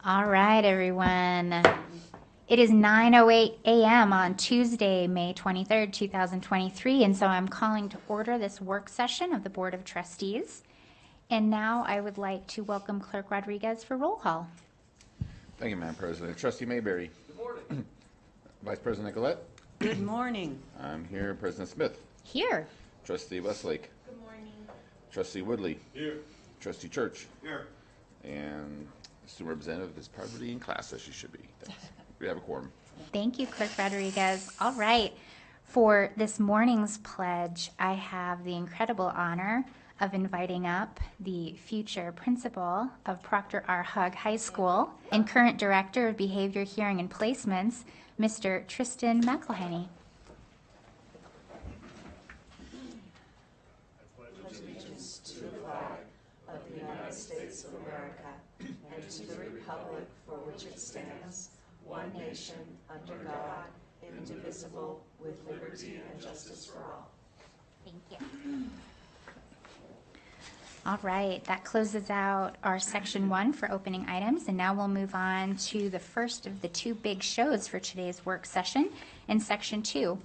All right, everyone. It is 9:08 a.m. on Tuesday, May 23rd, 2023, and so I'm calling to order this work session of the Board of Trustees. And now I would like to welcome Clerk Rodriguez for roll call. Thank you, Madam President. Trustee Mayberry. Good morning. Vice President Nicolette. Good morning. I'm here. President Smith. Here. Trustee Westlake. Good morning. Trustee Woodley. Here. Trustee Church. Here. And the student representative is probably in class as she should be. Thanks. We have a quorum. Thank you, Clerk Rodriguez. All right. For this morning's pledge, I have the incredible honor of inviting up the future principal of Proctor R. Hug High School and current director of Behavior, Hearing, and Placements, Mr. Tristan McElhenney. Allegiance to the flag of the United States of America and to the republic for which it stands, one nation, under God, indivisible, with liberty and justice for all. Thank you. All right, that closes out our section 1 for opening items, and now we'll move on to the first of the two big shows for today's work session in section 2.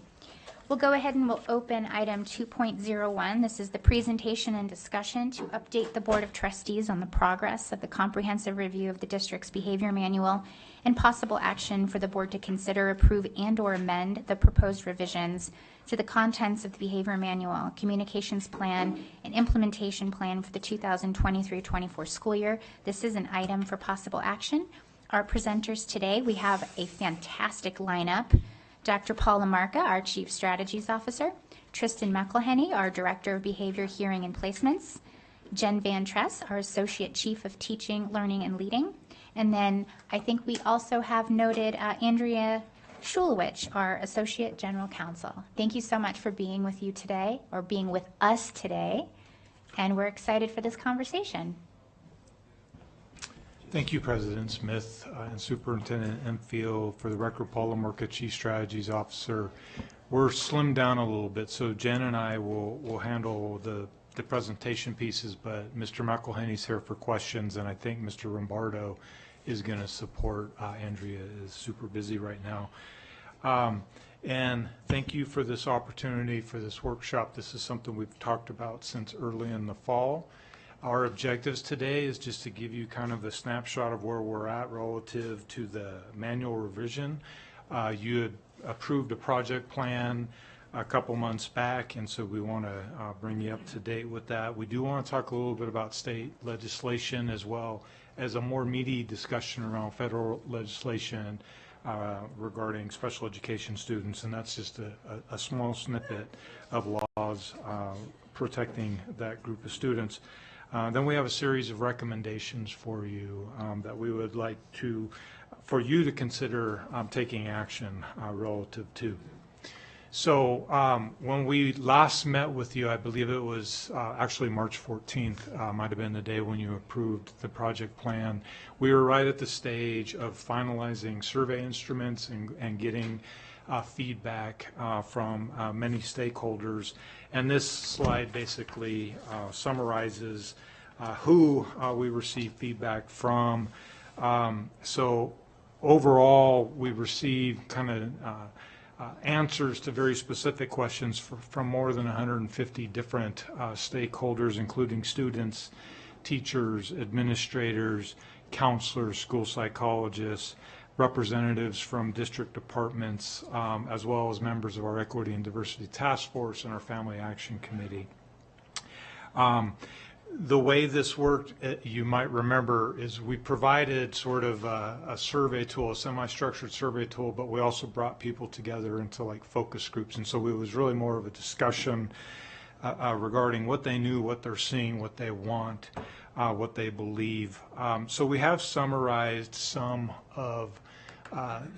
We'll go ahead and we'll open item 2.01. This is the presentation and discussion to update the Board of Trustees on the progress of the comprehensive review of the district's behavior manual and possible action for the board to consider, approve, and/or amend the proposed revisions to the contents of the behavior manual, communications plan, and implementation plan for the 2023-24 school year. This is an item for possible action. Our presenters today, we have a fantastic lineup. Dr. Paul Lamarca, our Chief Strategies Officer, Tristan McElhenney, our Director of Behavior, Hearing, and Placements, Jen Van Tress, our Associate Chief of Teaching, Learning, and Leading, and then I think we also have noted Andrea Shulowich, our Associate General Counsel. Thank you so much for being with you today, or being with us today, and we're excited for this conversation. Thank you, President Smith and Superintendent Enfield. For the record, Paul Lamarca, Chief Strategies Officer. We're slimmed down a little bit, so Jen and I will handle the presentation pieces, but Mr. McElhenney's here for questions, and I think Mr. Rombardo is going to support. Andrea is super busy right now. And thank you for this opportunity for this workshop. This is something we've talked about since early in the fall. Our objectives today is just to give you kind of a snapshot of where we're at relative to the manual revision. You had approved a project plan a couple months back, and so we want to bring you up to date with that. We do want to talk a little bit about state legislation as well as a more meaty discussion around federal legislation regarding special education students, and that's just a small snippet of laws protecting that group of students. Then we have a series of recommendations for you that we would like for you to consider taking action relative to. So when we last met with you, I believe it was actually March 14th, might have been the day when you approved the project plan. We were right at the stage of finalizing survey instruments and getting feedback from many stakeholders. And this slide basically summarizes who we received feedback from. So overall, we received kind of answers to very specific questions from more than 150 different stakeholders, including students, teachers, administrators, counselors, school psychologists, representatives from district departments, as well as members of our Equity and Diversity Task Force and our Family Action Committee. The way this worked, you might remember, is we provided sort of a survey tool, a semi-structured survey tool, but we also brought people together into like focus groups. And so it was really more of a discussion regarding what they knew, what they're seeing, what they want, what they believe. So we have summarized some of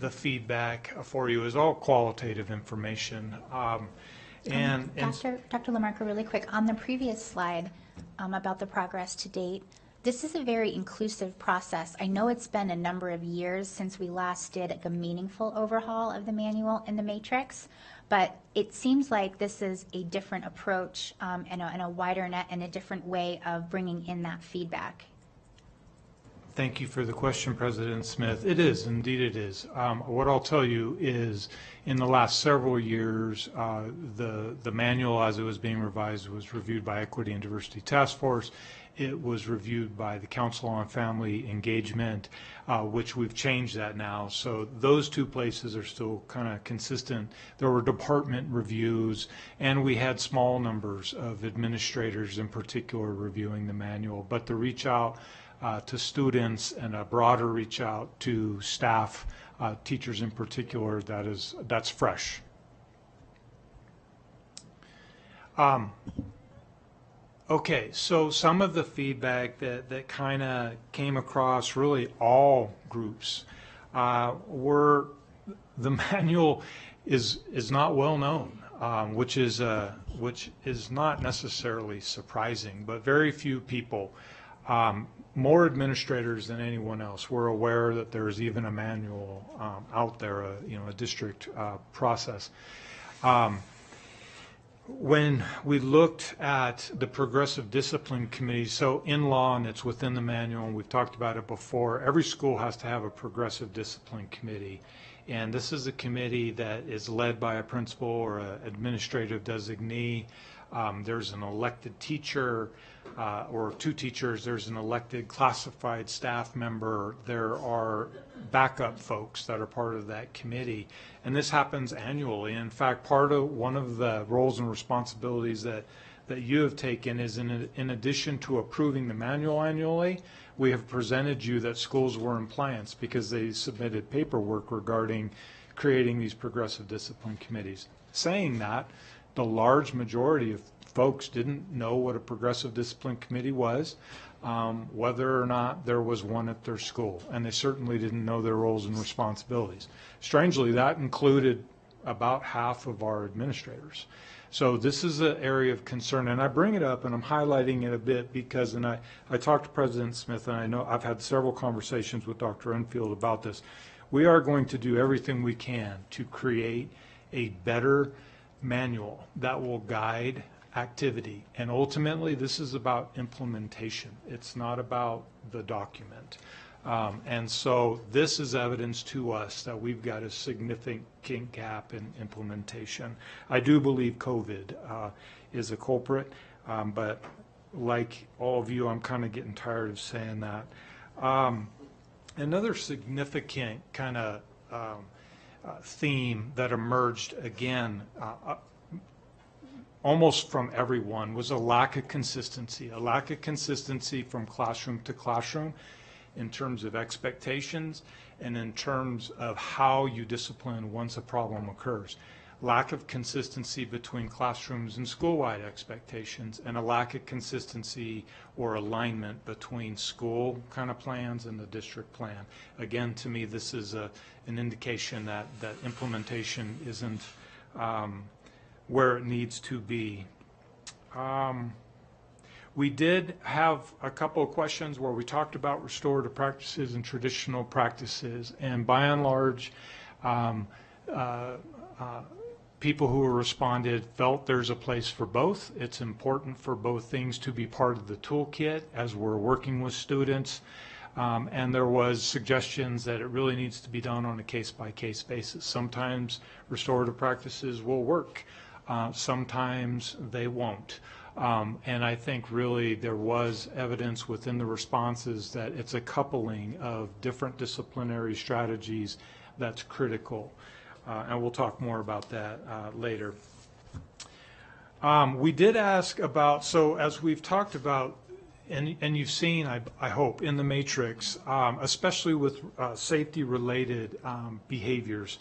the feedback for you. Is all qualitative information. Dr. Lamarca, really quick, on the previous slide about the progress to date, this is a very inclusive process. I know it's been a number of years since we last did a meaningful overhaul of the manual and the matrix, but it seems like this is a different approach and a wider net and a different way of bringing in that feedback. Thank you for the question, President Smith. It is, indeed it is. What I'll tell you is, in the last several years, the manual as it was being revised was reviewed by Equity and Diversity Task Force. It was reviewed by the Council on Family Engagement, which we've changed that now. So those two places are still kind of consistent. There were department reviews, and we had small numbers of administrators in particular reviewing the manual. But the reach out to students and a broader reach out to staff, teachers in particular, that's fresh. Okay, so some of the feedback that kind of came across really all groups were the manual is not well known, which is not necessarily surprising, but very few people, more administrators than anyone else, were aware that there's even a manual out there, a district process. When we looked at the Progressive Discipline Committee, so in law, and it's within the manual, and we've talked about it before, every school has to have a Progressive Discipline Committee. And this is a committee that is led by a principal or an administrative designee. There's an elected teacher or two teachers. There's an elected classified staff member. There are backup folks that are part of that committee. And this happens annually. In fact, one of the roles and responsibilities that you have taken is in addition to approving the manual annually, we have presented you that schools were in compliance because they submitted paperwork regarding creating these progressive discipline committees. Saying that, the large majority of folks didn't know what a progressive discipline committee was, whether or not there was one at their school, and they certainly didn't know their roles and responsibilities. Strangely, that included about half of our administrators. So this is an area of concern, and I bring it up and I'm highlighting it a bit because, and I talked to President Smith, and I know I've had several conversations with Dr. Enfield about this. We are going to do everything we can to create a better manual that will guide activity, and ultimately this is about implementation. It's not about the document. And so this is evidence to us that we've got a significant gap in implementation. I do believe COVID is a culprit, but like all of you, I'm kind of getting tired of saying that. Another significant kind of theme that emerged again almost from everyone was a lack of consistency from classroom to classroom in terms of expectations and in terms of how you discipline once a problem occurs. Lack of consistency between classrooms and school-wide expectations, and a lack of consistency or alignment between school kind of plans and the district plan. Again, to me, this is an indication that implementation isn't where it needs to be. We did have a couple of questions where we talked about restorative practices and traditional practices, and by and large, people who responded felt there's a place for both. It's important for both things to be part of the toolkit as we're working with students, and there was suggestions that it really needs to be done on a case-by-case basis. Sometimes restorative practices will work, sometimes they won't. And I think really there was evidence within the responses that it's a coupling of different disciplinary strategies that's critical. And we'll talk more about that later. We did ask about, so as we've talked about, and you've seen, I hope, in the matrix, especially with safety-related behaviors,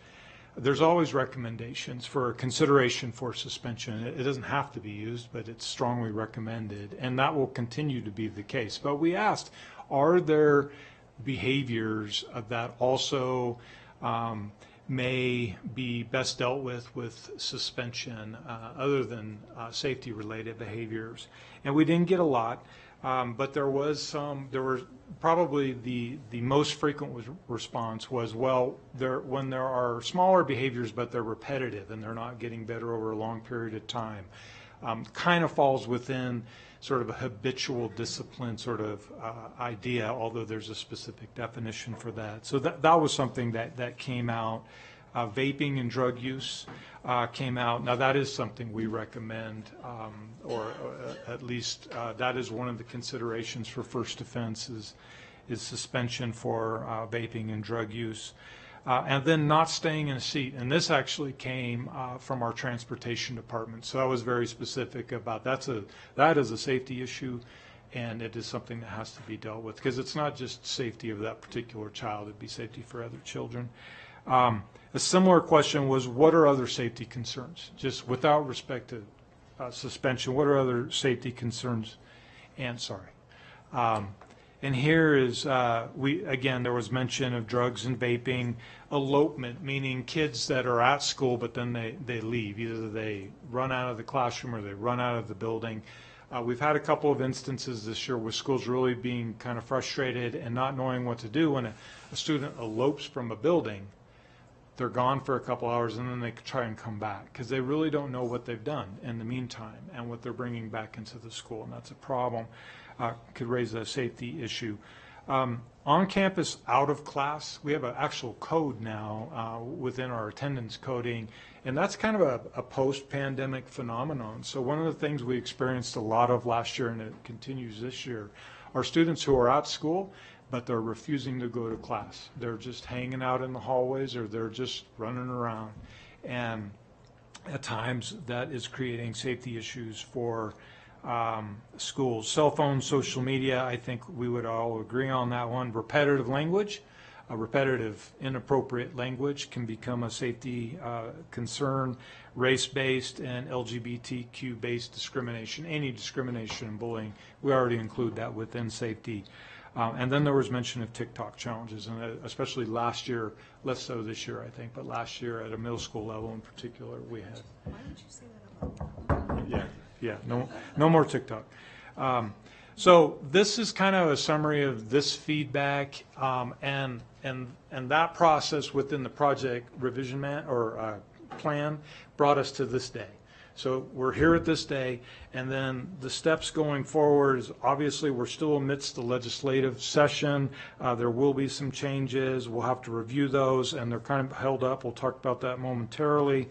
there's always recommendations for consideration for suspension. It doesn't have to be used, but it's strongly recommended, and that will continue to be the case. But we asked, are there behaviors that also may be best dealt with suspension other than safety-related behaviors? And we didn't get a lot, but there was some. There were probably the most frequent response was, well, when there are smaller behaviors but they're repetitive and they're not getting better over a long period of time, kind of falls within sort of a habitual discipline sort of idea, although there's a specific definition for that. So that was something that came out. Vaping and drug use came out. Now that is something we recommend, or at least that is one of the considerations for first offense is suspension for vaping and drug use. And then not staying in a seat. And this actually came from our transportation department. So I was very specific about that is a safety issue, and it is something that has to be dealt with, because it's not just safety of that particular child, it'd be safety for other children. A similar question was, what are other safety concerns? Just without respect to suspension, what are other safety concerns? And and here is, again, there was mention of drugs and vaping, elopement, meaning kids that are at school, but then they leave. Either they run out of the classroom or they run out of the building. We've had a couple of instances this year with schools really being kind of frustrated and not knowing what to do when a student elopes from a building. They're gone for a couple hours and then they try and come back because they really don't know what they've done in the meantime and what they're bringing back into the school, and that's a problem. Could raise a safety issue. On campus, out of class, we have an actual code now within our attendance coding, and that's kind of a post-pandemic phenomenon. So one of the things we experienced a lot of last year, and it continues this year, are students who are at school, but they're refusing to go to class. They're just hanging out in the hallways, or they're just running around. And at times, that is creating safety issues for schools. Cell phones, social media, I think we would all agree on that one. Repetitive language, repetitive inappropriate language can become a safety concern. Race-based and LGBTQ-based discrimination, any discrimination and bullying, we already include that within safety. And then there was mention of TikTok challenges, and especially last year, less so this year, I think, but last year at a middle school level in particular, we had. Why did you say that about Yeah, no more TikTok. So this is kind of a summary of this feedback, and that process within the project revision plan brought us to this day. So we're here at this day, and then the steps going forward is obviously we're still amidst the legislative session. There will be some changes. We'll have to review those, and they're kind of held up. We'll talk about that momentarily.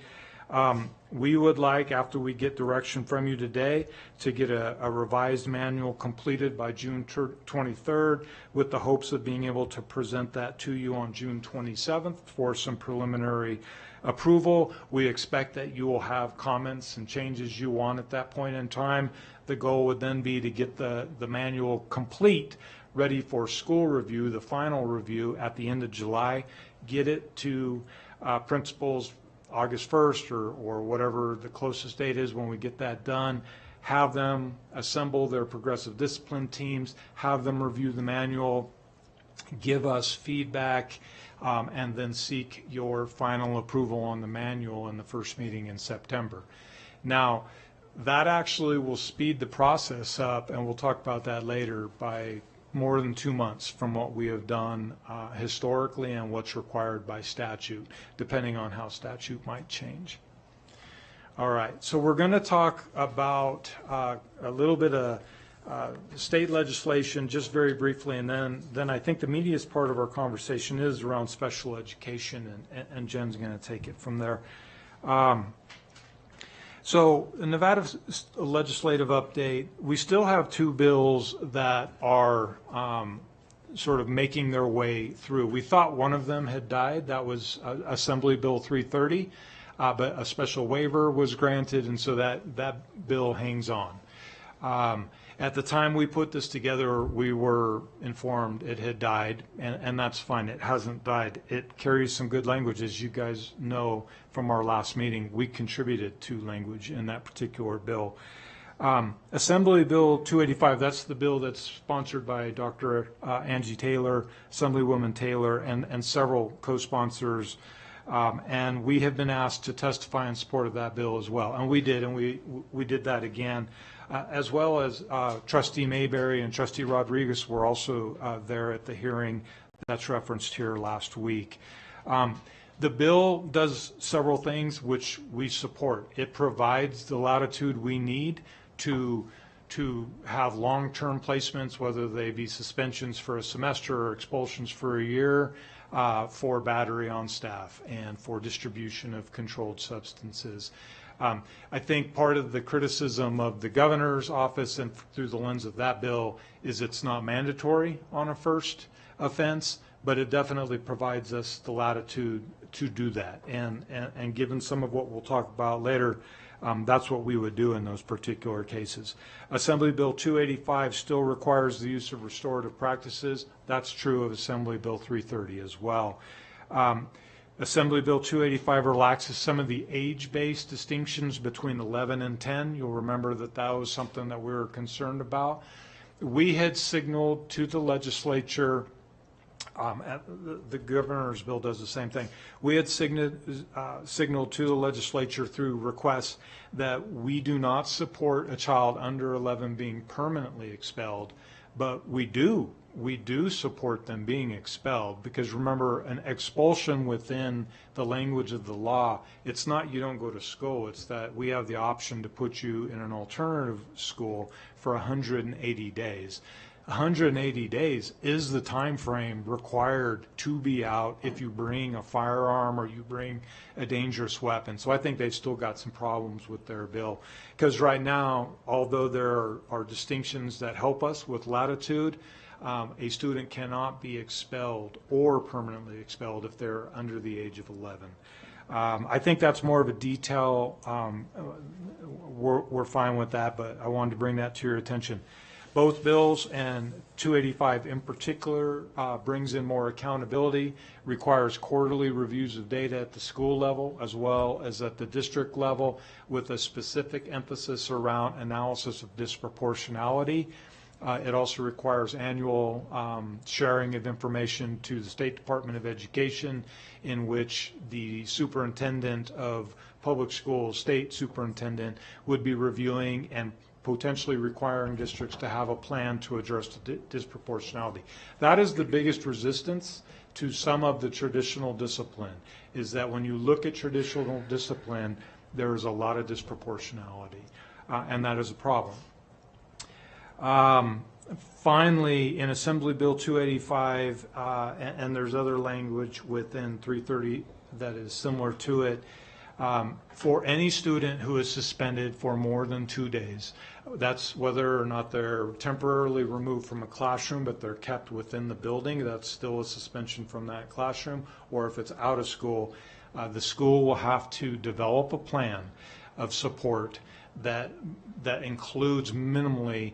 We would like, after we get direction from you today, to get a revised manual completed by June 23rd, with the hopes of being able to present that to you on June 27th for some preliminary approval. We expect that you will have comments and changes you want at that point in time. The goal would then be to get the manual complete, ready for school review, the final review at the end of July, get it to principals August 1st or whatever the closest date is when we get that done, have them assemble their progressive discipline teams, have them review the manual, give us feedback, and then seek your final approval on the manual in the first meeting in September. Now, that actually will speed the process up, and we'll talk about that later, by more than 2 months from what we have done historically and what's required by statute, depending on how statute might change. All right, so we're going to talk about a little bit of state legislation just very briefly, and then I think the meatiest part of our conversation is around special education, and Jen's going to take it from there. So the Nevada legislative update, we still have 2 bills that are sort of making their way through. We thought one of them had died. That was Assembly Bill 330, but a special waiver was granted, and so that bill hangs on. At the time we put this together, we were informed it had died, and that's fine. It hasn't died. It carries some good language. As you guys know from our last meeting, we contributed to language in that particular bill. Assembly Bill 285, that's the bill that's sponsored by Dr. Angie Taylor, Assemblywoman Taylor, and several co-sponsors. And we have been asked to testify in support of that bill as well. And we did, and we did that again. As well as Trustee Mayberry and Trustee Rodriguez were also there at the hearing that's referenced here last week. The bill does several things which we support. It provides the latitude we need to have long-term placements, whether they be suspensions for a semester or expulsions for a year, for battery on staff and for distribution of controlled substances. I think part of the criticism of the governor's office and through the lens of that bill is it's not mandatory on a first offense, but it definitely provides us the latitude to do that. And given some of what we'll talk about later, that's what we would do in those particular cases. Assembly Bill 285 still requires the use of restorative practices. That's true of Assembly Bill 330 as well. Assembly Bill 285 relaxes some of the age-based distinctions between 11 and 10. You'll remember that that was something that we were concerned about. We had signaled to the legislature, the governor's bill does the same thing. We had signaled to the legislature through requests that we do not support a child under 11 being permanently expelled, but we do support them being expelled, because remember, an expulsion within the language of the law, it's not you don't go to school, it's that we have the option to put you in an alternative school for 180 days. 180 days is the time frame required to be out if you bring a firearm or you bring a dangerous weapon. So I think they've still got some problems with their bill, because right now, although there are distinctions that help us with latitude, a student cannot be expelled or permanently expelled if they're under the age of 11. I think that's more of a detail. We're fine with that, but I wanted to bring that to your attention. Both bills, and 285 in particular, brings in more accountability, requires quarterly reviews of data at the school level as well as at the district level, with a specific emphasis around analysis of disproportionality. It also requires annual sharing of information to the State Department of Education, in which the superintendent of public schools, state superintendent, would be reviewing and potentially requiring districts to have a plan to address the disproportionality. That is the biggest resistance to some of the traditional discipline, is that when you look at traditional discipline, there is a lot of disproportionality, and that is a problem. Finally, in Assembly Bill 285, and there's other language within 330 that is similar to it, for any student who is suspended for more than 2 days, that's whether or not they're temporarily removed from a classroom but they're kept within the building, that's still a suspension from that classroom, or if it's out of school, the school will have to develop a plan of support that includes minimally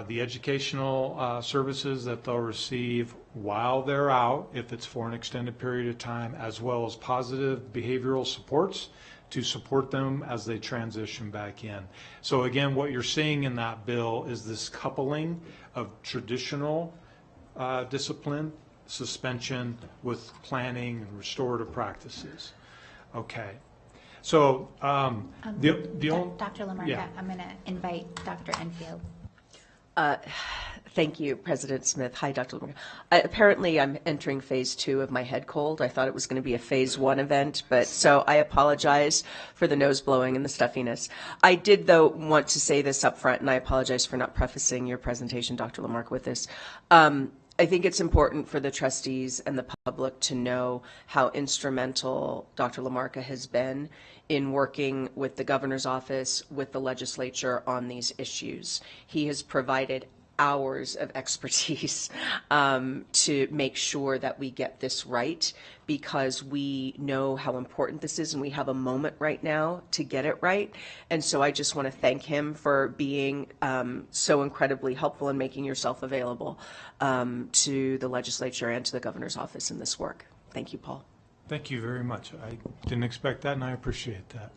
the educational services that they'll receive while they're out, if it's for an extended period of time, as well as positive behavioral supports to support them as they transition back in. So again, what you're seeing in that bill is this coupling of traditional discipline, suspension, with planning and restorative practices. Okay. So the Dr. Lamarca, yeah. I'm going to invite Dr. Enfield. Thank you, President Smith. Hi, Dr. Lamarca. Apparently, I'm entering phase 2 of my head cold. I thought it was going to be a phase 1 event, but so I apologize for the nose blowing and the stuffiness. I did, though, want to say this up front, and I apologize for not prefacing your presentation, Dr. Lamarca, with this. I think it's important for the trustees and the public to know how instrumental Dr. Lamarca has been in working with the governor's office, with the legislature on these issues. He has provided hours of expertise to make sure that we get this right, because we know how important this is and we have a moment right now to get it right. And so I just want to thank him for being so incredibly helpful and making yourself available to the legislature and to the governor's office in this work. Thank you, Paul. Thank you very much. I didn't expect that, and I appreciate that.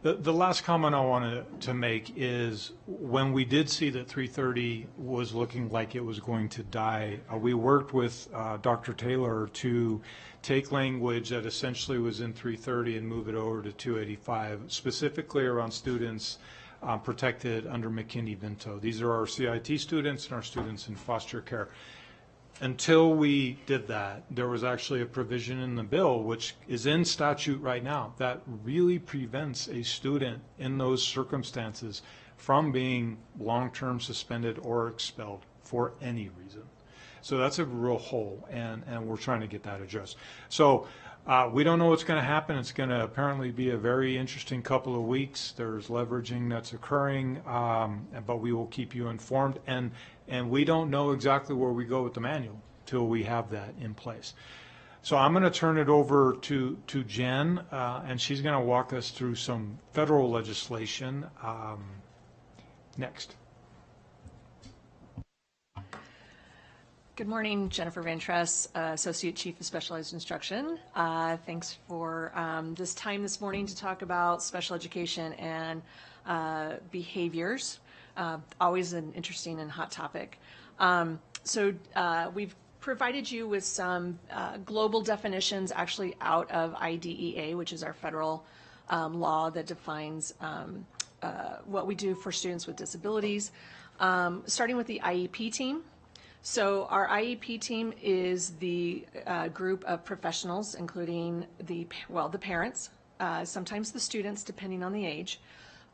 The last comment I wanted to make is, when we did see that 330 was looking like it was going to die, we worked with Dr. Taylor to take language that essentially was in 330 and move it over to 285, specifically around students protected under McKinney-Vento. These are our CIT students and our students in foster care. until we did that, there was actually a provision in the bill, which is in statute right now, that really prevents a student in those circumstances from being long-term suspended or expelled for any reason. So that's a real hole, and we're trying to get that addressed. So we don't know what's going to happen. It's going to apparently be a very interesting couple of weeks. There's leveraging that's occurring, but we will keep you informed. And we don't know exactly where we go with the manual till we have that in place. So I'm going to turn it over to Jen, and she's going to walk us through some federal legislation next. Good morning, Jennifer Van Tress, Associate Chief of Specialized Instruction. Thanks for this time this morning to talk about special education and behaviors. Always an interesting and hot topic. We've provided you with some global definitions actually out of IDEA, which is our federal law that defines what we do for students with disabilities, starting with the IEP team. So our IEP team is the group of professionals, including the parents, sometimes the students, depending on the age,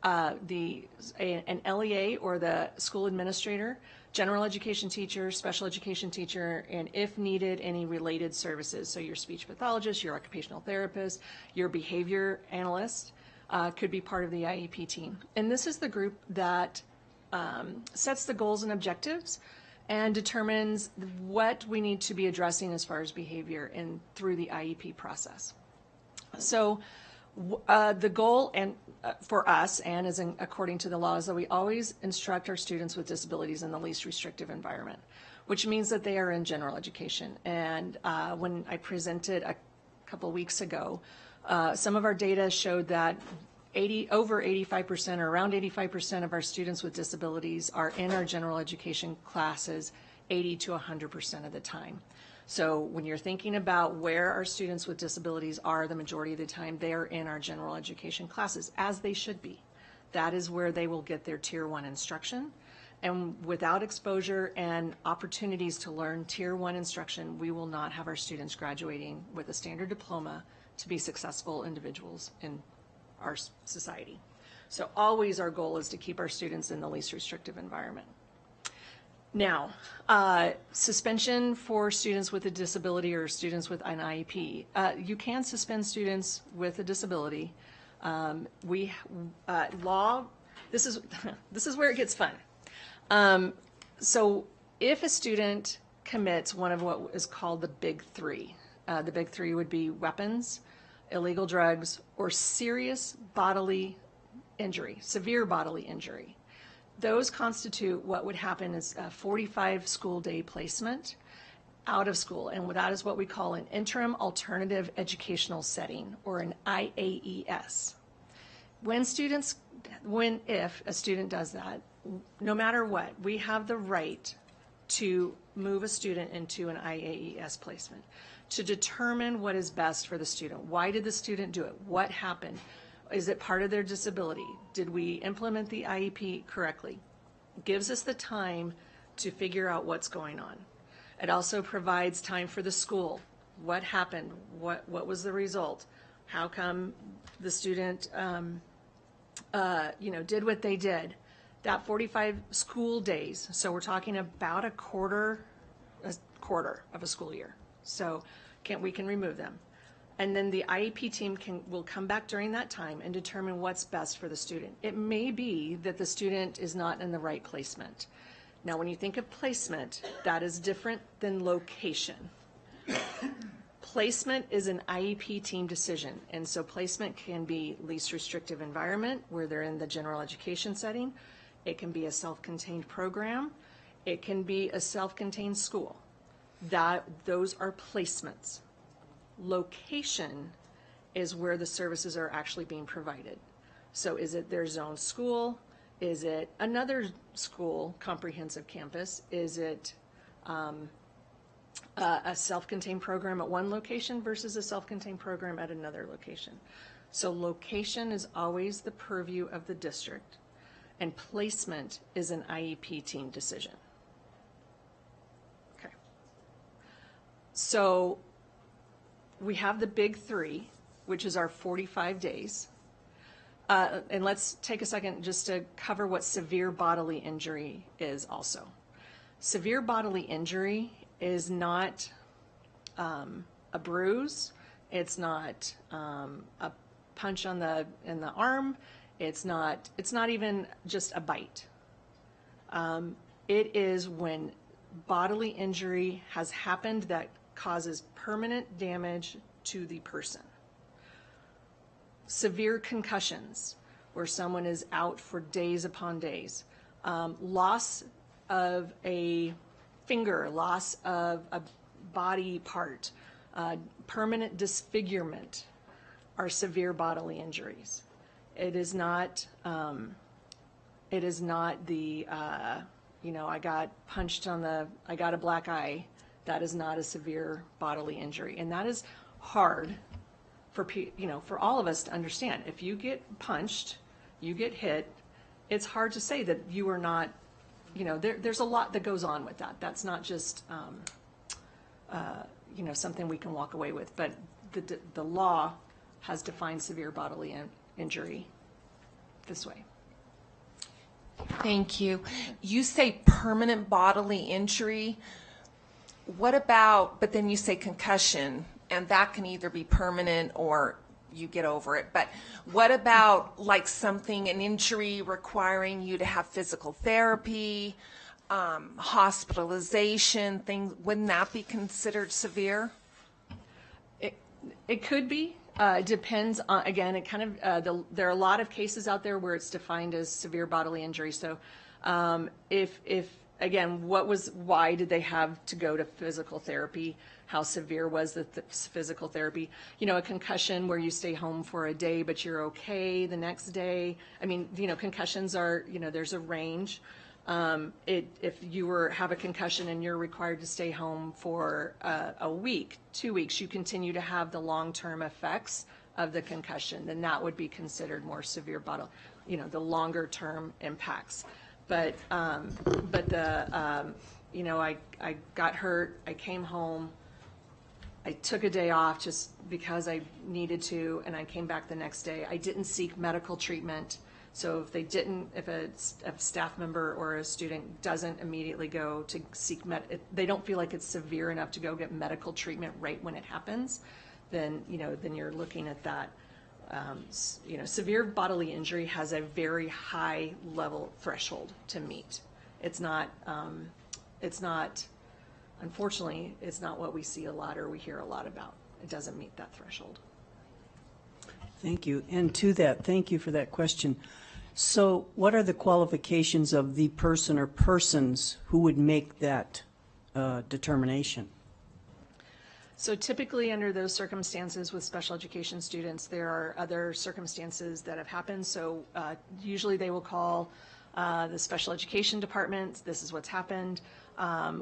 an LEA or the school administrator, general education teacher, special education teacher, and if needed, any related services. So your speech pathologist, your occupational therapist, your behavior analyst could be part of the IEP team. And this is the group that sets the goals and objectives and determines what we need to be addressing as far as behavior and through the IEP process. So the goal and for us, and as according to the law, is that we always instruct our students with disabilities in the least restrictive environment, which means that they are in general education. And when I presented a couple weeks ago, some of our data showed that over 85% or around 85% of our students with disabilities are in our general education classes 80 to 100% of the time. So when you're thinking about where our students with disabilities are the majority of the time, they are in our general education classes, as they should be. That is where they will get their Tier 1 instruction. And without exposure and opportunities to learn Tier 1 instruction, we will not have our students graduating with a standard diploma to be successful individuals in our society. So always our goal is to keep our students in the least restrictive environment. Now, suspension for students with a disability or students with an IEP. You can suspend students with a disability. Law, this is where it gets fun. So if a student commits one of what is called the big three would be weapons, illegal drugs, or serious bodily injury, severe bodily injury. Those constitute what would happen as a 45 school day placement out of school, and that is what we call an interim alternative educational setting, or an IAES. If a student does that, no matter what, we have the right to move a student into an IAES placement to determine what is best for the student. Why did the student do it? What happened? Is it part of their disability? Did we implement the IEP correctly? It gives us the time to figure out what's going on. It also provides time for the school. What happened? What was the result? How come the student did what they did? That 45 school days, so we're talking about a quarter of a school year. So we can remove them. And then the IEP team will come back during that time and determine what's best for the student. It may be that the student is not in the right placement. Now, when you think of placement, that is different than location. Placement is an IEP team decision, and so placement can be least restrictive environment, where they're in the general education setting. It can be a self-contained program. It can be a self-contained school. Those are placements. Location is where the services are actually being provided. So is it their zone school? Is it another school, comprehensive campus? Is it a self-contained program at one location versus a self-contained program at another location? So location is always the purview of the district, and placement is an IEP team decision. Okay. So we have the big three, which is our 45 days. And let's take a second just to cover what severe bodily injury is also. Severe bodily injury is not a bruise. It's not a punch in the arm. It's not even just a bite. It is when bodily injury has happened that causes permanent damage to the person. Severe concussions, where someone is out for days upon days. Loss of a finger, loss of a body part, permanent disfigurement are severe bodily injuries. It is not the, I got punched I got a black eye. That is not a severe bodily injury. And that is hard for all of us to understand. If you get punched, you get hit, it's hard to say that you are not, there's a lot that goes on with that. That's not just, something we can walk away with. But the law has defined severe bodily injury this way. Thank you. You say permanent bodily injury. What about, but then you say concussion, and that can either be permanent or you get over it. But what about like an injury requiring you to have physical therapy, hospitalization, things, wouldn't that be considered severe? It could be. It depends on, again, it kind of, there are a lot of cases out there where it's defined as severe bodily injury. So again, why did they have to go to physical therapy? How severe was the physical therapy? A concussion where you stay home for a day, but you're okay the next day. I mean, concussions are, there's a range. If you have a concussion and you're required to stay home for a week, 2 weeks, you continue to have the long-term effects of the concussion, then that would be considered more severe bodily, the longer-term impacts. But I got hurt, I came home, I took a day off just because I needed to, and I came back the next day. I didn't seek medical treatment. So if a staff member or a student doesn't immediately go to seek they don't feel like it's severe enough to go get medical treatment right when it happens, then you're looking at that. Severe bodily injury has a very high level threshold to meet. It's not, unfortunately, it's not what we see a lot or we hear a lot about. It doesn't meet that threshold. Thank you. And to that, thank you for that question. So what are the qualifications of the person or persons who would make that determination? So typically under those circumstances with special education students, there are other circumstances that have happened. So usually they will call the special education department. This is what's happened.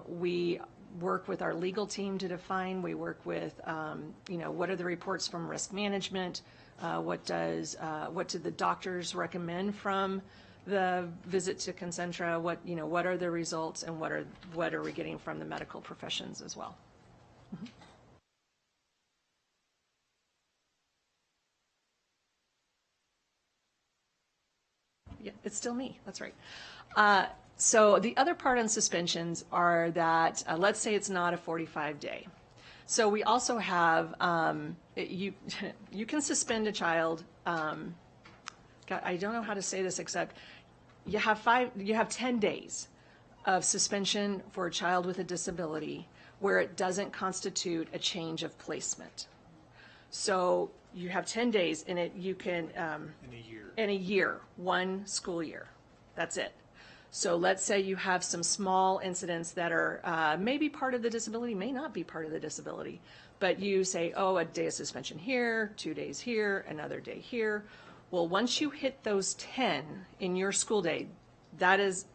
We work with our legal team to define. We work with, what are the reports from risk management? What do the doctors recommend from the visit to Concentra? What are the results, and what are we getting from the medical professions as well? Mm-hmm. Yeah, it's still me. That's right. So the other part on suspensions are that, let's say it's not a 45-day. So we also have, you can suspend a child, God, I don't know how to say this except you have 10 days of suspension for a child with a disability where it doesn't constitute a change of placement. So you have 10 days in it, you can, in a year, 1 school year, that's it. So let's say you have some small incidents that are maybe part of the disability, may not be part of the disability, but you say, oh, a day of suspension here, 2 days here, another day here. Well, once you hit those 10 in your school day, that is,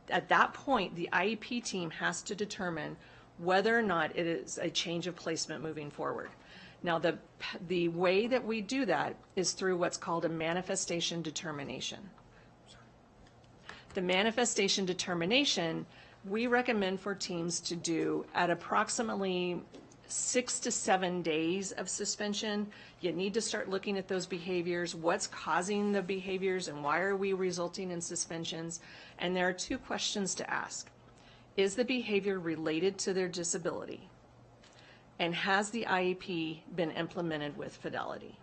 at that point, the IEP team has to determine whether or not it is a change of placement moving forward. Now, the way that we do that is through what's called a manifestation determination. The manifestation determination, we recommend for teams to do at approximately 6 to 7 days of suspension, you need to start looking at those behaviors, what's causing the behaviors and why are we resulting in suspensions? And there are 2 questions to ask. Is the behavior related to their disability? And has the IEP been implemented with fidelity?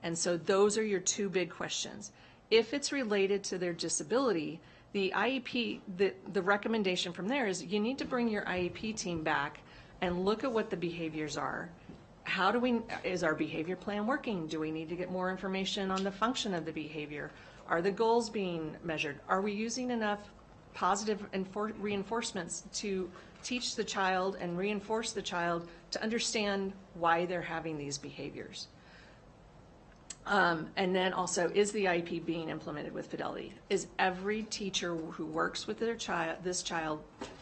And so those are your 2 big questions. If it's related to their disability, the IEP, the recommendation from there is you need to bring your IEP team back and look at what the behaviors are. Is our behavior plan working? Do we need to get more information on the function of the behavior? Are the goals being measured? Are we using enough positive reinforcements to teach the child and reinforce the child to understand why they're having these behaviors? And then also, is the IEP being implemented with fidelity? Is every teacher who works with this child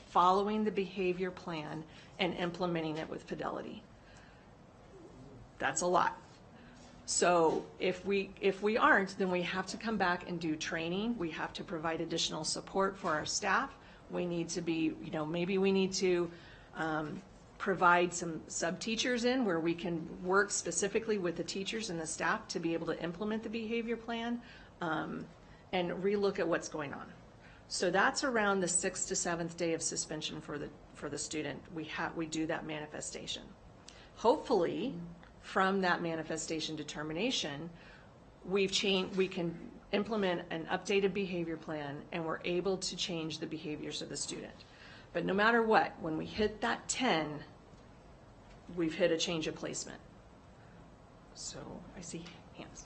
following the behavior plan and implementing it with fidelity? That's a lot. So if we aren't, then we have to come back and do training. We have to provide additional support for our staff. We need to be, maybe we need to provide some sub-teachers in where we can work specifically with the teachers and the staff to be able to implement the behavior plan and relook at what's going on. So that's around the 6th to 7th day of suspension for the student. We do that manifestation. Hopefully, from that manifestation determination, we can implement an updated behavior plan and we're able to change the behaviors of the student. But no matter what, when we hit that 10, we've hit a change of placement. So I see hands.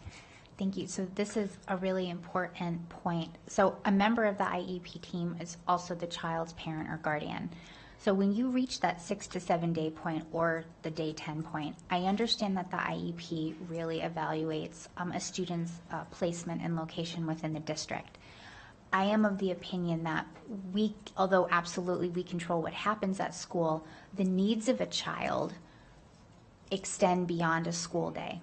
Thank you. So this is a really important point. So a member of the IEP team is also the child's parent or guardian. So when you reach that 6 to 7 day point or the day 10 point, I understand that the IEP really evaluates a student's placement and location within the district. I am of the opinion that although absolutely we control what happens at school, the needs of a child extend beyond a school day.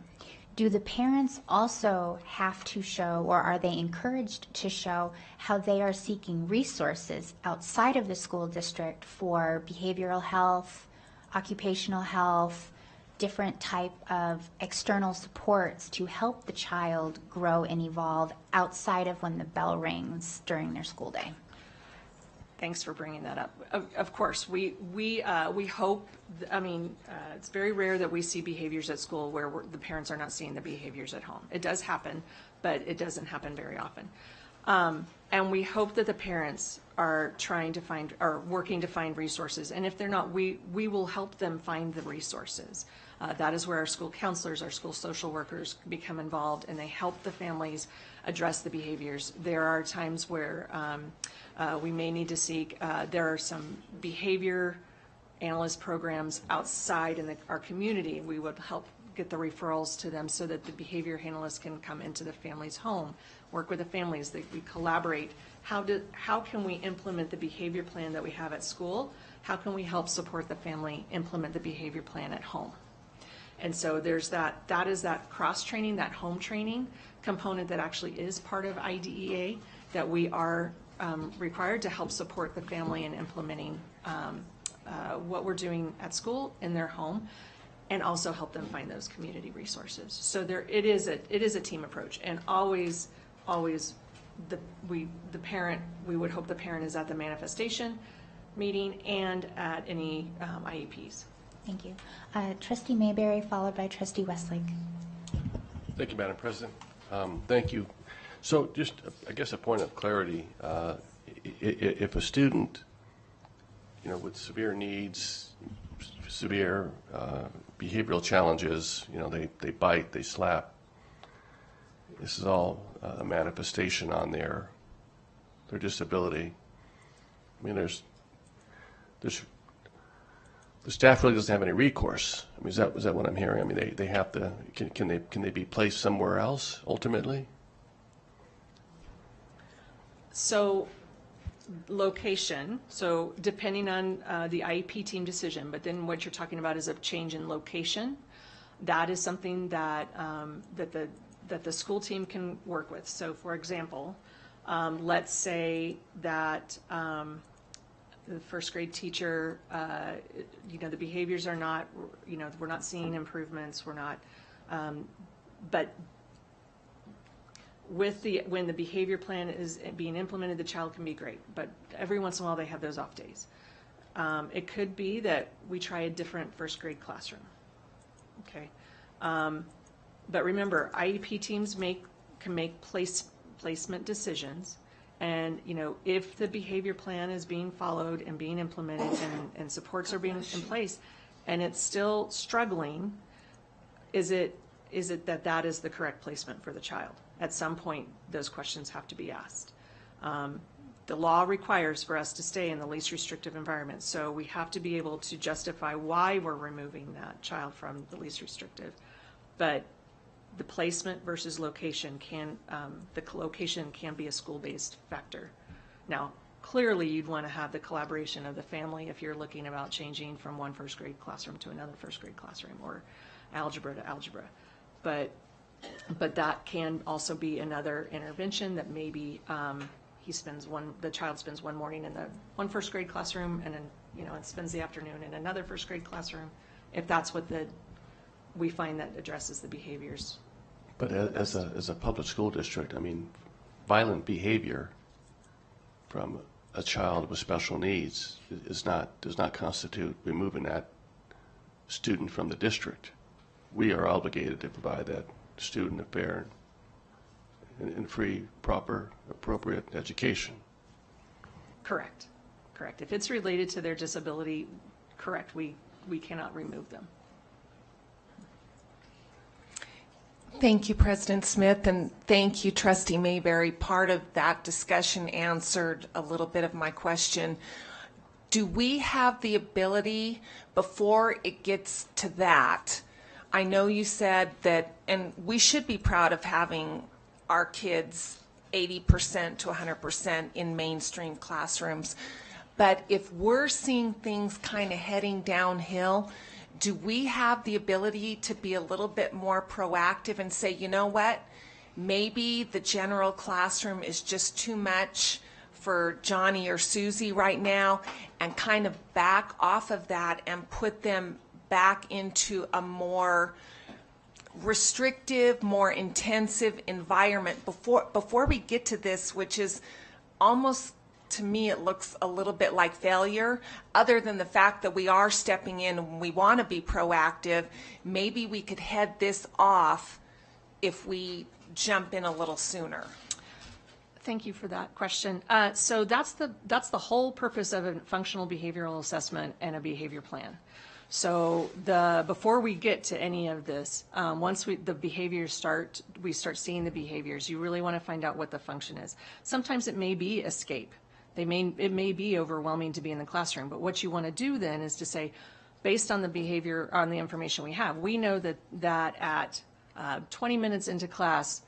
Do the parents also have to show, or are they encouraged to show, how they are seeking resources outside of the school district for behavioral health, occupational health, different type of external supports to help the child grow and evolve outside of when the bell rings during their school day? Thanks for bringing that up. Of course, we hope. It's very rare that we see behaviors at school where the parents are not seeing the behaviors at home. It does happen, but it doesn't happen very often. And we hope that the parents are working to find resources. And if they're not, we will help them find the resources. That is where our school counselors, our school social workers become involved, and they help the families address the behaviors. There are times where we may need to seek, there are some behavior analyst programs outside in our community. We would help get the referrals to them so that the behavior analysts can come into the family's home, work with the families, that we collaborate. How can we implement the behavior plan that we have at school? How can we help support the family implement the behavior plan at home? And so there's that is that cross-training, that home training component that actually is part of IDEA that we are required to help support the family in implementing what we're doing at school in their home, and also help them find those community resources. So it is a team approach, and always we would hope the parent is at the manifestation meeting and at any IEPs. Thank you. Trustee Mayberry, followed by Trustee Westlake. Thank you, Madam President. Thank you. So just, I guess, a point of clarity. If a student, with severe needs, severe behavioral challenges, they bite, they slap, this is all a manifestation on their disability. The staff really doesn't have any recourse. Is that what I'm hearing? They have to. Can they be placed somewhere else ultimately? So, location. So, depending on the IEP team decision, but then what you're talking about is a change in location. That is something that that the school team can work with. So, for example, let's say that the first grade teacher, the behaviors are not, we're not seeing improvements, we're not, but when the behavior plan is being implemented, the child can be great, but every once in a while they have those off days. It could be that we try a different first grade classroom, okay? But remember, IEP teams can make placement decisions, and if the behavior plan is being followed and being implemented and supports are being in place, and it's still struggling, is it that is the correct placement for the child? At some point, those questions have to be asked. The law requires for us to stay in the least restrictive environment, so we have to be able to justify why we're removing that child from the least restrictive. But the placement versus location the location can be a school-based factor. Now, clearly you'd want to have the collaboration of the family if you're looking about changing from one first grade classroom to another first grade classroom, or algebra to algebra. But that can also be another intervention that maybe the child spends one morning in the one first grade classroom, and then and spends the afternoon in another first grade classroom, if that's what we find that addresses the behaviors. But as a public school district, I mean, violent behavior from a child with special needs does not constitute removing that student from the district. We are obligated to provide that student a fair and free, proper, appropriate education. Correct. If it's related to their disability, correct, we cannot remove them. Thank you, President Smith, and thank you, Trustee Mayberry. Part of that discussion answered a little bit of my question. Do we have the ability, before it gets to that, I know you said that, and we should be proud of having our kids 80% to 100% in mainstream classrooms, but if we're seeing things kind of heading downhill, do we have the ability to be a little bit more proactive and say, you know what, maybe the general classroom is just too much for Johnny or Susie right now, and kind of back off of that and put them back into a more restrictive, more intensive environment before we get to this, which is almost, to me, it looks a little bit like failure, other than the fact that we are stepping in and we want to be proactive. Maybe we could head this off if we jump in a little sooner. Thank you for that question. So that's the whole purpose of a functional behavioral assessment and a behavior plan. So before we get to any of this, once we start seeing the behaviors, you really want to find out what the function is. Sometimes it may be escape. It may be overwhelming to be in the classroom, but what you want to do then is to say, based on the behavior, on the information we have, we know that at 20 minutes into class,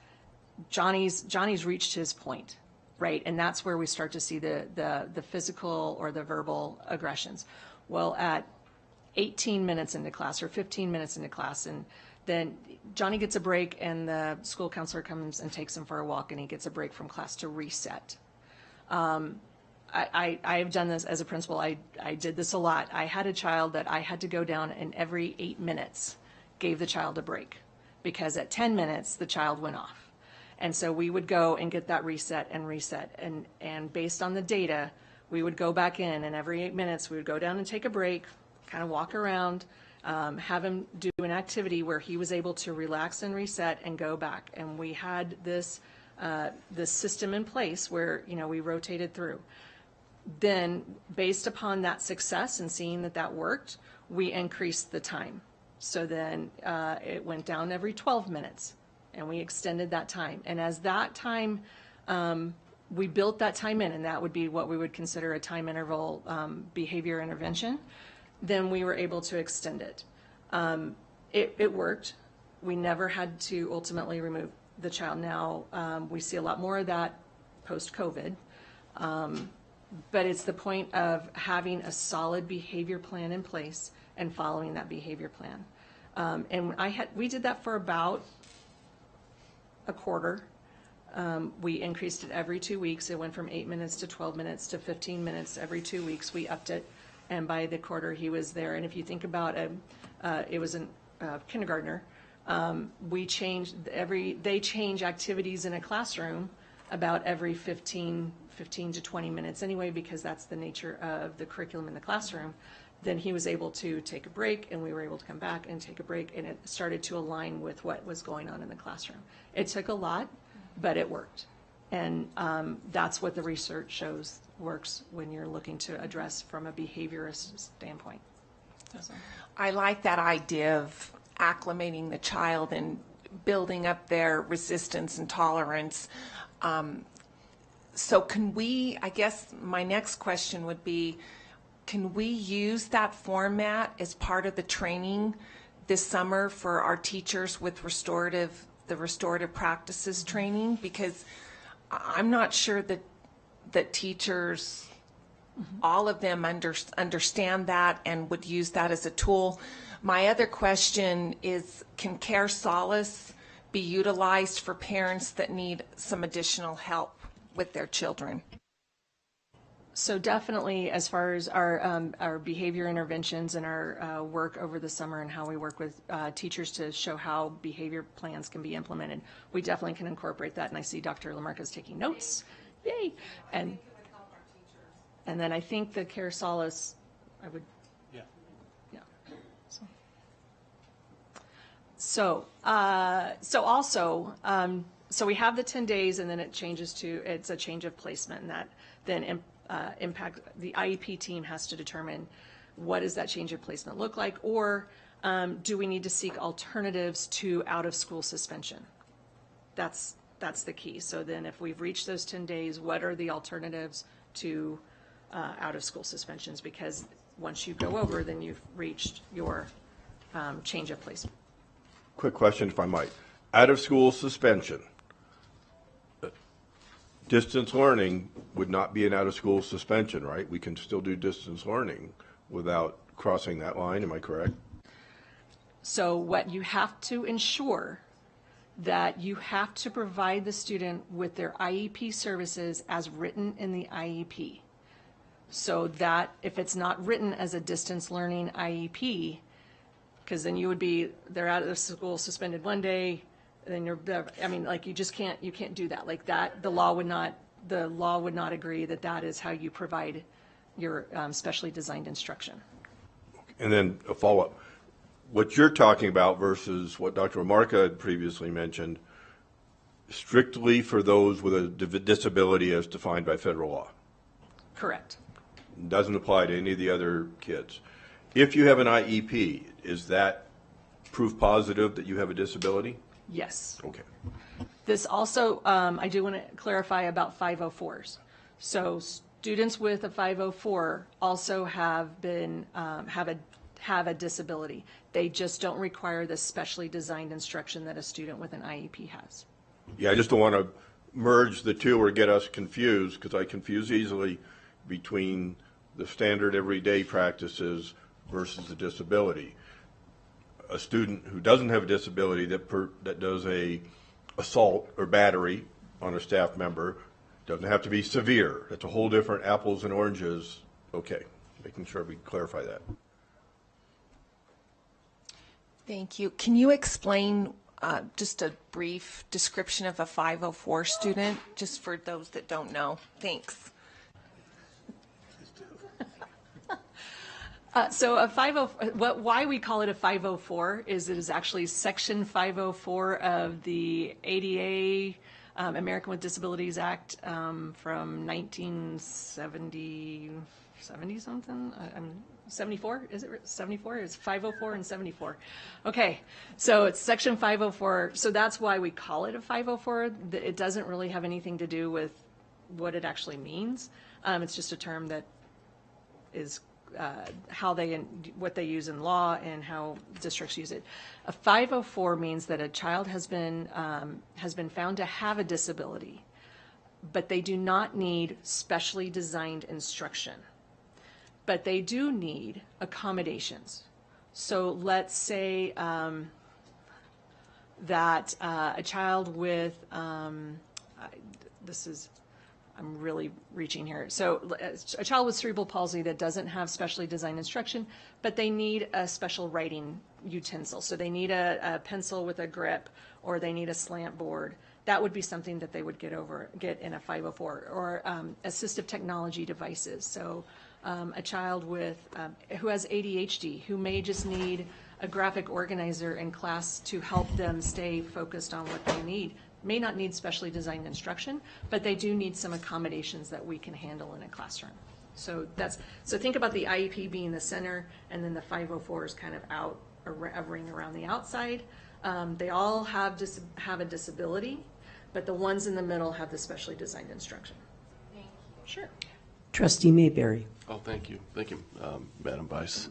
Johnny's reached his point, right? And that's where we start to see the physical or the verbal aggressions. Well, at 18 minutes into class or 15 minutes into class, and then Johnny gets a break, and the school counselor comes and takes him for a walk, and he gets a break from class to reset. I've done this as a principal. I did this a lot. I had a child that I had to go down, and every 8 minutes gave the child a break, because at 10 minutes the child went off. And so we would go and get that reset, and based on the data, we would go back in, and every 8 minutes we would go down and take a break, kind of walk around, have him do an activity where he was able to relax and reset and go back. And we had this system in place where we rotated through. Then, based upon that success and seeing that worked, we increased the time. So then it went down every 12 minutes, and we extended that time. And as that time, we built that time in, and that would be what we would consider a time interval behavior intervention. Then we were able to extend it. It worked. We never had to ultimately remove the child. Now we see a lot more of that post-COVID. But it's the point of having a solid behavior plan in place and following that behavior plan. And we did that for about a quarter. We increased it every 2 weeks. It went from 8 minutes to 12 minutes to 15 minutes every 2 weeks. We upped it, and by the quarter he was there. And if you think about it, it was a kindergartner. They change activities in a classroom about every 15 to 20 minutes anyway, because that's the nature of the curriculum in the classroom. Then he was able to take a break, and we were able to come back and take a break, and it started to align with what was going on in the classroom. It took a lot, but it worked. And that's what the research shows works when you're looking to address from a behaviorist standpoint. So. I like that idea of acclimating the child and building up their resistance and tolerance. So can we, I guess my next question would be, can we use that format as part of the training this summer for our teachers with the restorative practices training? Because I'm not sure that teachers, all of them understand that and would use that as a tool. My other question is, can Care Solace be utilized for parents that need some additional help with their children? So definitely, as far as our behavior interventions and our work over the summer and how we work with teachers to show how behavior plans can be implemented, we definitely can incorporate that. And I see Dr. Lamarca is taking notes. Yay! And then I think the Care Solace, I would. Yeah. So also, so we have the 10 days, and then it changes to, it's a change of placement, and that then impact, the IEP team has to determine what does that change of placement look like, or do we need to seek alternatives to out-of-school suspension? That's the key. So then if we've reached those 10 days, what are the alternatives to out-of-school suspensions? Because once you go over, then you've reached your change of placement. Quick question, if I might. Out-of-school suspension. Distance learning would not be an out-of-school suspension, right? We can still do distance learning without crossing that line, am I correct? So what you have to ensure that you have to provide the student with their IEP services as written in the IEP. So that if it's not written as a distance learning IEP, because then you would be, they're out of the school suspended one day, then you can't do that like that. The law would not agree that that is how you provide your specially designed instruction. And then a follow-up. What you're talking about versus what Dr. Lamarca had previously mentioned, strictly for those with a disability as defined by federal law. Correct. Doesn't apply to any of the other kids. If you have an IEP, is that proof positive that you have a disability? Yes. Okay. This also, I do want to clarify about 504s. So students with a 504 also have a disability. They just don't require the specially designed instruction that a student with an IEP has. Yeah, I just don't want to merge the two or get us confused, because I confuse easily between the standard everyday practices versus the disability. A student who doesn't have a disability that does a assault or battery on a staff member doesn't have to be severe. That's a whole different apples and oranges. Okay, making sure we clarify that. Thank you. Can you explain just a brief description of a 504 student, just for those that don't know? Thanks. So a 504, why we call it a 504 is it is actually Section 504 of the ADA, American with Disabilities Act, from 1970 something. 74, is it 74? It's 504 and 74. Okay, so it's Section 504. So that's why we call it a 504. It doesn't really have anything to do with what it actually means. It's just a term that is what they use in law and how districts use it. A 504 means that a child has been found to have a disability, but they do not need specially designed instruction. But they do need accommodations. So let's say that a child with I'm really reaching here. So a child with cerebral palsy that doesn't have specially designed instruction, but they need a special writing utensil. So they need a pencil with a grip, or they need a slant board. That would be something that they would get in a 504, or assistive technology devices. So a child who has ADHD, who may just need a graphic organizer in class to help them stay focused on what they need, may not need specially designed instruction, but they do need some accommodations that we can handle in a classroom. So think about the IEP being the center, and then the 504s kind of hovering around the outside. They all have a disability, but the ones in the middle have the specially designed instruction. Thank you. Sure. Trustee Mayberry. Oh, thank you, Madam Vice.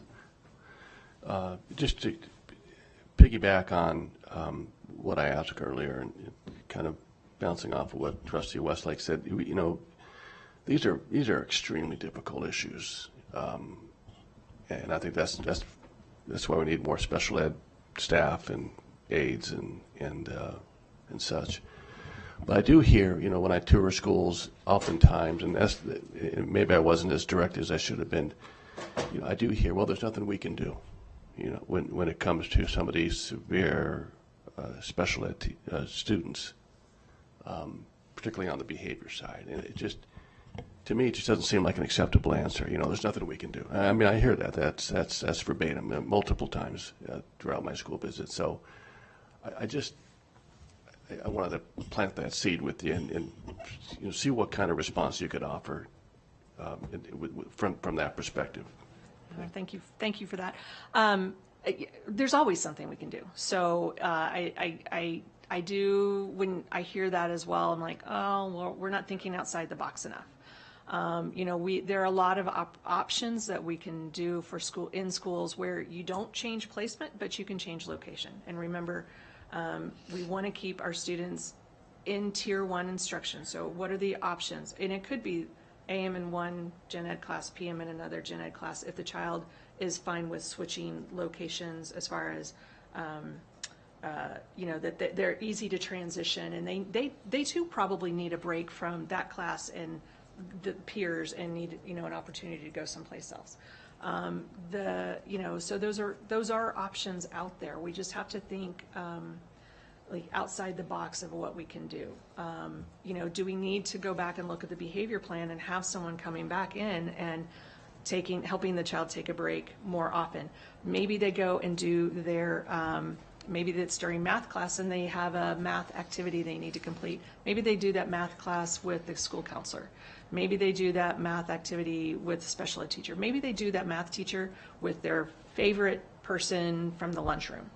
Just to piggyback on what I asked earlier, and kind of bouncing off of what Trustee Westlake said, you know, these are extremely difficult issues, and I think that's why we need more special ed staff and aides and such. But I do hear, you know, when I tour schools, oftentimes, and maybe I wasn't as direct as I should have been, you know, I do hear, well, there's nothing we can do, you know, when it comes to some of these severe special ed students, particularly on the behavior side. And to me, it just doesn't seem like an acceptable answer. You know, there's nothing we can do. I mean, I hear that. That's verbatim multiple times throughout my school visits. So I wanted to plant that seed with you and you know, see what kind of response you could offer from that perspective. Thank you for that. There's always something we can do. So I do, when I hear that as well, I'm like, oh, well, we're not thinking outside the box enough. You know, there are a lot of options that we can do for in schools where you don't change placement, but you can change location. And remember, we want to keep our students in Tier 1 instruction. So what are the options? And it could be AM in one gen ed class, PM in another gen ed class, if the child is fine with switching locations as far as, you know, that they're easy to transition, and they too probably need a break from that class and the peers and need, you know, an opportunity to go someplace else. You know, so those are options out there. We just have to think like outside the box of what we can do. You know, do we need to go back and look at the behavior plan and have someone coming back in and helping the child take a break more often? Maybe they go and do their maybe it's during math class and they have a math activity they need to complete. Maybe they do that math class with the school counselor. Maybe they do that math activity with a special ed teacher. Maybe they do that math teacher with their favorite person from the lunchroom.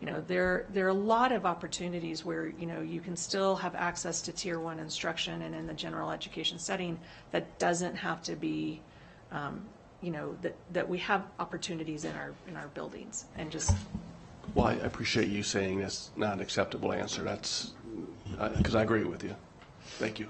You know, there are a lot of opportunities where, you know, you can still have access to Tier 1 instruction and in the general education setting that doesn't have to be, you know, that we have opportunities in our buildings and just. Well, I appreciate you saying that's not an acceptable answer. That's because I agree with you. Thank you.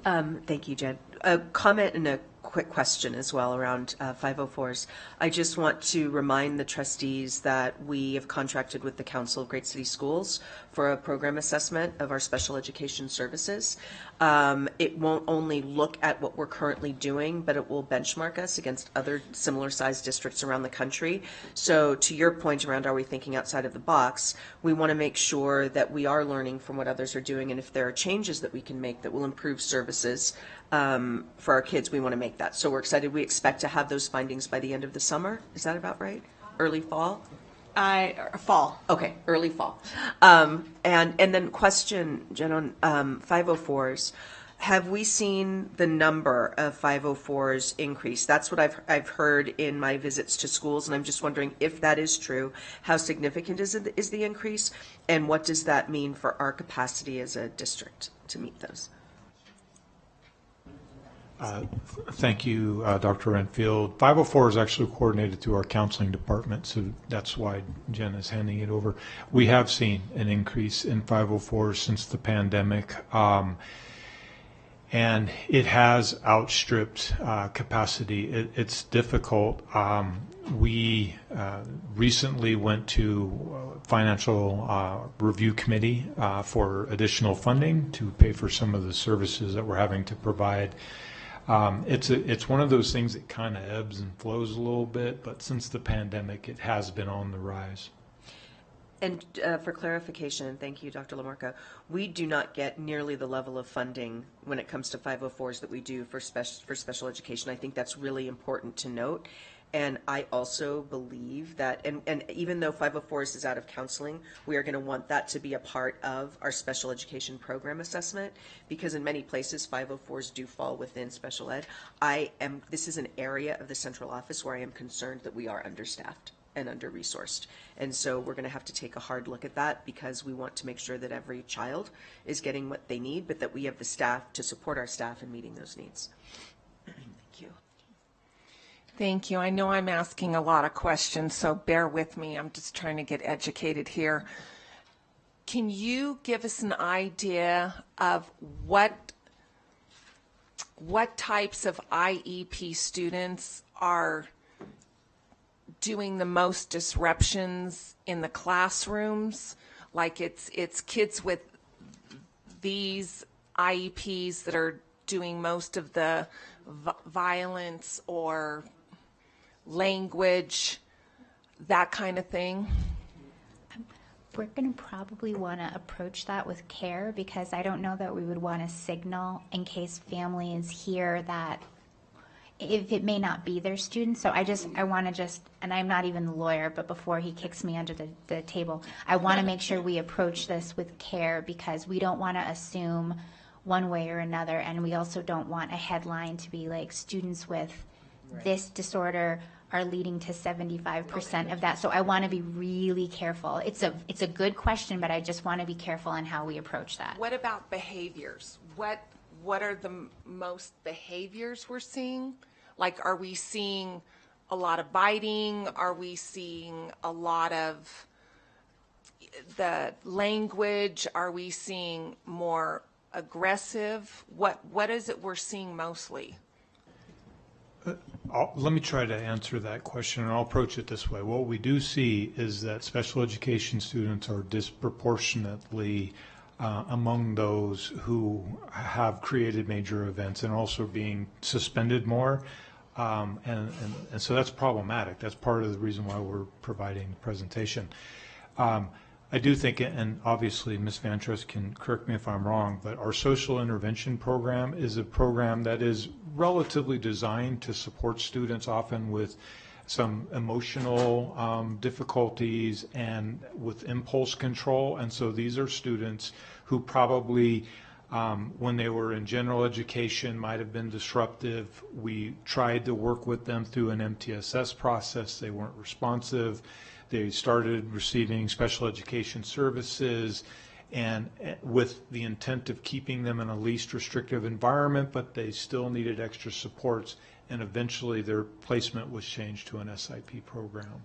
Thank you, Jen. A comment and a quick question as well around 504s. I just want to remind the trustees that we have contracted with the Council of Great City Schools for a program assessment of our special education services. It won't only look at what we're currently doing, but it will benchmark us against other similar sized districts around the country. So to your point around are we thinking outside of the box, we want to make sure that we are learning from what others are doing, and if there are changes that we can make that will improve services for our kids, we want to make that. So we're excited. We expect to have those findings by the end of the summer. Is that about right? Early fall? Fall. Okay, early fall. And then question, Jen, on 504s. Have we seen the number of 504s increase? That's what I've heard in my visits to schools, and I'm just wondering if that is true. How significant is the increase, and what does that mean for our capacity as a district to meet those? Thank you, Dr. Renfield. 504 is actually coordinated through our counseling department, so that's why Jen is handing it over. We have seen an increase in 504 since the pandemic. and it has outstripped capacity. It's difficult. We recently went to financial review committee for additional funding to pay for some of the services that we're having to provide. It's one of those things that kind of ebbs and flows a little bit, but since the pandemic, it has been on the rise. And for clarification, and thank you, Dr. LaMarca, we do not get nearly the level of funding when it comes to 504s that we do for special education. I think that's really important to note. And I also believe that, and even though 504s is out of counseling, we are going to want that to be a part of our special education program assessment, because in many places 504s do fall within special ed. This is an area of the central office where I am concerned that we are understaffed and under-resourced. And so we're going to have to take a hard look at that, because we want to make sure that every child is getting what they need, but that we have the staff to support our staff in meeting those needs. Thank you. Thank you. I know I'm asking a lot of questions, so bear with me. I'm just trying to get educated here. Can you give us an idea of what types of IEP students are doing the most disruptions in the classrooms? Like it's kids with these IEPs that are doing most of the violence or language, that kind of thing? We're going to probably want to approach that with care, because I don't know that we would want to signal in case families hear that if it may not be their students. So I want to and I'm not even the lawyer, but before he kicks me under the table, I want to make sure we approach this with care, because we don't want to assume one way or another, and we also don't want a headline to be like students with this disorder are leading to 75% of that. So I want to be really careful. It's a good question, but I just want to be careful in how we approach that. What about behaviors? What are the most behaviors we're seeing? Like, are we seeing a lot of biting? Are we seeing a lot of the language? Are we seeing more aggressive? What is it we're seeing mostly? Let me try to answer that question, and I'll approach it this way. What we do see is that special education students are disproportionately among those who have created major events and also being suspended more. And so that's problematic. That's part of the reason why we're providing the presentation. I do think, and obviously Ms. Van Trest can correct me if I'm wrong, but our social intervention program is a program that is relatively designed to support students often with some emotional difficulties and with impulse control. And so these are students who probably, when they were in general education, might have been disruptive. We tried to work with them through an MTSS process. They weren't responsive. They started receiving special education services, and with the intent of keeping them in a least restrictive environment, but they still needed extra supports, and eventually their placement was changed to an SIP program.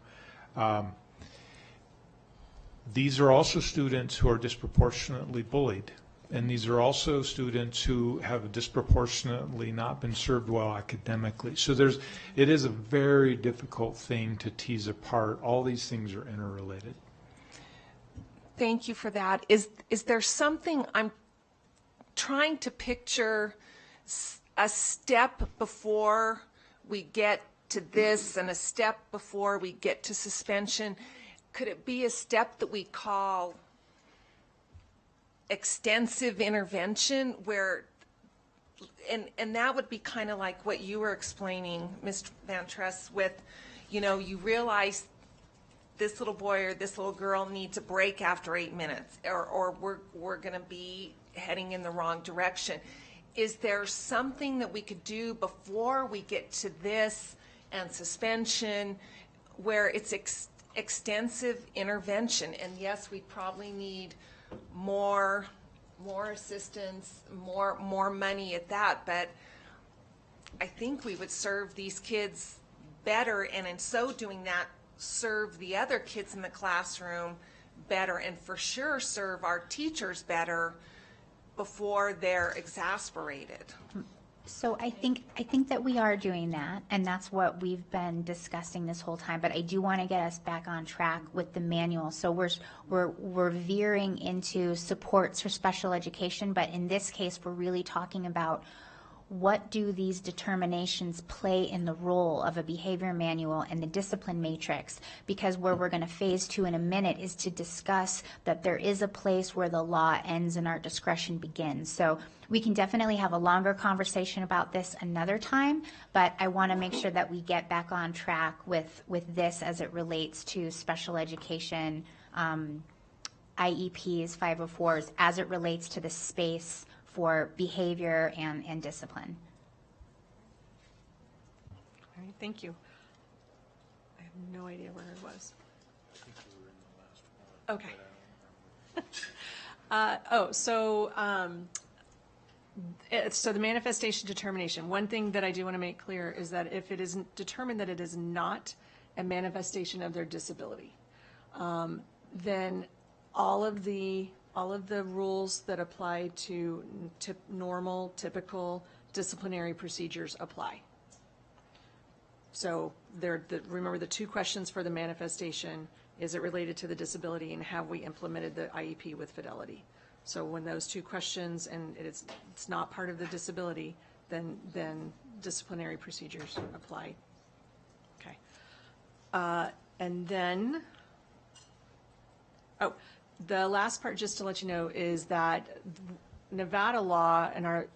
These are also students who are disproportionately bullied, and these are also students who have disproportionately not been served well academically. So it is a very difficult thing to tease apart. All these things are interrelated. Thank you for that. Is there something, I'm trying to picture a step before we get to this and a step before we get to suspension? Could it be a step that we call extensive intervention, where, and that would be kind of like what you were explaining, Ms. Van Trest, with, you realize this little boy or this little girl needs a break after 8 minutes, or we're going to be heading in the wrong direction. Is there something that we could do before we get to this and suspension where it's extensive intervention? And yes, we probably need more assistance, more money at that, but I think we would serve these kids better, and in so doing that, serve the other kids in the classroom better, and for sure serve our teachers better before they're exasperated. So I think that we are doing that, and that's what we've been discussing this whole time. But I do want to get us back on track with the manual. So we're veering into supports for special education, but in this case, we're really talking about what do these determinations play in the role of a behavior manual and the discipline matrix? Because where we're going to phase 2 in a minute is to discuss that there is a place where the law ends and our discretion begins. So we can definitely have a longer conversation about this another time, but I want to make sure that we get back on track with this as it relates to special education, IEPs, 504s, as it relates to the space for behavior and discipline. All right, thank you. I have no idea where I was. Okay. So the manifestation determination, one thing that I do want to make clear is that if it is determined that it is not a manifestation of their disability, then all of the rules that apply to normal, typical disciplinary procedures apply. So remember the 2 questions for the manifestation: is it related to the disability, and have we implemented the IEP with fidelity? So when those 2 questions and it's not part of the disability, then disciplinary procedures apply. Okay. And then, the last part, just to let you know, is that Nevada law and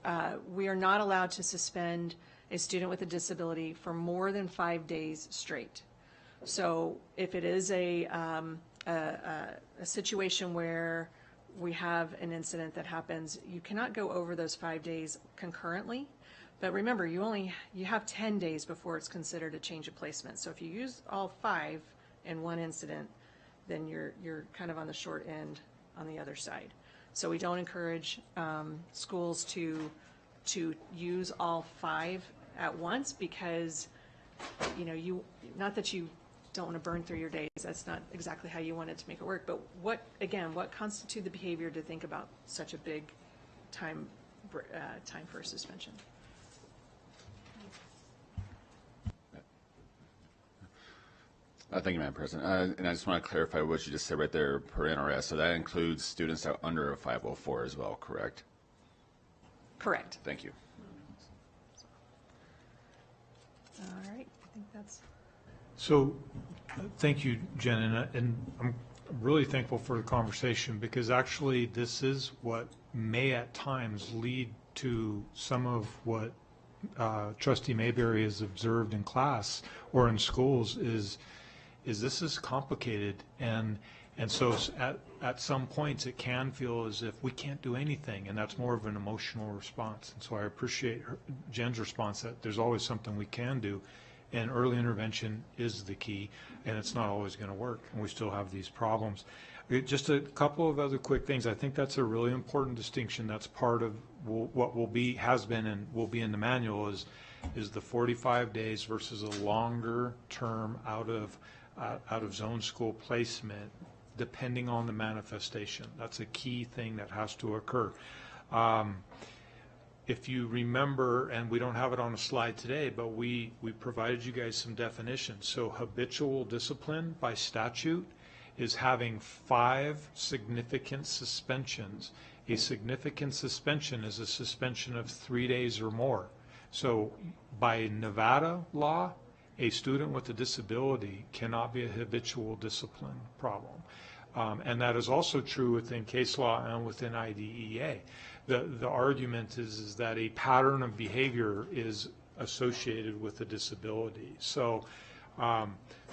we are not allowed to suspend a student with a disability for more than 5 days straight. So if it is a situation where we have an incident that happens, you cannot go over those 5 days concurrently. But remember, you have 10 days before it's considered a change of placement. So if you use all 5 in one incident, then you're kind of on the short end on the other side. So we don't encourage schools to use all 5 at once, because not that you don't want to burn through your days. That's not exactly how you want it to make it work. But what constitutes the behavior to think about such a big time for a suspension? Thank you, Madam President. And I just want to clarify what you just said right there per NRS. So that includes students that are under a 504 as well, correct? Correct. Thank you. All right. I think that's. So, thank you, Jen, and I'm really thankful for the conversation, because actually this is what may at times lead to some of what Trustee Mayberry has observed in class or in schools is this is complicated, and so at some points it can feel as if we can't do anything, and that's more of an emotional response. And so I appreciate Jen's response that there's always something we can do. And early intervention is the key, and it's not always going to work, and we still have these problems. Just a couple of other quick things. I think that's a really important distinction. That's part of what has been and will be in the manual is the 45 days versus a longer term out of zone school placement, depending on the manifestation. That's a key thing that has to occur. If you remember, and we don't have it on a slide today, but we provided you guys some definitions. So habitual discipline by statute is having 5 significant suspensions. A significant suspension is a suspension of 3 days or more. So by Nevada law, a student with a disability cannot be a habitual discipline problem. And that is also true within case law and within IDEA. The argument is that a pattern of behavior is associated with a disability. So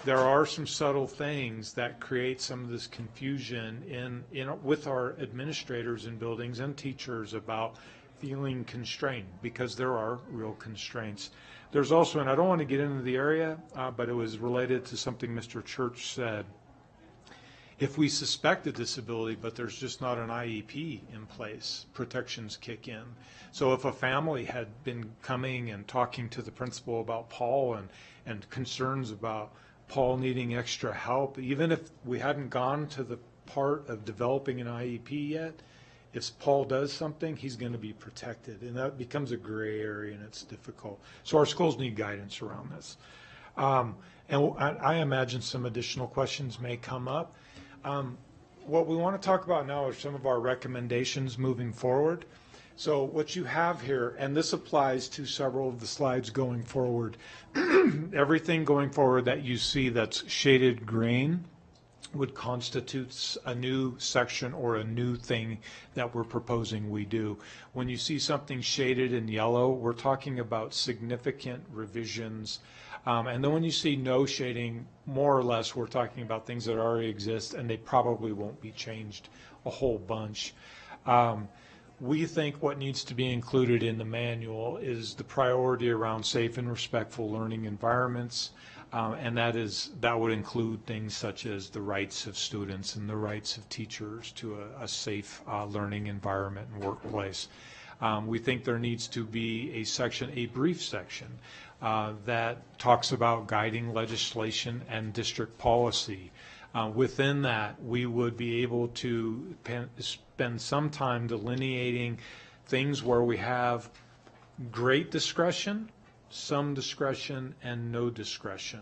there are some subtle things that create some of this confusion with our administrators in buildings and teachers about feeling constrained, because there are real constraints. There's also, and I don't want to get into the area, but it was related to something Mr. Church said. If we suspect a disability, but there's just not an IEP in place, protections kick in. So if a family had been coming and talking to the principal about Paul and concerns about Paul needing extra help, even if we hadn't gone to the part of developing an IEP yet, if Paul does something, he's going to be protected, and that becomes a gray area, and it's difficult. So our schools need guidance around this. And I imagine some additional questions may come up. What we want to talk about now are some of our recommendations moving forward. So what you have here, and this applies to several of the slides going forward, everything going forward that you see that's shaded green would constitute a new section or a new thing that we're proposing we do. When you see something shaded in yellow, we're talking about significant revisions. And then when you see no shading, more or less, we're talking about things that already exist and they probably won't be changed a whole bunch. We think what needs to be included in the manual is the priority around safe and respectful learning environments. And that would include things such as the rights of students and the rights of teachers to a safe learning environment and workplace. We think there needs to be a section, a brief section, that talks about guiding legislation and district policy. Within that, we would be able to spend some time delineating things where we have great discretion, some discretion, and no discretion.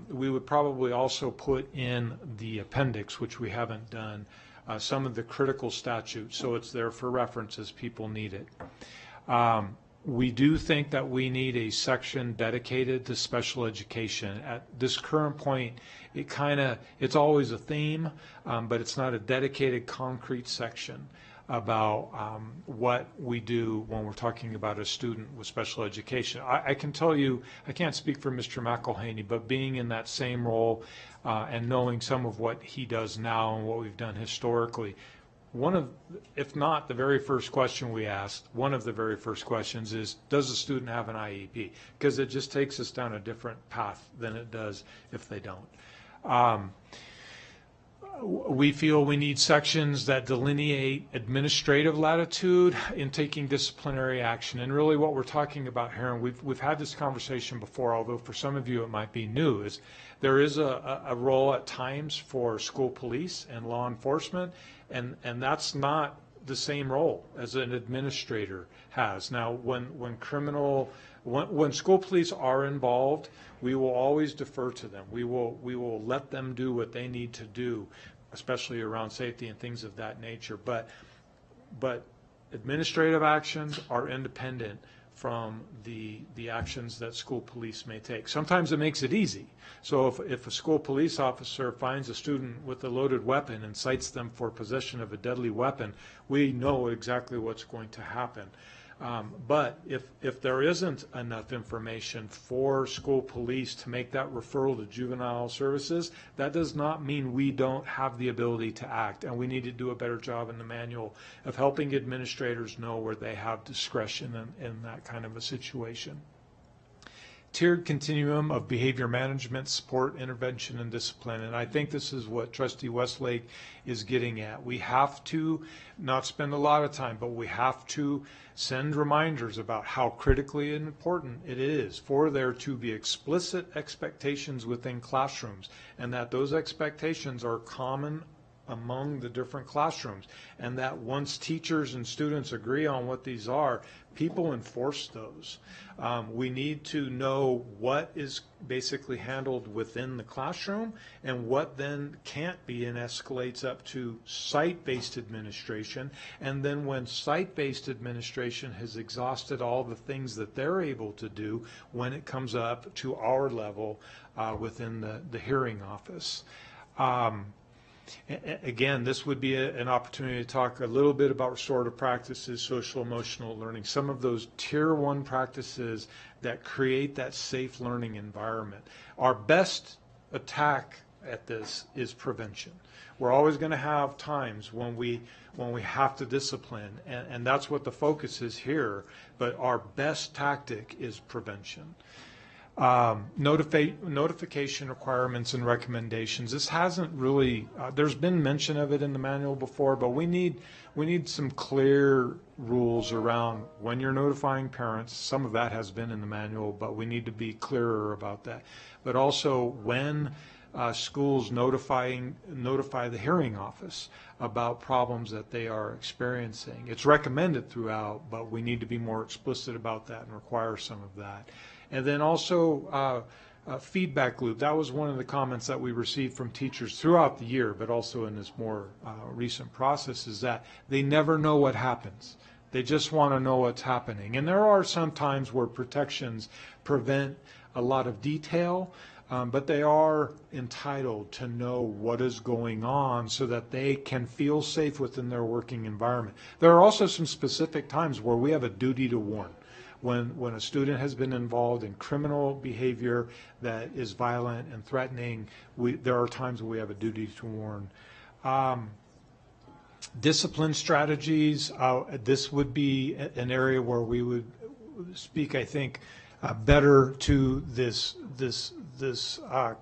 We would probably also put in the appendix, which we haven't done, some of the critical statutes, so it's there for reference as people need it. We do think that we need a section dedicated to special education. At this current point, it's always a theme, but it's not a dedicated concrete section about what we do when we're talking about a student with special education. I can tell you, I can't speak for Mr. McElhaney, but being in that same role and knowing some of what he does now and what we've done historically, one of, if not the very first question we asked, one of the very first questions is, does the student have an IEP? Because it just takes us down a different path than it does if they don't. We feel we need sections that delineate administrative latitude in taking disciplinary action. And really what we're talking about here, and we've had this conversation before, although for some of you it might be new, is there is a role at times for school police and law enforcement, and that's not the same role as an administrator has. Now, when school police are involved, we will always defer to them. We will let them do what they need to do, especially around safety and things of that nature. But administrative actions are independent from the actions that school police may take. Sometimes it makes it easy. So if a school police officer finds a student with a loaded weapon and cites them for possession of a deadly weapon, we know exactly what's going to happen. But if there isn't enough information for school police to make that referral to juvenile services, that does not mean we don't have the ability to act, and we need to do a better job in the manual of helping administrators know where they have discretion in that kind of a situation. Tiered continuum of behavior management, support, intervention, and discipline. And I think this is what Trustee Westlake is getting at. We have to not spend a lot of time, but we have to send reminders about how critically important it is for there to be explicit expectations within classrooms, and that those expectations are common among the different classrooms, and that once teachers and students agree on what these are, people enforce those. We need to know what is basically handled within the classroom and what then can't be and escalates up to site-based administration. And then when site-based administration has exhausted all the things that they're able to do, when it comes up to our level within the hearing office. Again, this would be an opportunity to talk a little bit about restorative practices, social emotional learning, some of those tier 1 practices that create that safe learning environment. Our best attack at this is prevention. We're always going to have times when we have to discipline, and that's what the focus is here, but our best tactic is prevention. Notification requirements and recommendations. This hasn't really, there's been mention of it in the manual before, but we need some clear rules around when you're notifying parents. Some of that has been in the manual, but we need to be clearer about that. But also when schools notify the hearing office about problems that they are experiencing. It's recommended throughout, but we need to be more explicit about that and require some of that. And then also feedback loop. That was one of the comments that we received from teachers throughout the year, but also in this more recent process, is that they never know what happens. They just want to know what's happening. And there are some times where protections prevent a lot of detail, but they are entitled to know what is going on so that they can feel safe within their working environment. There are also some specific times where we have a duty to warn. When a student has been involved in criminal behavior that is violent and threatening, there are times when we have a duty to warn. Discipline strategies, this would be an area where we would speak, I think, better to this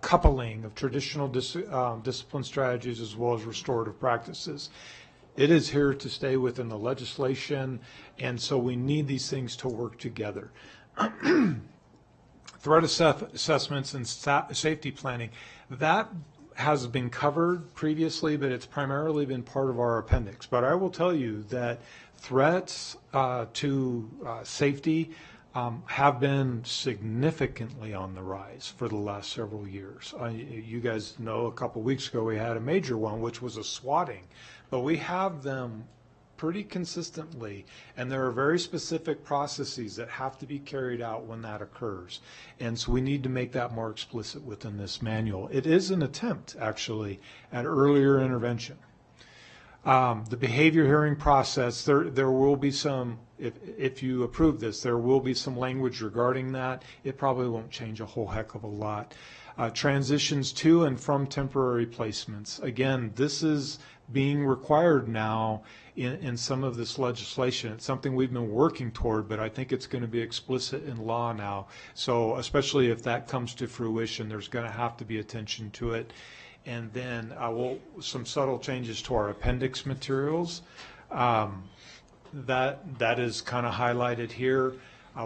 coupling of traditional discipline strategies as well as restorative practices. It is here to stay within the legislation, and so we need these things to work together. Threat assessments and safety planning, that has been covered previously, but it's primarily been part of our appendix. But I will tell you that threats to safety have been significantly on the rise for the last several years. You guys know a couple weeks ago we had a major one, which was a swatting, but we have them pretty consistently, and there are very specific processes that have to be carried out when that occurs. And so we need to make that more explicit within this manual. It is an attempt, actually, at earlier intervention. The behavior hearing process, there will be some, if you approve this, there will be some language regarding that. It probably won't change a whole heck of a lot. Transitions to and from temporary placements. Again, this is being required now in some of this legislation. It's something we've been working toward, but I think it's going to be explicit in law now. So especially if that comes to fruition, there's going to have to be attention to it. And then some subtle changes to our appendix materials. That is kind of highlighted here.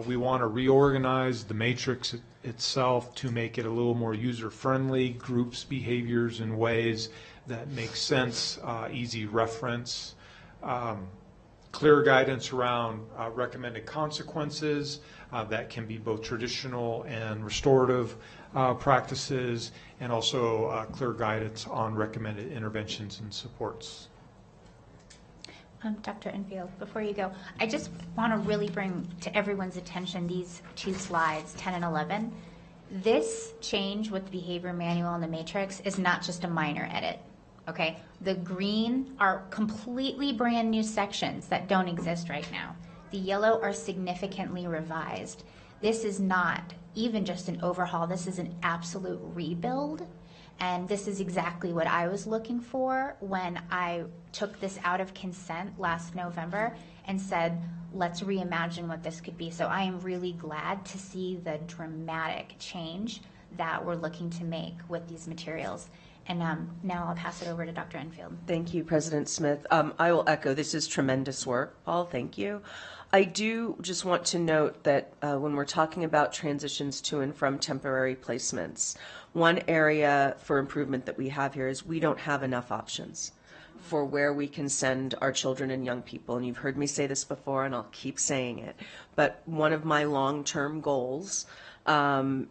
We want to reorganize the matrix itself to make it a little more user-friendly, groups behaviors in ways that make sense, easy reference, clear guidance around recommended consequences that can be both traditional and restorative practices, and also clear guidance on recommended interventions and supports. Dr. Enfield, before you go, I just want to really bring to everyone's attention these two slides, 10 and 11. This change with the behavior manual and the matrix is not just a minor edit, okay? The green are completely brand new sections that don't exist right now. The yellow are significantly revised. This is not even just an overhaul, this is an absolute rebuild. And this is exactly what I was looking for when I took this out of consent last November and said, let's reimagine what this could be. So I am really glad to see the dramatic change that we're looking to make with these materials. And now I'll pass it over to Dr. Enfield. Thank you, President Smith. I will echo, this is tremendous work. Paul, thank you. I do just want to note that when we're talking about transitions to and from temporary placements, one area for improvement that we have here is we don't have enough options for where we can send our children and young people. And you've heard me say this before, and I'll keep saying it. But one of my long-term goals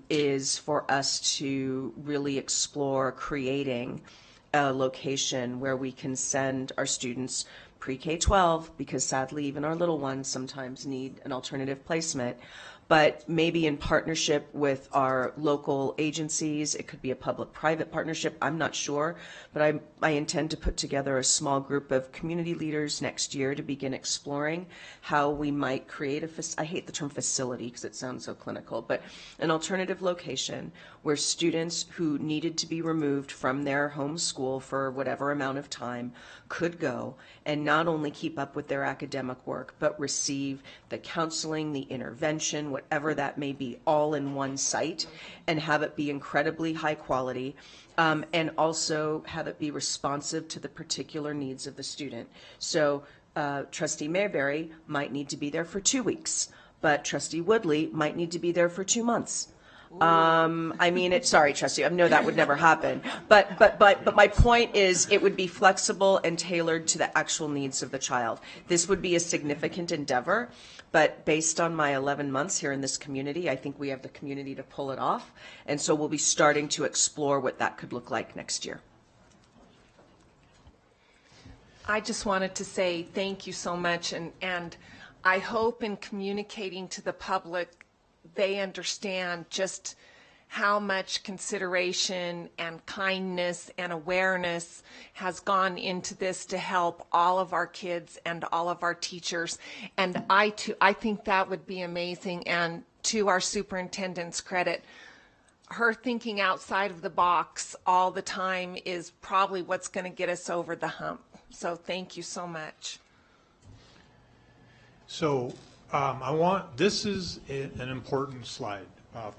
is for us to really explore creating a location where we can send our students pre-K-12, because sadly even our little ones sometimes need an alternative placement, but maybe in partnership with our local agencies. It could be a public-private partnership, I'm not sure, but I intend to put together a small group of community leaders next year to begin exploring how we might create I hate the term facility because it sounds so clinical, but an alternative location where students who needed to be removed from their home school for whatever amount of time could go and not only keep up with their academic work, but receive the counseling, the intervention, whatever that may be, all in one site, and have it be incredibly high quality, and also have it be responsive to the particular needs of the student. So Trustee Mayberry might need to be there for 2 weeks, but Trustee Woodley might need to be there for 2 months. I mean, sorry, trustee, I know that would never happen. But my point is, it would be flexible and tailored to the actual needs of the child. This would be a significant endeavor, but based on my 11 months here in this community, I think we have the community to pull it off. And so we'll be starting to explore what that could look like next year. I just wanted to say thank you so much, and I hope in communicating to the public, they understand just how much consideration and kindness and awareness has gone into this to help all of our kids and all of our teachers. And I think that would be amazing. And to our superintendent's credit, her thinking outside of the box all the time is probably what's going to get us over the hump. So thank you so much. So this is an important slide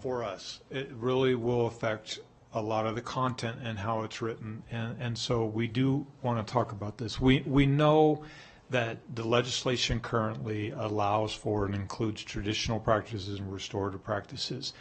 for us. It really will affect a lot of the content and how it's written. And so we do want to talk about this. We know that the legislation currently allows for and includes traditional practices and restorative practices.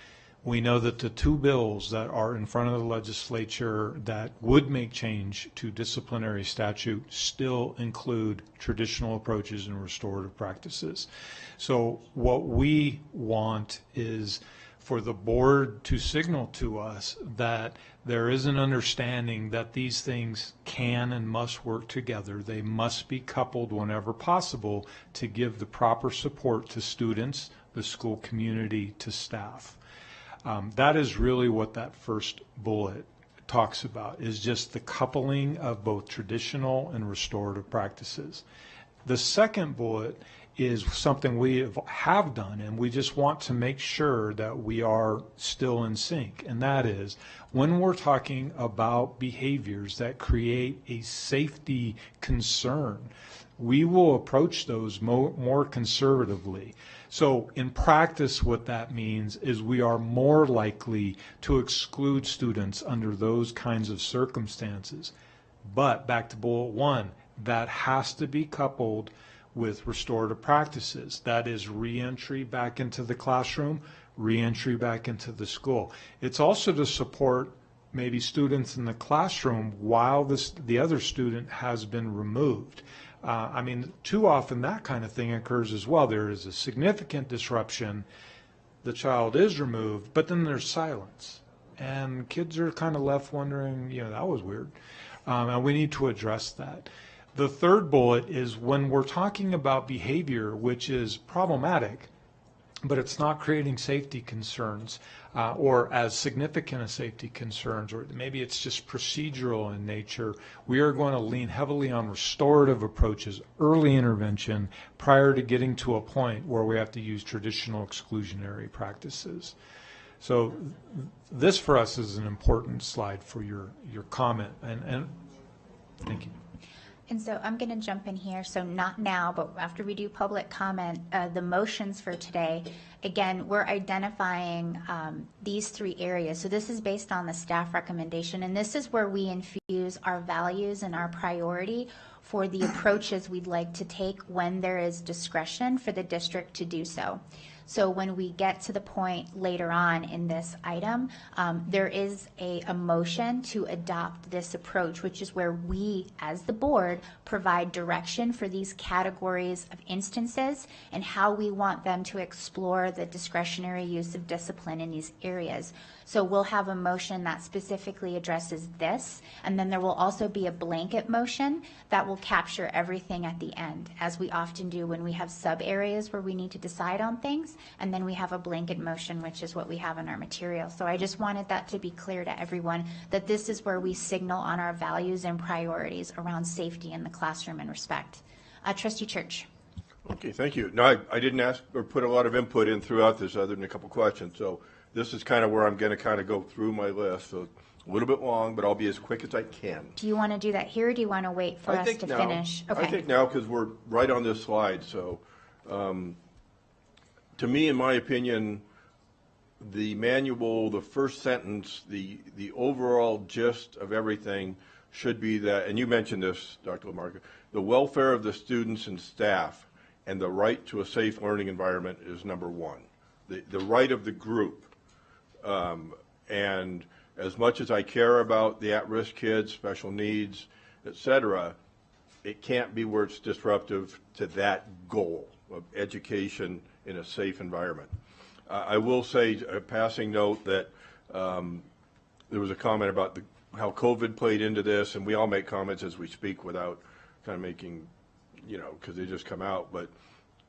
We know that the two bills that are in front of the legislature that would make change to disciplinary statute still include traditional approaches and restorative practices. So what we want is for the board to signal to us that there is an understanding that these things can and must work together. They must be coupled whenever possible to give the proper support to students, the school community, to staff. That is really what that first bullet talks about, is just the coupling of both traditional and restorative practices. The second bullet is something we have done, and we just want to make sure that we are still in sync, and that is when we're talking about behaviors that create a safety concern, we will approach those more conservatively. So in practice, what that means is we are more likely to exclude students under those kinds of circumstances. But back to bullet one, that has to be coupled with restorative practices. That is reentry back into the classroom, reentry back into the school. It's also to support maybe students in the classroom while the other student has been removed. I mean, too often that kind of thing occurs as well. There is a significant disruption, the child is removed, but then there's silence. And kids are kind of left wondering, that was weird. And we need to address that. The third bullet is when we're talking about behavior, which is problematic, but it's not creating safety concerns or as significant as safety concerns, or maybe it's just procedural in nature, we are going to lean heavily on restorative approaches, early intervention, prior to getting to a point where we have to use traditional exclusionary practices. So this for us is an important slide for your comment, and thank you. And so I'm going to jump in here. So not now, but after we do public comment, the motions for today, again, we're identifying these three areas. So this is based on the staff recommendation, and this is where we infuse our values and our priority for the approaches we'd like to take when there is discretion for the district to do so. So when we get to the point later on in this item, there is a motion to adopt this approach, which is where we, as the board, provide direction for these categories of instances and how we want them to explore the discretionary use of discipline in these areas. So we'll have a motion that specifically addresses this, and then there will also be a blanket motion that will capture everything at the end, as we often do when we have sub areas where we need to decide on things, and then we have a blanket motion, which is what we have in our material. So I just wanted that to be clear to everyone, that this is where we signal on our values and priorities around safety in the classroom and respect. Trustee Church. Okay, thank you. No, I didn't ask or put a lot of input in throughout this other than a couple questions. So this is kind of where I'm going to kind of go through my list. So a little bit long, but I'll be as quick as I can. Do you want to do that here, or do you want to wait for us to finish? Okay. I think now, because we're right on this slide. So to me, in my opinion, the manual, the first sentence, the overall gist of everything should be that, and you mentioned this, Dr. LaMarca, the welfare of the students and staff and the right to a safe learning environment is number one. The right of the group. And as much as I care about the at-risk kids, special needs, et cetera, it can't be where it's disruptive to that goal of education in a safe environment. I will say, a passing note, that there was a comment about how COVID played into this, and we all make comments as we speak without kind of making, because they just come out. But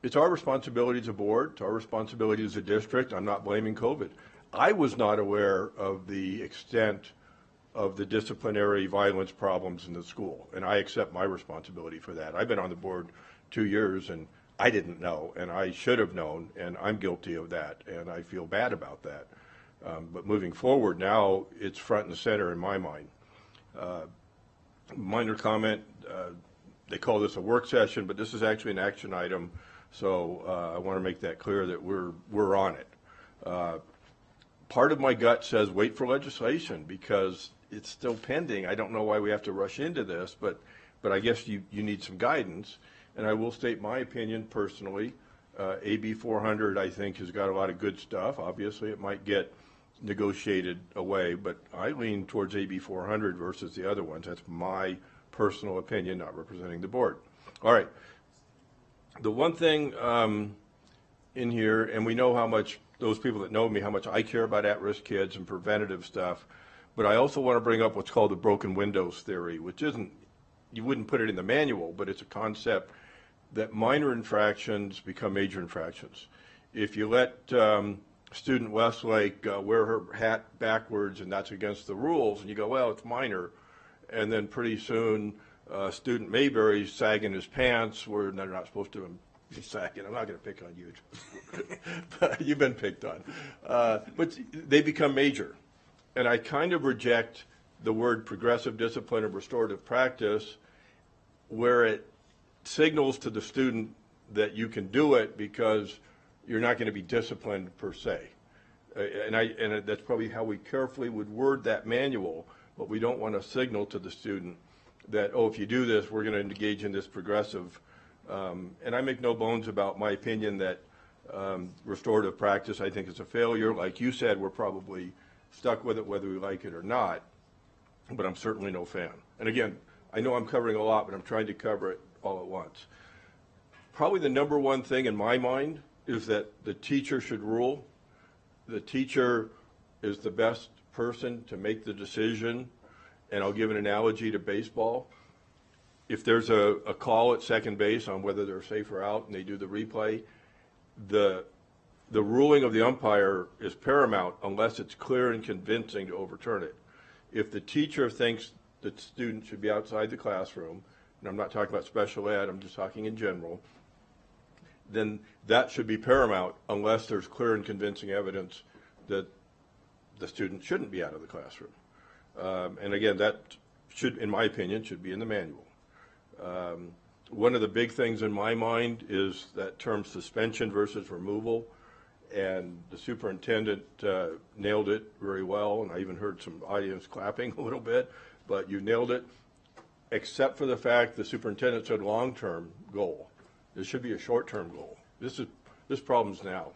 it's our responsibility as a board, it's our responsibility as a district. I'm not blaming COVID. I was not aware of the extent of the disciplinary violence problems in the school, and I accept my responsibility for that. I've been on the board 2 years, and I didn't know, and I should have known, and I'm guilty of that, and I feel bad about that. But moving forward, now it's front and center in my mind. Minor comment, they call this a work session, but this is actually an action item, so I want to make that clear that we're on it. Part of my gut says wait for legislation because it's still pending. I don't know why we have to rush into this, but I guess you need some guidance. And I will state my opinion personally. AB 400, I think, has got a lot of good stuff. Obviously, it might get negotiated away, but I lean towards AB 400 versus the other ones. That's my personal opinion, not representing the board. All right. The one thing in here, and we know how much, those people that know me, how much I care about at-risk kids and preventative stuff, but I also want to bring up what's called the broken windows theory, which isn't, you wouldn't put it in the manual, but it's a concept that minor infractions become major infractions. If you let student Westlake wear her hat backwards and that's against the rules, and you go, well, it's minor, and then pretty soon student Mayberry's sagging his pants where they're not supposed to be sagging. I'm not going to pick on you, but you've been picked on. But they become major. And I kind of reject the word progressive discipline or restorative practice where it signals to the student that you can do it because you're not going to be disciplined per se. And that's probably how we carefully would word that manual, but we don't want to signal to the student that, oh, if you do this, we're going to engage in this progressive. And I make no bones about my opinion that restorative practice, I think, is a failure. Like you said, we're probably stuck with it whether we like it or not, but I'm certainly no fan. And again, I know I'm covering a lot, but I'm trying to cover it all at once. Probably the number one thing in my mind is that the teacher should rule. The teacher is the best person to make the decision, and I'll give an analogy to baseball. If there's a call at second base on whether they're safe or out and they do the replay, the ruling of the umpire is paramount unless it's clear and convincing to overturn it. If the teacher thinks the student should be outside the classroom, and I'm not talking about special ed, I'm just talking in general, then that should be paramount unless there's clear and convincing evidence that the student shouldn't be out of the classroom. And again, that should, in my opinion, should be in the manual. One of the big things in my mind is that term suspension versus removal, and the superintendent nailed it very well, and I even heard some audience clapping a little bit, but you nailed it, except for the fact the superintendent said long-term goal. This should be a short-term goal. This problem's now.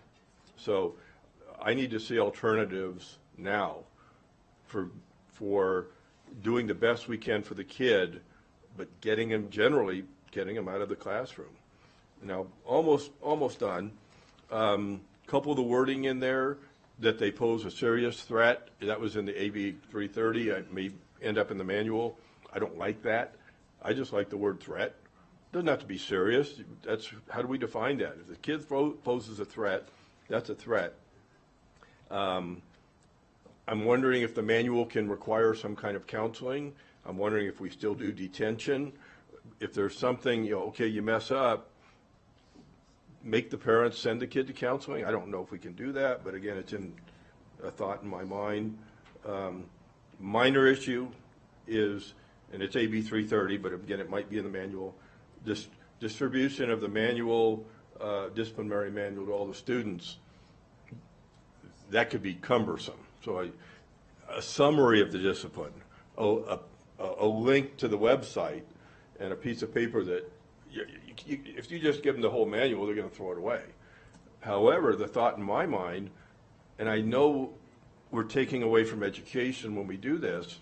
So I need to see alternatives now for doing the best we can for the kid, but getting him out of the classroom. Now, almost done. Couple of the wording in there that they pose a serious threat. That was in the AB 330. I may end up in the manual. I don't like that. I just like the word threat. Doesn't have to be serious. That's how do we define that? If the kid poses a threat, that's a threat. I'm wondering if the manual can require some kind of counseling. I'm wondering if we still do detention. If there's something, okay, you mess up, make the parents send the kid to counseling. I don't know if we can do that, but again, it's in a thought in my mind. Minor issue is, and it's AB 330, but again, it might be in the manual, distribution of the manual, disciplinary manual to all the students. That could be cumbersome. So a summary of the discipline, a link to the website, and a piece of paper that if you just give them the whole manual, they're going to throw it away. However, the thought in my mind, and I know we're taking away from education when we do this,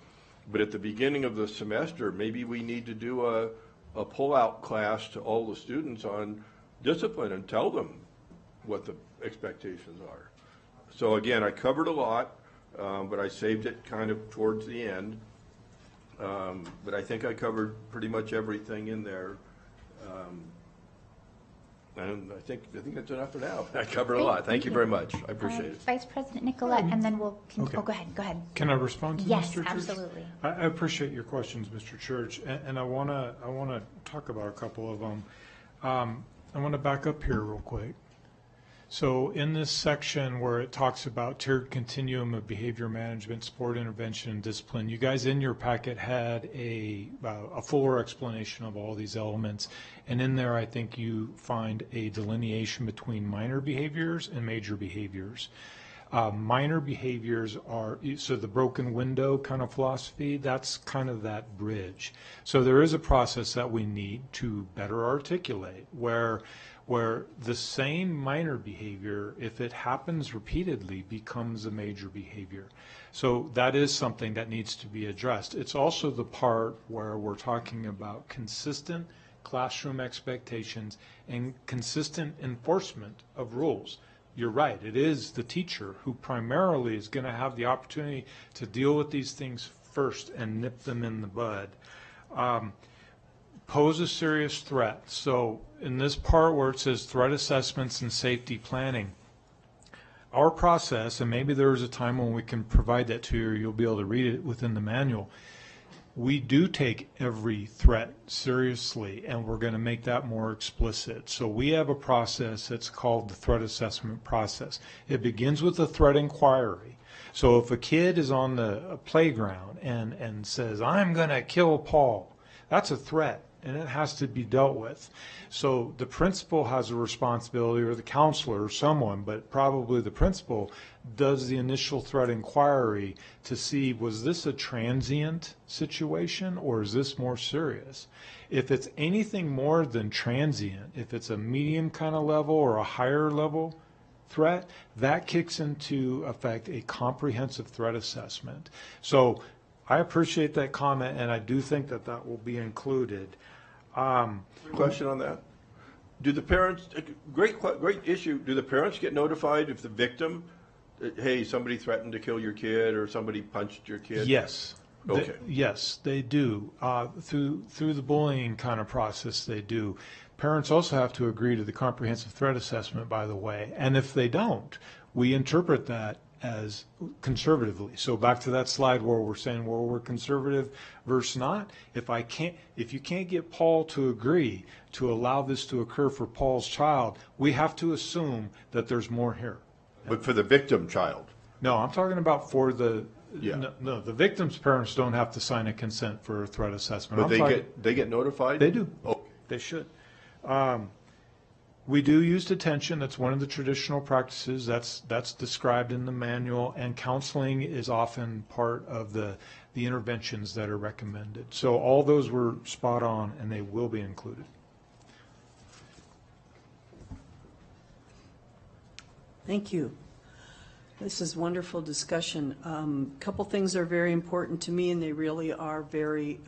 but at the beginning of the semester, maybe we need to do a pull-out class to all the students on discipline and tell them what the expectations are. So again, I covered a lot, but I saved it kind of towards the end. But I think I covered pretty much everything in there. And I think that's enough for now. I covered a lot. Thank you very much. I appreciate it. Vice President Nicolette, and then we'll, Okay. oh, go ahead. Can I respond to Yes, Mr. Church? absolutely. I appreciate your questions, Mr. Church, and I want to talk about a couple of them. I want to back up here real quick. So in this section where it talks about tiered continuum of behavior management, support intervention, and discipline, you guys in your packet had a fuller explanation of all these elements. And in there, I think you find a delineation between minor behaviors and major behaviors. Minor behaviors are, so the broken window kind of philosophy, that's kind of that bridge. So there is a process that we need to better articulate where the same minor behavior, if it happens repeatedly, becomes a major behavior. So that is something that needs to be addressed. It's also the part where we're talking about consistent classroom expectations and consistent enforcement of rules. You're right, it is the teacher who primarily is going to have the opportunity to deal with these things first and nip them in the bud. Pose a serious threat. So in this part where it says threat assessments and safety planning, our process, and maybe there is a time when we can provide that to you, or you'll be able to read it within the manual, we do take every threat seriously, and we're going to make that more explicit. So we have a process that's called the threat assessment process. It begins with a threat inquiry. So if a kid is on the playground and says, "I'm going to kill Paul," that's a threat, and it has to be dealt with. So the principal has a responsibility, or the counselor, or someone, but probably the principal, does the initial threat inquiry to see, was this a transient situation or is this more serious? If it's anything more than transient, if it's a medium kind of level or a higher level threat, that kicks into effect a comprehensive threat assessment. So I appreciate that comment, and I do think that that will be included. Question on that? Do the parents, great issue, do the parents get notified if the victim, hey, somebody threatened to kill your kid or somebody punched your kid? Yes. Okay. Yes, they do. Through the bullying kind of process, they do. Parents also have to agree to the comprehensive threat assessment, by the way. And if they don't, we interpret that as conservatively. So back to that slide where we're saying, well, we're conservative versus not. If you can't get Paul to agree to allow this to occur for Paul's child, we have to assume that there's more here. But for the victim child? No, I'm talking about for the, Yeah. no, the victim's parents don't have to sign a consent for a threat assessment. But they get notified? They do. Oh. They should. We do use detention. That's one of the traditional practices. That's described in the manual, and counseling is often part of the interventions that are recommended. So all those were spot on, and they will be included. Thank you. This is wonderful discussion. Couple things are very important to me, and they really are very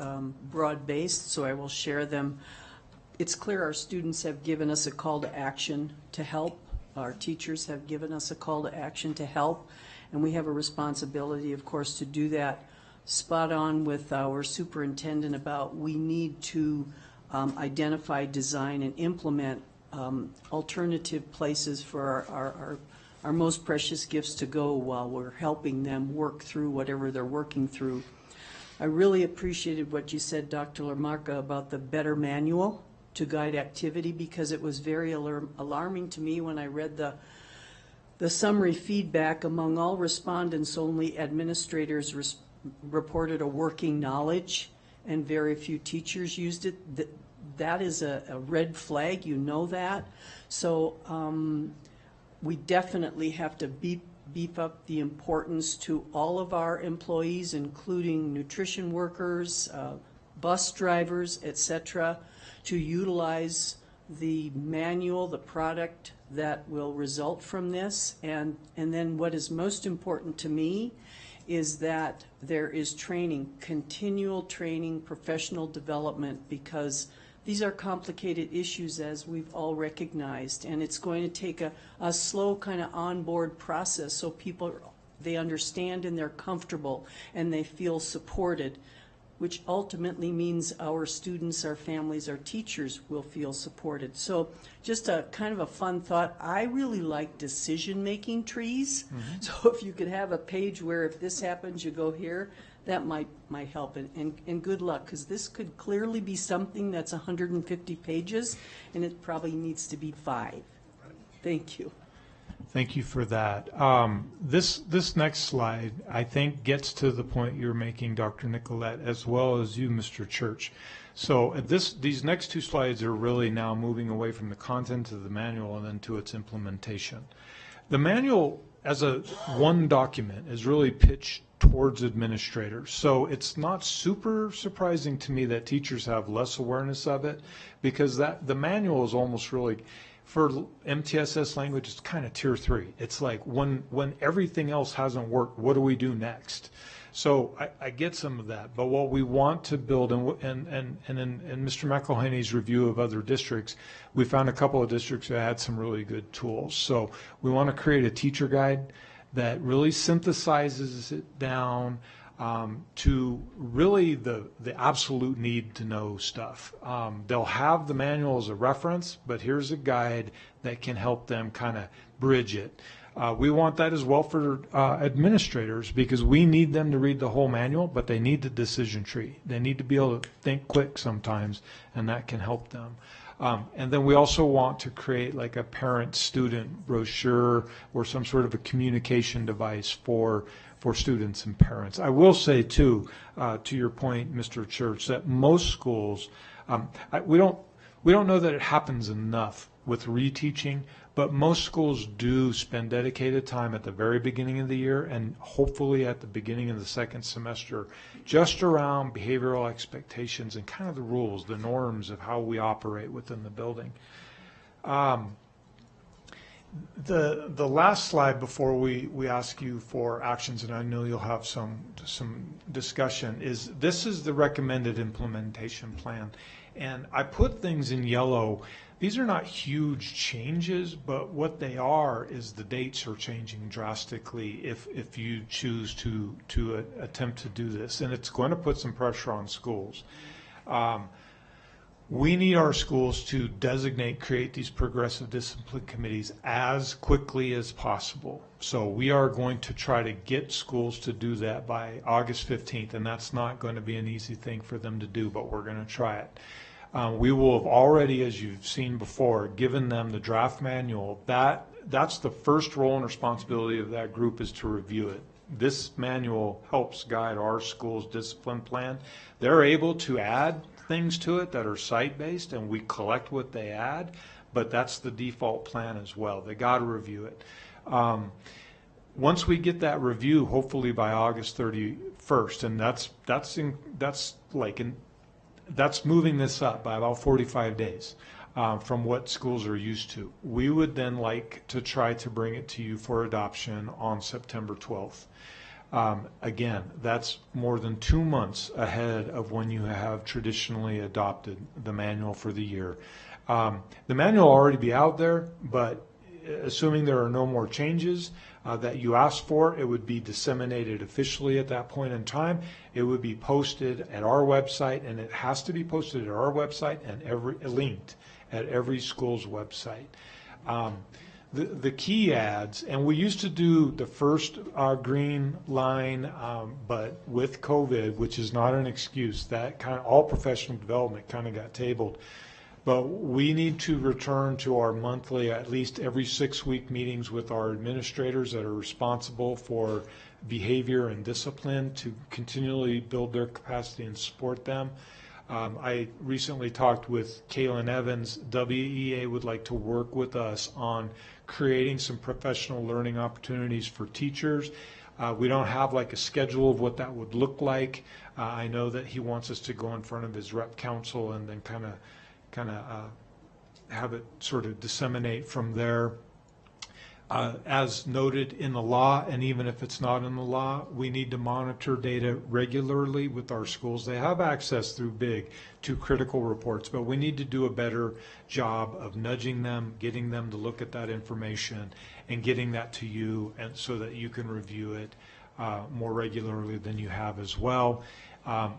broad-based, so I will share them. It's clear our students have given us a call to action to help. Our teachers have given us a call to action to help, and we have a responsibility, of course, to do that. Spot on with our superintendent about we need to identify, design, and implement alternative places for our most precious gifts to go while we're helping them work through whatever they're working through. I really appreciated what you said, Dr. Lamarca, about the better manual to guide activity, because it was very alarming to me when I read the summary feedback. Among all respondents, only administrators reported a working knowledge, and very few teachers used it. That is a red flag, you know that. So we definitely have to beef up the importance to all of our employees, including nutrition workers, bus drivers, etc., to utilize the manual, the product that will result from this. And then what is most important to me is that there is training, continual training, professional development, because these are complicated issues, as we've all recognized, and it's going to take a slow kind of onboard process so people, they understand and they're comfortable and they feel supported, which ultimately means our students, our families, our teachers will feel supported. So just a kind of a fun thought. I really like decision-making trees. So if you could have a page where if this happens, you go here, that might help. And good luck, because this could clearly be something that's 150 pages, and it probably needs to be 5. Thank you. Thank you for that. This next slide, I think, gets to the point you're making, Dr. Nicolette, as well as you, Mr. Church. So these next 2 slides are really now moving away from the content of the manual and then to its implementation. The manual, as a one document, is really pitched towards administrators. So it's not super surprising to me that teachers have less awareness of it, because the manual is almost really, for MTSS language, it's kind of tier 3. It's like when everything else hasn't worked, what do we do next? So I get some of that, but what we want to build, and in Mr. McElhaney's review of other districts, we found a couple of districts that had some really good tools. So we want to create a teacher guide that really synthesizes it down to really the absolute need to know stuff. They'll have the manual as a reference, but here's a guide that can help them kind of bridge it. We want that as well for administrators, because we need them to read the whole manual, but they need the decision tree. They need to be able to think quick sometimes, and that can help them. And then we also want to create like a parent-student brochure or some sort of a communication device for students and parents. I will say too, to your point, Mr. Church, that most schools, we don't know that it happens enough with reteaching, but most schools do spend dedicated time at the very beginning of the year and hopefully at the beginning of the second semester just around behavioral expectations and kind of the rules, the norms of how we operate within the building. The last slide before we ask you for actions, and I know you'll have some discussion, is this is the recommended implementation plan. And I put things in yellow. These are not huge changes, but what they are is the dates are changing drastically if you choose to attempt to do this. And it's going to put some pressure on schools. We need our schools to create these progressive discipline committees as quickly as possible. So we are going to try to get schools to do that by August 15th, and that's not going to be an easy thing for them to do, but we're going to try it. We will have already, as you've seen before, given them the draft manual. That's the first role and responsibility of that group, is to review it. This manual helps guide our school's discipline plan. They're able to add things to it that are site-based, and we collect what they add, but that's the default plan as well. They got to review it. Once we get that review, hopefully by August 31st, and that's moving this up by about 45 days from what schools are used to. We would then like to try to bring it to you for adoption on September 12th. Again, that's more than 2 months ahead of when you have traditionally adopted the manual for the year. The manual will already be out there, but assuming there are no more changes that you asked for, it would be disseminated officially at that point in time. It would be posted at our website, and it has to be posted at our website and linked at every school's website. The key ads, and we used to do the first green line, but with COVID, which is not an excuse, that kind of all professional development kind of got tabled. But we need to return to our monthly, at least every 6-week meetings with our administrators that are responsible for behavior and discipline to continually build their capacity and support them. I recently talked with Kaylin Evans. WEA would like to work with us on creating some professional learning opportunities for teachers. We don't have like a schedule of what that would look like. I know that he wants us to go in front of his rep council and then kind of have it sort of disseminate from there. As noted in the law, and even if it's not in the law, we need to monitor data regularly with our schools. They have access through BIG to critical reports, but we need to do a better job of nudging them, getting them to look at that information, and getting that to you, and so that you can review it more regularly than you have as well.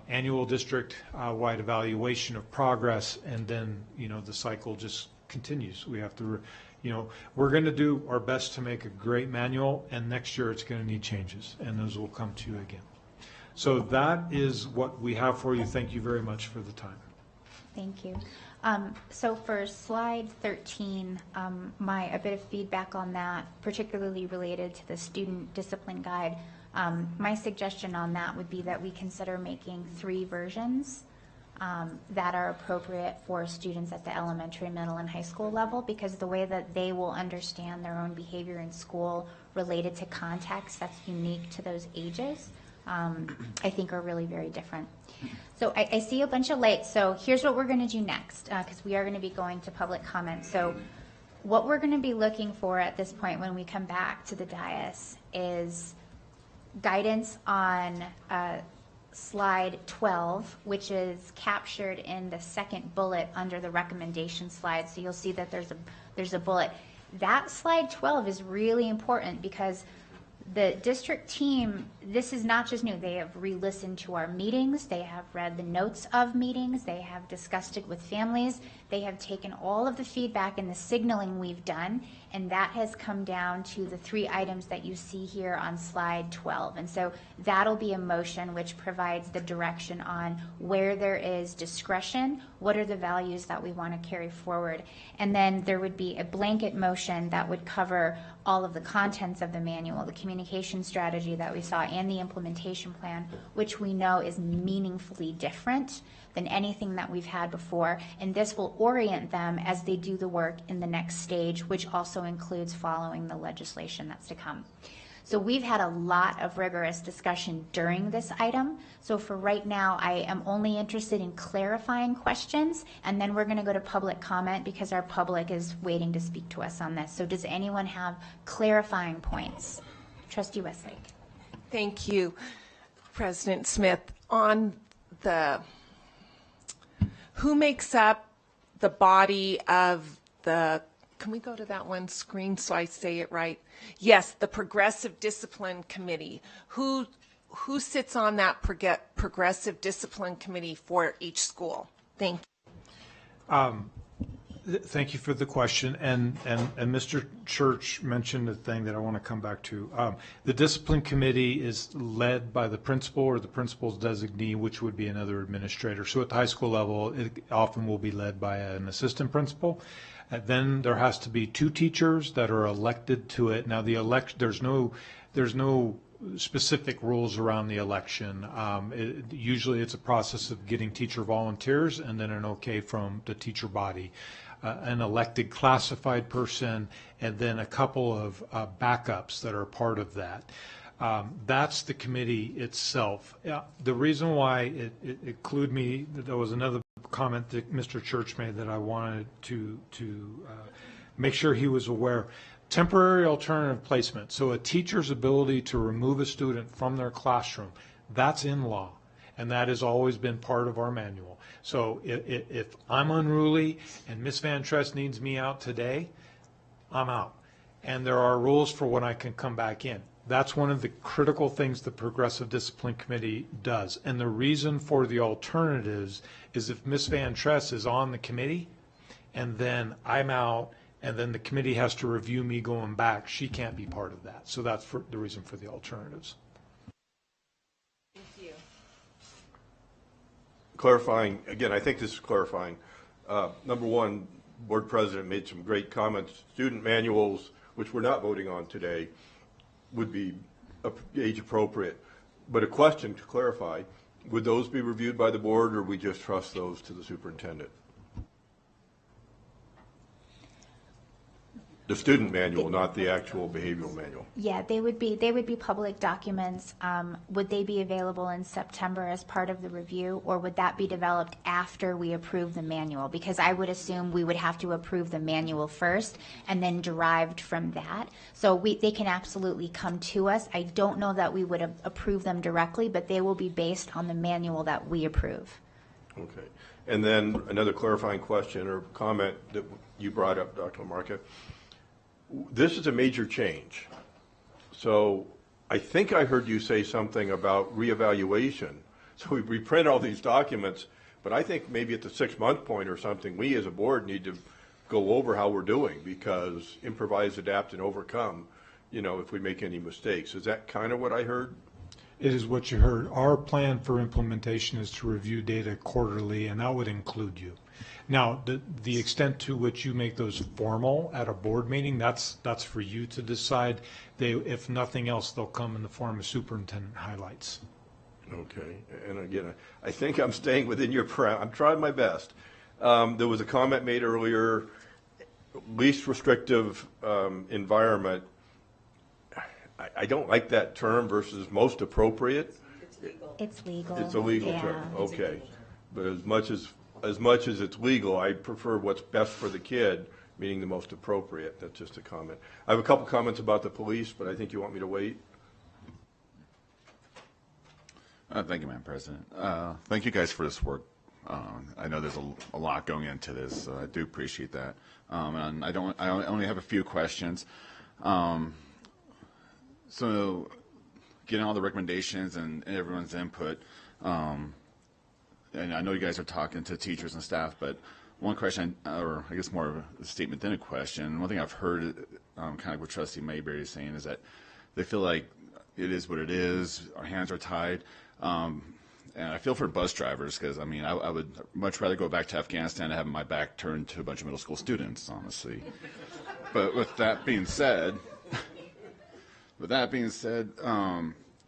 Annual district-wide evaluation of progress, and then, you know, the cycle just continues. We have to, you know, we're going to do our best to make a great manual, and next year it's going to need changes, and those will come to you again. So that is what we have for you. Thank you very much for the time. Thank you. So for slide 13, a bit of feedback on that, particularly related to the student discipline guide. My suggestion on that would be that we consider making 3 versions that are appropriate for students at the elementary, middle, and high school level, because the way that they will understand their own behavior in school related to context that's unique to those ages, I think are really very different. So I see a bunch of lights, so here's what we're going to do next, because we are going to be going to public comment. So what we're going to be looking for at this point when we come back to the dais is guidance on slide 12, which is captured in the second bullet under the recommendation slide. So you'll see that there's a bullet. That slide 12 is really important because the district team, this is not just new. They have re-listened to our meetings. They have read the notes of meetings. They have discussed it with families. They have taken all of the feedback and the signaling we've done, and that has come down to the 3 items that you see here on slide 12. And so that'll be a motion which provides the direction on where there is discretion, what are the values that we want to carry forward. And then there would be a blanket motion that would cover all of the contents of the manual, the communication strategy that we saw, and the implementation plan, which we know is meaningfully different than anything that we've had before. And this will orient them as they do the work in the next stage, which also includes following the legislation that's to come. So we've had a lot of rigorous discussion during this item. So for right now, I am only interested in clarifying questions, and then we're going to go to public comment because our public is waiting to speak to us on this. So does anyone have clarifying points? Trustee Westlake. Thank you, President Smith. On the, who makes up the body of the, can we go to that one screen so I say it right? Yes, the Progressive Discipline Committee. Who sits on that Progressive Discipline Committee for each school? Thank you. Thank you for the question, and Mr. Church mentioned a thing that I want to come back to. The discipline committee is led by the principal or the principal's designee, which would be another administrator. So at the high school level, it often will be led by an assistant principal. Then there has to be 2 teachers that are elected to it. Now there's no specific rules around the election. Usually it's a process of getting teacher volunteers and then an okay from the teacher body. An elected classified person, and then a couple of backups that are part of that. That's the committee itself. The reason why it included me, there was another comment that Mr. Church made that I wanted to make sure he was aware. Temporary alternative placement, so a teacher's ability to remove a student from their classroom, that's in law, and that has always been part of our manual. So if I'm unruly and Miss Van Trest needs me out today, I'm out. And there are rules for when I can come back in. That's one of the critical things the Progressive Discipline Committee does. And the reason for the alternatives is if Miss Van Trest is on the committee and then I'm out and then the committee has to review me going back, she can't be part of that. So that's the reason for the alternatives. Clarifying, again, I think this is clarifying. Number one, Board President made some great comments. Student manuals, which we're not voting on today, would be age appropriate. But a question to clarify, would those be reviewed by the board, or we just trust those to the superintendent? The student manual, not the actual behavioral manual. Yeah, they would be public documents. Would they be available in September as part of the review, or would that be developed after we approve the manual? Because I would assume we would have to approve the manual first and then derived from that. So they can absolutely come to us. I don't know that we would approve them directly, but they will be based on the manual that we approve. Okay. And then another clarifying question or comment that you brought up, Dr. LaMarca. This is a major change. So I think I heard you say something about reevaluation. So we reprint all these documents, but I think maybe at the 6-month point or something, we as a board need to go over how we're doing, because improvise, adapt, and overcome, if we make any mistakes. Is that kind of what I heard? It is what you heard. Our plan for implementation is to review data quarterly, and that would include you. Now, the extent to which you make those formal at a board meeting, that's for you to decide. If nothing else, they'll come in the form of superintendent highlights. Okay. And again, I think I'm staying within your I'm trying my best. There was a comment made earlier, least restrictive environment. I don't like that term versus most appropriate. It's legal. It's a legal Yeah. term. Okay. But as much as it's legal, I prefer what's best for the kid, meaning the most appropriate. That's just a comment. I have a couple comments about the police, but I think you want me to wait. Thank you, Madam President. Thank you guys for this work. I know there's a lot going into this, so I do appreciate that. And I only have a few questions. So getting all the recommendations and everyone's input, and I know you guys are talking to teachers and staff, but one question, or I guess more of a statement than a question, one thing I've heard kind of what Trustee Mayberry is saying is that they feel like it is what it is, our hands are tied. And I feel for bus drivers, because, I mean, I would much rather go back to Afghanistan and have my back turned to a bunch of middle school students, honestly. But with that being said,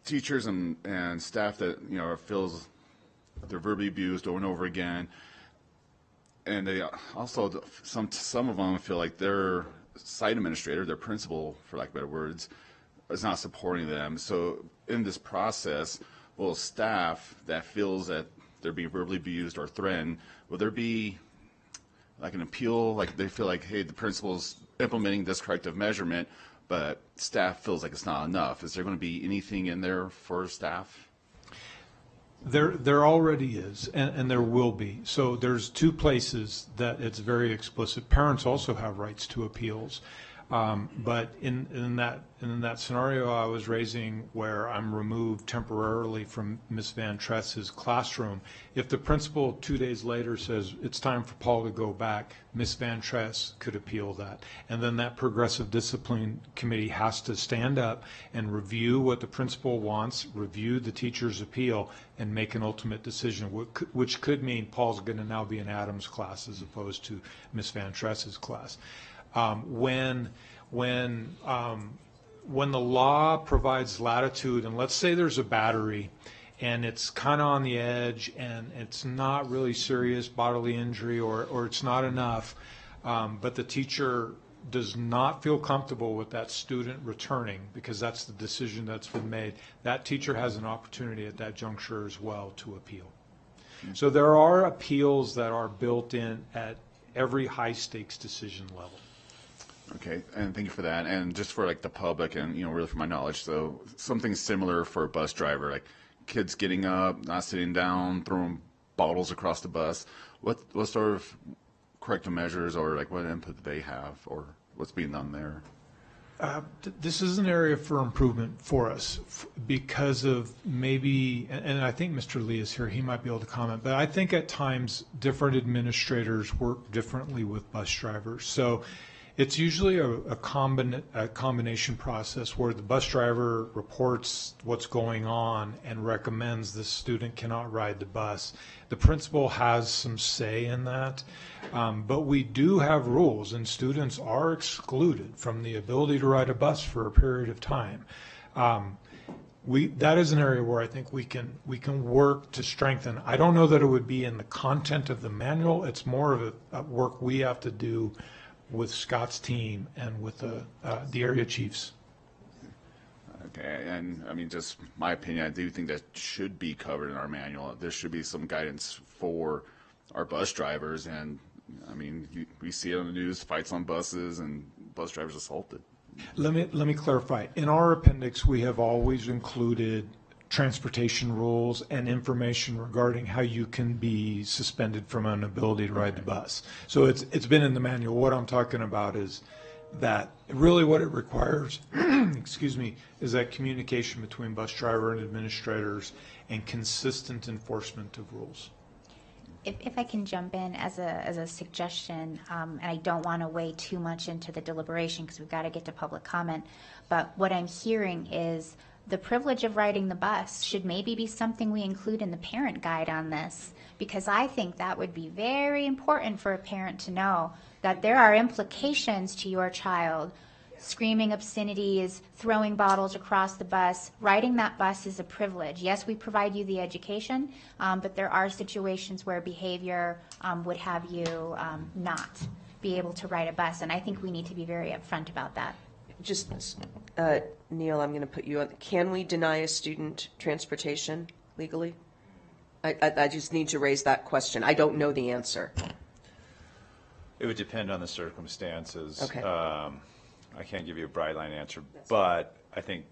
teachers and staff that, feels they're verbally abused over and over again, and they also, some of them feel like their site administrator, their principal, for lack of better words, is not supporting them. So in this process, will staff that feels that they're being verbally abused or threatened, will there be like an appeal, like they feel like, hey, the principal's implementing this corrective measurement, but staff feels like it's not enough? Is there going to be anything in there for staff? There already is, and there will be. So there's two places that it's very explicit. Parents also have rights to appeals. But in that scenario I was raising, where I'm removed temporarily from Ms. Van Tress's classroom, if the principal 2 days later says it's time for Paul to go back, Ms. Van Tress could appeal that. And then that progressive discipline committee has to stand up and review what the principal wants, review the teacher's appeal, and make an ultimate decision, which could mean Paul's going to now be in Adam's class as opposed to Ms. Van Tress's class. When the law provides latitude, and let's say there's a battery and it's kind of on the edge and it's not really serious bodily injury, or it's not enough, but the teacher does not feel comfortable with that student returning because that's the decision that's been made, that teacher has an opportunity at that juncture as well to appeal. So there are appeals that are built in at every high stakes decision level. Okay, and thank you for that. And just for like the public and, really for my knowledge, so something similar for a bus driver, like kids getting up, not sitting down, throwing bottles across the bus. What sort of corrective measures or like what input do they have, or what's being done there? This is an area for improvement for us because of maybe, and I think Mr. Lee is here, he might be able to comment, but I think at times different administrators work differently with bus drivers. So it's usually a combination process where the bus driver reports what's going on and recommends the student cannot ride the bus. The principal has some say in that, but we do have rules, and students are excluded from the ability to ride a bus for a period of time. That is an area where I think we can work to strengthen. I don't know that it would be in the content of the manual. It's more of a work we have to do with Scott's team and with the area chiefs. Okay, and I mean, just my opinion, I do think that should be covered in our manual. There should be some guidance for our bus drivers, and I mean, we see it on the news, fights on buses and bus drivers assaulted. Let me clarify. In our appendix, we have always included transportation rules and information regarding how you can be suspended from an ability to ride the bus. So it's been in the manual. What I'm talking about is that really what it requires, excuse me, is that communication between bus driver and administrators and consistent enforcement of rules. If I can jump in as a suggestion, and I don't want to weigh too much into the deliberation because we've got to get to public comment, but what I'm hearing is the privilege of riding the bus should maybe be something we include in the parent guide on this, because I think that would be very important for a parent to know that there are implications to your child. Screaming obscenities, throwing bottles across the bus. Riding that bus is a privilege. Yes, we provide you the education, but there are situations where behavior would have you not be able to ride a bus, and I think we need to be very upfront about that. Just, Neil, I'm going to put you on. Can we deny a student transportation legally? I just need to raise that question. I don't know the answer. It would depend on the circumstances. Okay. I can't give you a bright line answer, but I think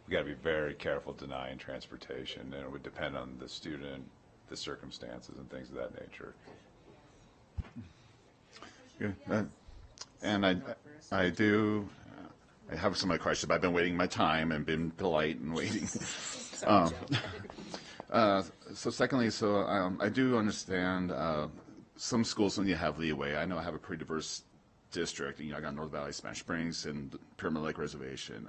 we got to be very careful denying transportation, and it would depend on the student, the circumstances, and things of that nature. Yeah, and I do. I have some of my questions, but I've been waiting my time and been polite and waiting. So secondly, I do understand some schools need to have leeway. I know I have a pretty diverse district. I got North Valley, Spanish Springs, and Pyramid Lake Reservation.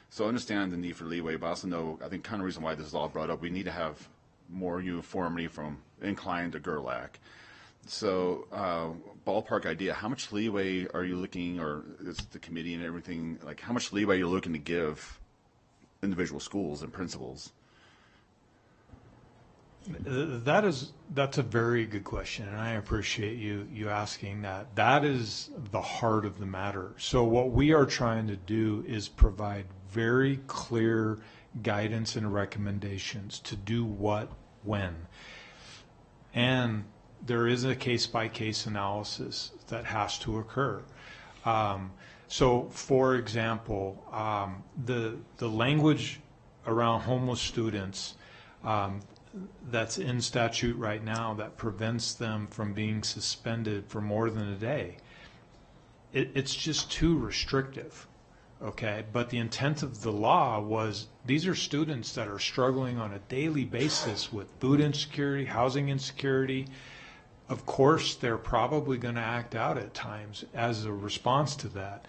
So I understand the need for leeway, but I also know, I think kind of reason why this is all brought up, we need to have more uniformity from incline to Gerlach. So ballpark idea, how much leeway are you looking, or is the committee and everything, like how much leeway you're looking to give individual schools and principals? That's a very good question, and I appreciate you asking that. That is the heart of the matter. So what we are trying to do is provide very clear guidance and recommendations to do what, when. And there is a case-by-case analysis that has to occur. So, for example, the language around homeless students that's in statute right now that prevents them from being suspended for more than a day, it's just too restrictive, okay? But the intent of the law was these are students that are struggling on a daily basis with food insecurity, housing insecurity. Of course, they're probably going to act out at times as a response to that.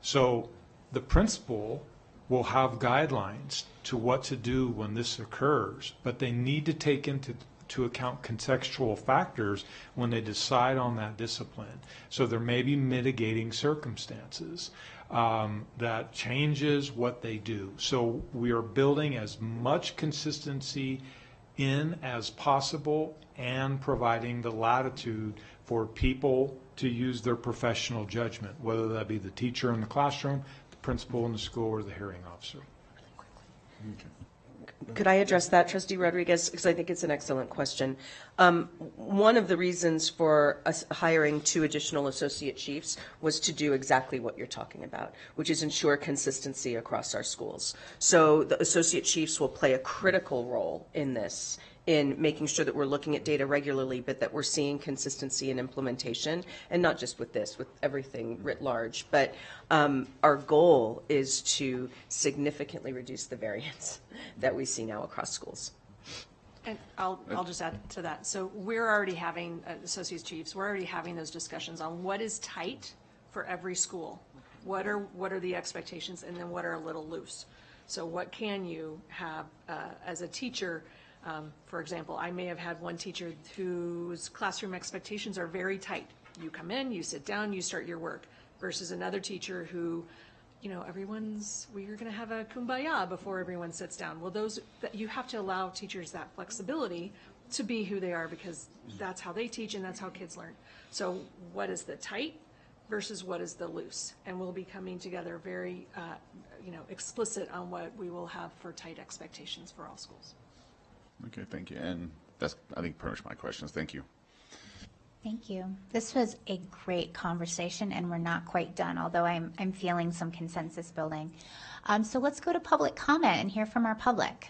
So the principal will have guidelines to what to do when this occurs, but they need to take into account contextual factors when they decide on that discipline. So there may be mitigating circumstances that changes what they do. So we are building as much consistency in as possible and providing the latitude for people to use their professional judgment, whether that be the teacher in the classroom, the principal in the school, or the hearing officer. Could I address that, Trustee Rodriguez? Because I think it's an excellent question. One of the reasons for us hiring 2 additional associate chiefs was to do exactly what you're talking about, which is ensure consistency across our schools. So the associate chiefs will play a critical role in this, in making sure that we're looking at data regularly, but that we're seeing consistency in implementation, and not just with this, with everything writ large. But our goal is to significantly reduce the variance that we see now across schools. And I'll just add to that. So we're already having, associate chiefs, we're already having those discussions on what is tight for every school. What are the expectations, and then what are a little loose? So what can you have as a teacher? For example, I may have had one teacher whose classroom expectations are very tight. You come in, you sit down, you start your work, versus another teacher who, we're going to have a kumbaya before everyone sits down. Well, you have to allow teachers that flexibility to be who they are, because that's how they teach and that's how kids learn. So what is the tight versus what is the loose. And we'll be coming together very, explicit on what we will have for tight expectations for all schools. Okay, thank you. And that's, I think, pretty much my questions. Thank you. Thank you. This was a great conversation, and we're not quite done, although I'm feeling some consensus building. So let's go to public comment and hear from our public.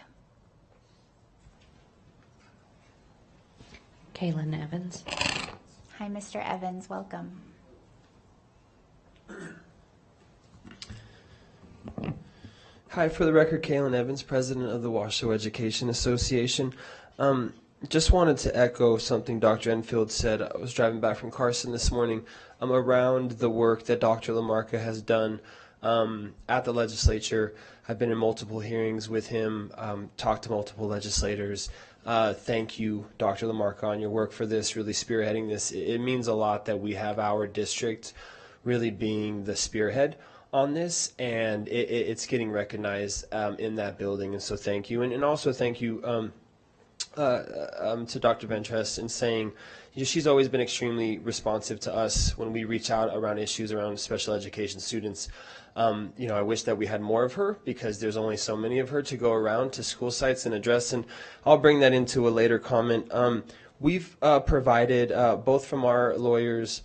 Kaylin Evans. Hi, Mr. Evans. Welcome. Hi, for the record, Kaylin Evans, president of the Washoe Education Association. Just wanted to echo something Dr. Enfield said. I was driving back from Carson this morning around the work that Dr. LaMarca has done at the legislature. I've been in multiple hearings with him, talked to multiple legislators. Thank you, Dr. LaMarca, on your work for this, really spearheading this. It means a lot that we have our district really being the spearhead on this, and it's getting recognized in that building, and so thank you. And also thank you to Dr. Ventress in saying, she's always been extremely responsive to us when we reach out around issues around special education students. I wish that we had more of her because there's only so many of her to go around to school sites and address, and I'll bring that into a later comment. We've provided, both from our lawyers,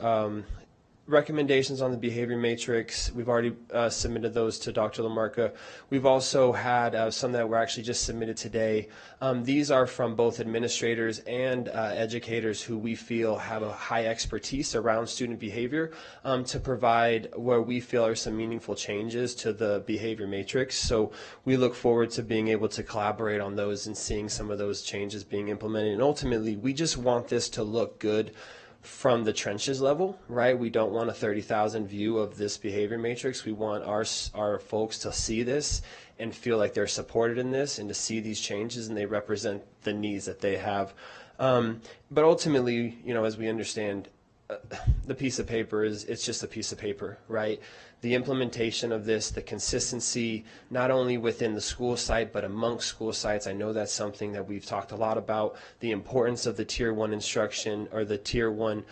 recommendations on the behavior matrix. We've already submitted those to Dr. LaMarca. We've also had some that were actually just submitted today. These are from both administrators and educators who we feel have a high expertise around student behavior to provide where we feel are some meaningful changes to the behavior matrix. So we look forward to being able to collaborate on those and seeing some of those changes being implemented. And ultimately, we just want this to look good from the trenches level, right? We don't want a 30,000 view of this behavior matrix. We want our folks to see this and feel like they're supported in this and to see these changes and they represent the needs that they have. But ultimately, as we understand, the piece of paper it's just a piece of paper, right? The implementation of this, the consistency, not only within the school site, but amongst school sites. I know that's something that we've talked a lot about, the importance of the Tier 1 instruction or the Tier 1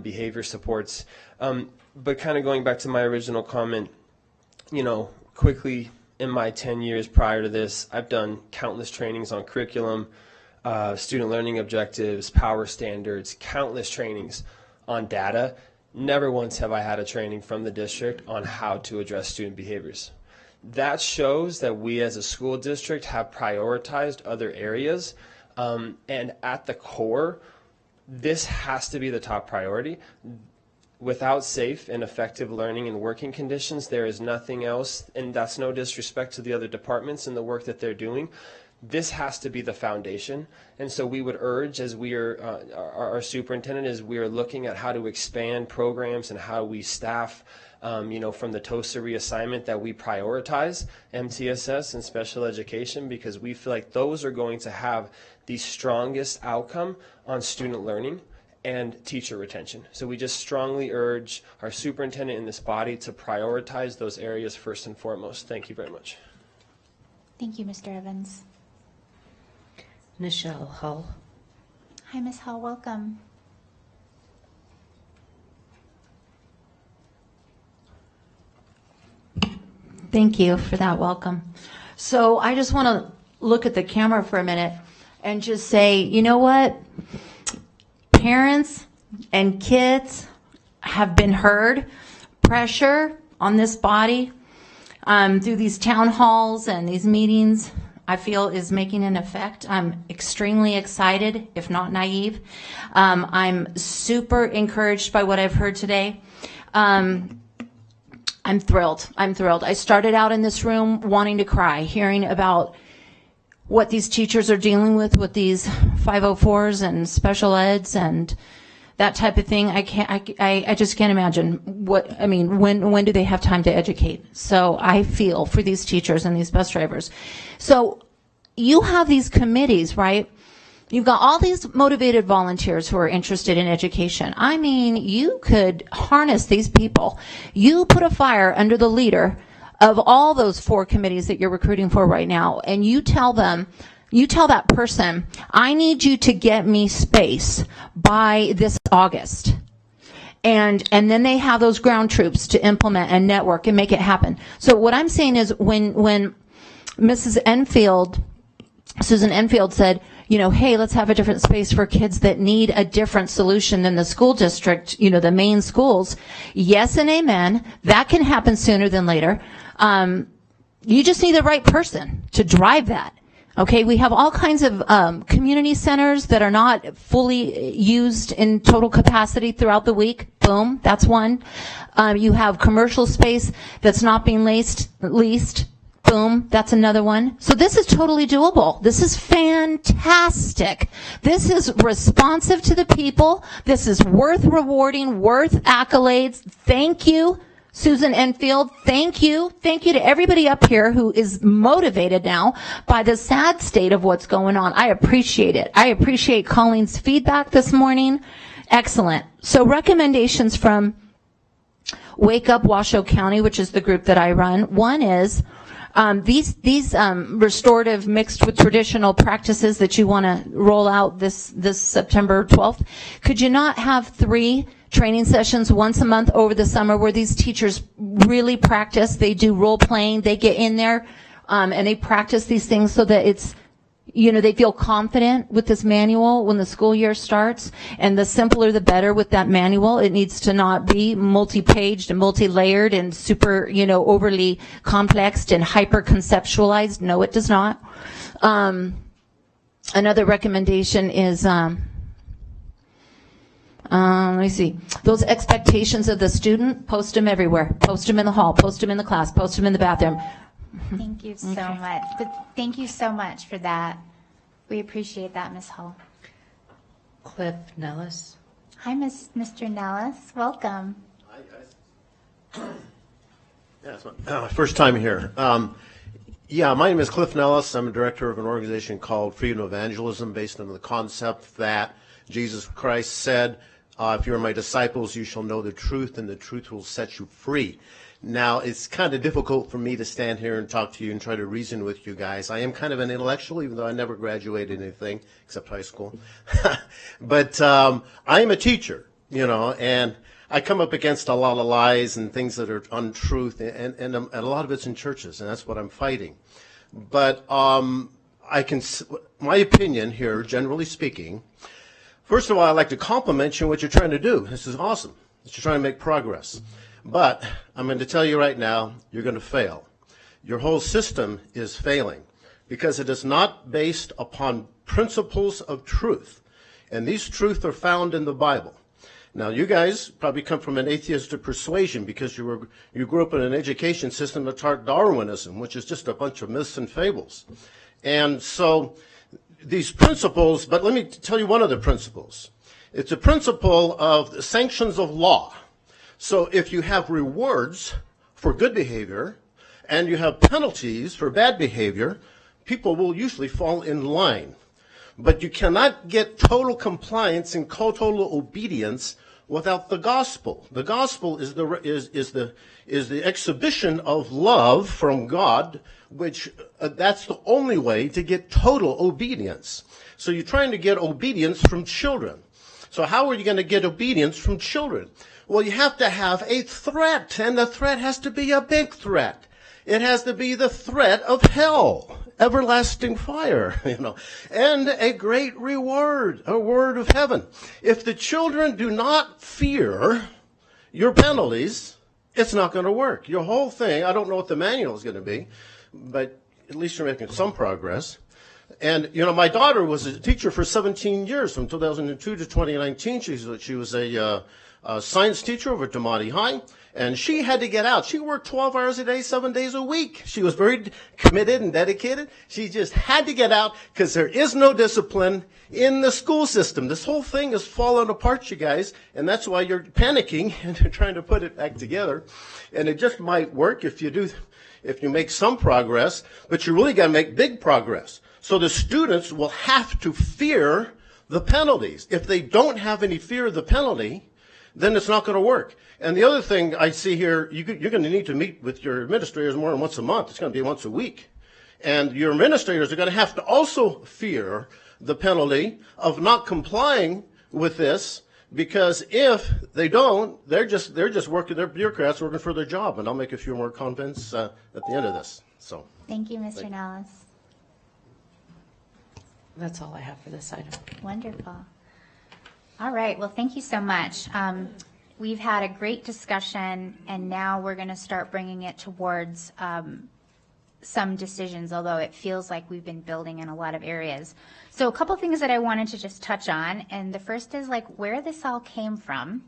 behavior supports. But kind of going back to my original comment, quickly in my 10 years prior to this, I've done countless trainings on curriculum, student learning objectives, power standards, countless trainings on data. Never once have I had a training from the district on how to address student behaviors. That shows that we as a school district have prioritized other areas, and at the core, this has to be the top priority. Without safe and effective learning and working conditions, there is nothing else, and that's no disrespect to the other departments and the work that they're doing. This has to be the foundation, and so we would urge, as we are, our superintendent, as we are looking at how to expand programs and how we staff, from the TOSA reassignment, that we prioritize MTSS and special education, because we feel like those are going to have the strongest outcome on student learning and teacher retention. So we just strongly urge our superintendent in this body to prioritize those areas first and foremost. Thank you very much. Thank you, Mr. Evans. Nichelle Hull. Hi, Ms. Hull. Welcome. Thank you for that welcome. So I just want to look at the camera for a minute and just say, you know what? Parents and kids have been heard. Pressure on this body through these town halls and these meetings, I feel, is making an effect. I'm extremely excited, if not naive. I'm super encouraged by what I've heard today. I'm thrilled. I started out in this room wanting to cry, hearing about what these teachers are dealing with these 504s and special eds and that type of thing. I just can't imagine when do they have time to educate? So I feel for these teachers and these bus drivers. So you have these committees, right? You've got all these motivated volunteers who are interested in education. I mean, you could harness these people. You put a fire under the leader of all those 4 committees that you're recruiting for right now, and you tell that person, I need you to get me space by this August. And then they have those ground troops to implement and network and make it happen. So what I'm saying is when Susan Enfield said, hey, let's have a different space for kids that need a different solution than the school district, the main schools. Yes and amen. That can happen sooner than later. You just need the right person to drive that. Okay, we have all kinds of community centers that are not fully used in total capacity throughout the week. Boom, that's one. You have commercial space that's not being leased. Boom, that's another one. So this is totally doable. This is fantastic. This is responsive to the people. This is worth rewarding, worth accolades. Thank you, Susan Enfield. Thank you. Thank you to everybody up here who is motivated now by the sad state of what's going on. I appreciate it. I appreciate Colleen's feedback this morning. Excellent. So recommendations from Wake Up Washoe County, which is the group that I run. One is these restorative mixed with traditional practices that you want to roll out this September 12th. Could you not have 3 training sessions once a month over the summer where these teachers really practice? They do role playing, they get in there, and they practice these things so that it's, they feel confident with this manual when the school year starts. And the simpler the better with that manual. It needs to not be multi-paged and multi-layered and super, overly complexed and hyper-conceptualized. No, it does not. Another recommendation is, let me see. Those expectations of the student, post them everywhere. Post them in the hall, post them in the class, post them in the bathroom. Thank you so much. But thank you so much for that. We appreciate that, Ms. Hull. Cliff Nellis. Hi, Mr. Nellis. Welcome. Hi, guys. Yeah, it's my first time here. My name is Cliff Nellis. I'm a director of an organization called Freedom Evangelism, based on the concept that Jesus Christ said, if you are my disciples, you shall know the truth, and the truth will set you free. Now, it's kind of difficult for me to stand here and talk to you and try to reason with you guys. I am kind of an intellectual, even though I never graduated anything except high school. But I am a teacher, and I come up against a lot of lies and things that are untruth, and a lot of it's in churches, and that's what I'm fighting. But my opinion here, generally speaking, first of all, I'd like to compliment you on what you're trying to do. This is awesome, that you're trying to make progress. But I'm going to tell you right now, you're going to fail. Your whole system is failing because it is not based upon principles of truth. And these truths are found in the Bible. Now, you guys probably come from an atheistic persuasion because you grew up in an education system that taught Darwinism, which is just a bunch of myths and fables. And so these principles, but let me tell you one of the principles. It's a principle of the sanctions of law. So if you have rewards for good behavior and you have penalties for bad behavior, people will usually fall in line. But you cannot get total compliance and total obedience without the gospel. The gospel is the exhibition of love from God, which that's the only way to get total obedience. So you're trying to get obedience from children. So how are you going to get obedience from children? Well, you have to have a threat, and the threat has to be a big threat. It has to be the threat of hell, everlasting fire, and a great reward, a word of heaven. If the children do not fear your penalties, it's not going to work. Your whole thing, I don't know what the manual is going to be, but at least you're making some progress. And, my daughter was a teacher for 17 years, from 2002 to 2019. She was a science teacher over at Damati High, and she had to get out. She worked 12 hours a day, 7 days a week. She was very committed and dedicated. She just had to get out because there is no discipline in the school system. This whole thing is falling apart, you guys, and that's why you're panicking and you're trying to put it back together. And it just might work if you make some progress, but you really got to make big progress. So the students will have to fear the penalties. If they don't have any fear of the penalty, then it's not going to work. And the other thing I see here, you're going to need to meet with your administrators more than once a month. It's going to be once a week. And your administrators are going to have to also fear the penalty of not complying with this, Because if they don't, they're just working, they're bureaucrats working for their job, and I'll make a few more comments at the end of this. So. Thank you, Mr. Nellis. That's all I have for this item. Wonderful. All right, well, thank you so much. We've had a great discussion, and now we're going to start bringing it towards some decisions, although it feels like we've been building in a lot of areas. So a couple things that I wanted to just touch on, and the first is like where this all came from.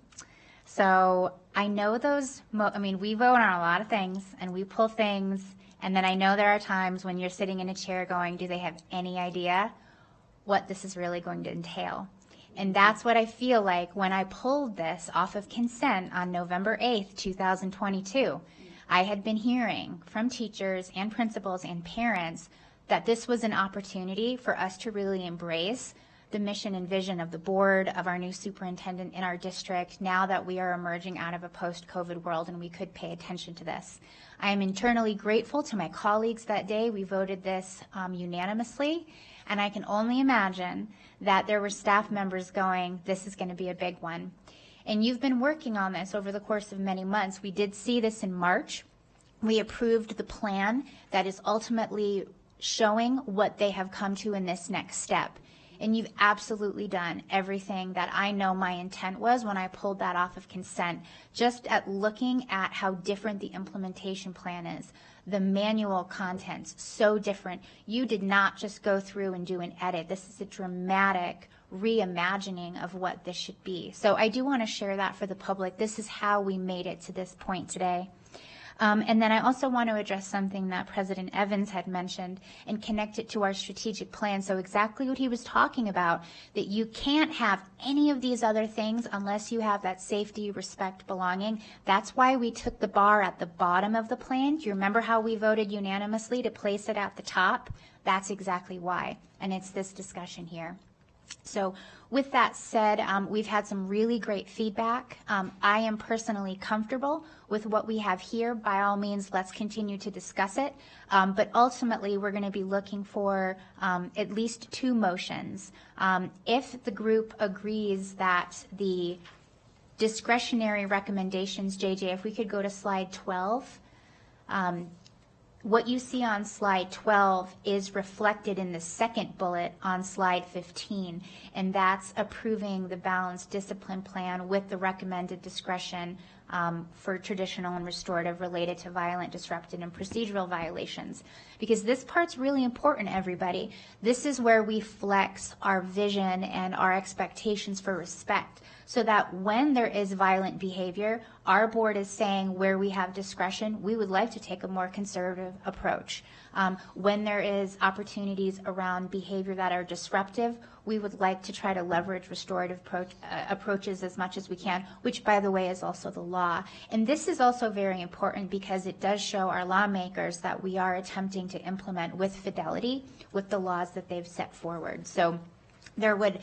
So I know we vote on a lot of things, and we pull things, and then I know there are times when you're sitting in a chair going, do they have any idea what this is really going to entail? And that's what I feel like when I pulled this off of consent on November 8th, 2022. I had been hearing from teachers and principals and parents that this was an opportunity for us to really embrace the mission and vision of the board, of our new superintendent in our district, now that we are emerging out of a post-COVID world and we could pay attention to this. I am internally grateful to my colleagues that day. We voted this unanimously, and I can only imagine that there were staff members going, this is going to be a big one. And you've been working on this over the course of many months. We did see this in March. We approved the plan that is ultimately showing what they have come to in this next step. And you've absolutely done everything that I know my intent was when I pulled that off of consent, just at looking at how different the implementation plan is. The manual contents, so different. You did not just go through and do an edit. This is a dramatic reimagining of what this should be. So I do want to share that for the public. This is how we made it to this point today. And then I also want to address something that President Evans had mentioned and connect it to our strategic plan. So exactly what he was talking about, that you can't have any of these other things unless you have that safety, respect, belonging. That's why we took the bar at the bottom of the plan. Do you remember how we voted unanimously to place it at the top? That's exactly why. And it's this discussion here. So with that said, we've had some really great feedback. I am personally comfortable with what we have here. By all means, let's continue to discuss it. But ultimately, we're going to be looking for at least 2 motions. If the group agrees that the discretionary recommendations, JJ, if we could go to slide 12, what you see on slide 12 is reflected in the second bullet on slide 15, and that's approving the balanced discipline plan with the recommended discretion for traditional and restorative related to violent, disruptive, and procedural violations. Because this part's really important, everybody. This is where we flex our vision and our expectations for respect, so that when there is violent behavior, our board is saying where we have discretion, we would like to take a more conservative approach. When there is opportunities around behavior that are disruptive, we would like to try to leverage restorative approaches as much as we can, which, by the way, is also the law. And this is also very important because it does show our lawmakers that we are attempting to implement with fidelity with the laws that they've set forward. So there would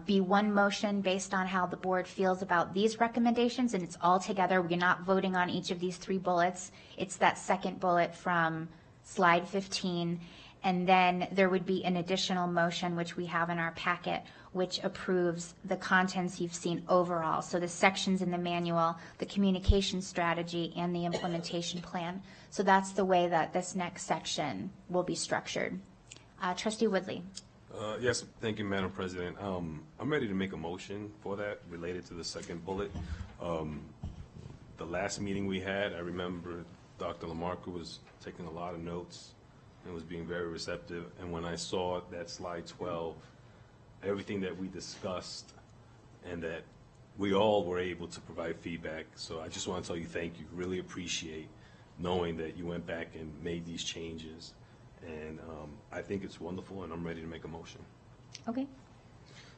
be one motion based on how the board feels about these recommendations, and it's all together. We're not voting on each of these 3 bullets. It's that second bullet from slide 15. And then there would be an additional motion, which we have in our packet, which approves the contents you've seen overall. So the sections in the manual, the communication strategy, and the implementation plan. So that's the way that this next section will be structured. Trustee Woodley. Yes, thank you, Madam President. I'm ready to make a motion for that related to the second bullet. The last meeting we had, I remember Dr. LaMarca was taking a lot of notes and was being very receptive. And when I saw that slide 12, everything that we discussed and that we all were able to provide feedback. So I just want to tell you thank you. Really appreciate knowing that you went back and made these changes. And I think it's wonderful, and I'm ready to make a motion. Okay.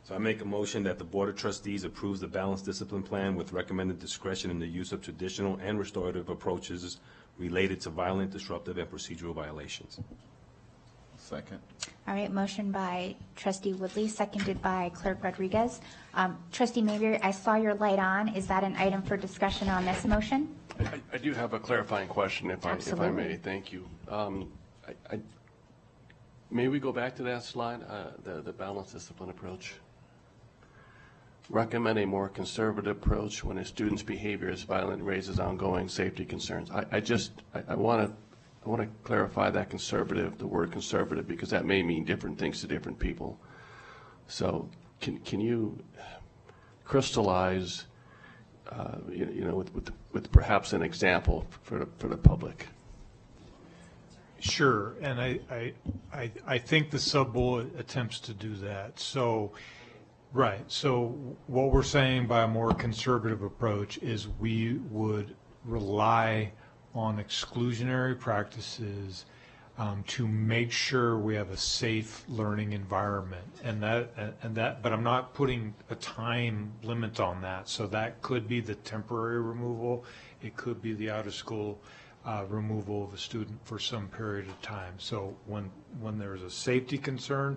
So I make a motion that the Board of Trustees approves the balanced discipline plan with recommended discretion in the use of traditional and restorative approaches related to violent, disruptive, and procedural violations. Second. All right, motion by Trustee Woodley, seconded by Clerk Rodriguez. Trustee Mayberry, I saw your light on. Is that an item for discussion on this motion? I do have a clarifying question, if I may. Thank you. May we go back to that slide, the balanced discipline approach? recommend a more conservative approach when a student's behavior is violent and raises ongoing safety concerns. I want to clarify that conservative, the word conservative, because that may mean different things to different people. So can you crystallize, with perhaps an example for the public? Sure, and I think the sub-bullet attempts to do that. So, right, so what we're saying by a more conservative approach is we would rely on exclusionary practices to make sure we have a safe learning environment, and that. But I'm not putting a time limit on that. So that could be the temporary removal. It could be the out-of-school removal of a student for some period of time. So when there's a safety concern,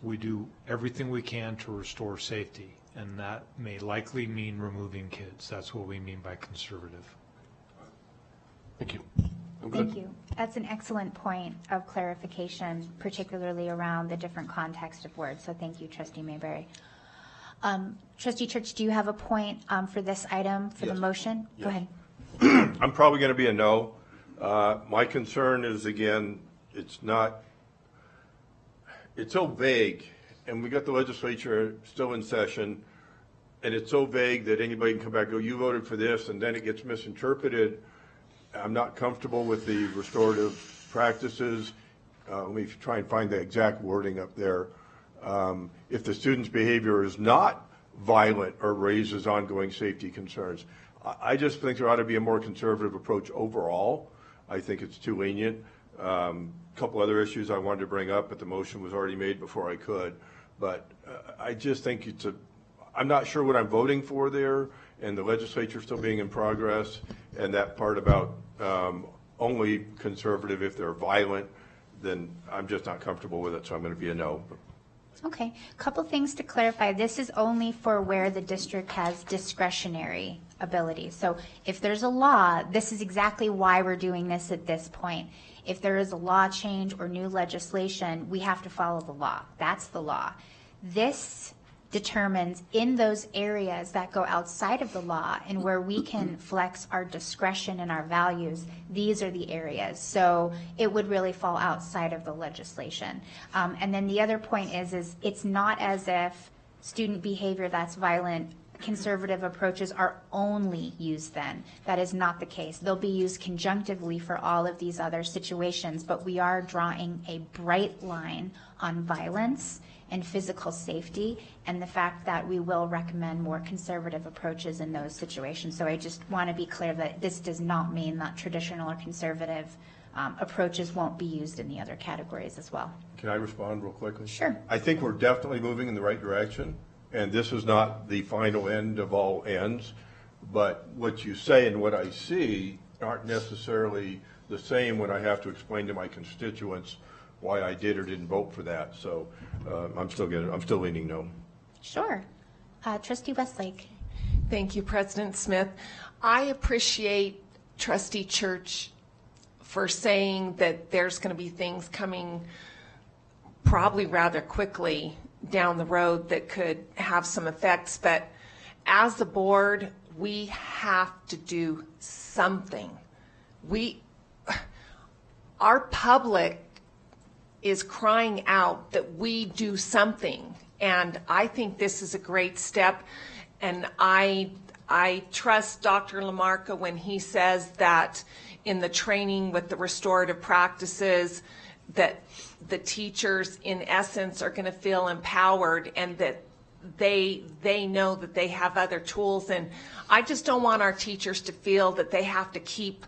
we do everything we can to restore safety, and that may likely mean removing kids. That's what we mean by conservative. Thank you. Thank you. That's an excellent point of clarification, particularly around the different context of words. So thank you, Trustee Mayberry. Trustee Church, do you have a point for this item for the motion? Yes. Go ahead. I'm probably going to be a no. My concern is, again, it's so vague, and we got the legislature still in session, and it's so vague that anybody can come back and go, you voted for this, and then it gets misinterpreted. I'm not comfortable with the restorative practices. Let me try and find the exact wording up there. If the student's behavior is not violent or raises ongoing safety concerns. I just think there ought to be a more conservative approach overall. I think it's too lenient. A couple other issues I wanted to bring up, but the motion was already made before I could. But I just think I'm not sure what I'm voting for there, and the legislature still being in progress, and that part about only conservative if they're violent, then I'm just not comfortable with it, so I'm going to be a no. Okay, couple things to clarify. This is only for where the district has discretionary ability. So if there's a law, this is exactly why we're doing this at this point. If there is a law change or new legislation, we have to follow the law. That's the law. This determines in those areas that go outside of the law and where we can flex our discretion and our values, these are the areas. So it would really fall outside of the legislation. And then the other point is it's not as if student behavior that's violent, conservative approaches are only used then. That is not the case. They'll be used conjunctively for all of these other situations, but we are drawing a bright line on violence and physical safety, and the fact that we will recommend more conservative approaches in those situations. So I just want to be clear that this does not mean that traditional or conservative approaches won't be used in the other categories as well. Can I respond real quickly? Sure. I think we're definitely moving in the right direction, and this is not the final end of all ends, but what you say and what I see aren't necessarily the same when I have to explain to my constituents why I did or didn't vote for that. So I'm still leaning no. Sure. Trustee Westlake. Thank you, President Smith. I appreciate Trustee Church for saying that there's going to be things coming probably rather quickly down the road that could have some effects. But as a board, we have to do something. Our public is crying out that we do something, and I think this is a great step, and I trust Dr. Lamarca when he says that in the training with the restorative practices that the teachers in essence are going to feel empowered and that they know that they have other tools. And I just don't want our teachers to feel that they have to keep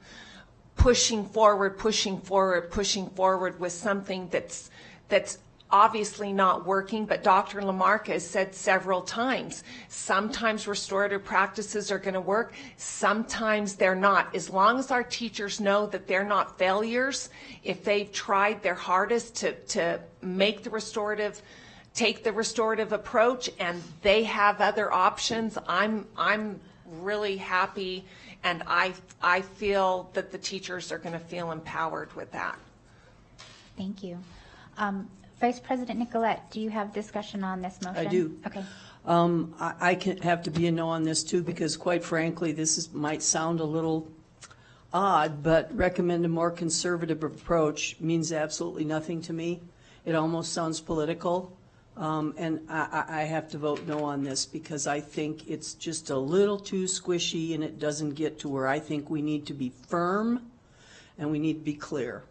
pushing forward with something that's obviously not working. But Dr. Lamarca has said several times, sometimes restorative practices are going to work, sometimes they're not. As long as our teachers know that they're not failures, if they've tried their hardest to make take the restorative approach and they have other options, I'm really happy, and I feel that the teachers are going to feel empowered with that. Thank you. Vice President Nicolette, do you have discussion on this motion? I do. Okay. I can have to be a no on this too, because quite frankly, might sound a little odd, but recommend a more conservative approach means absolutely nothing to me. It almost sounds political. And I have to vote no on this because I think it's just a little too squishy and it doesn't get to where I think we need to be firm and we need to be clear.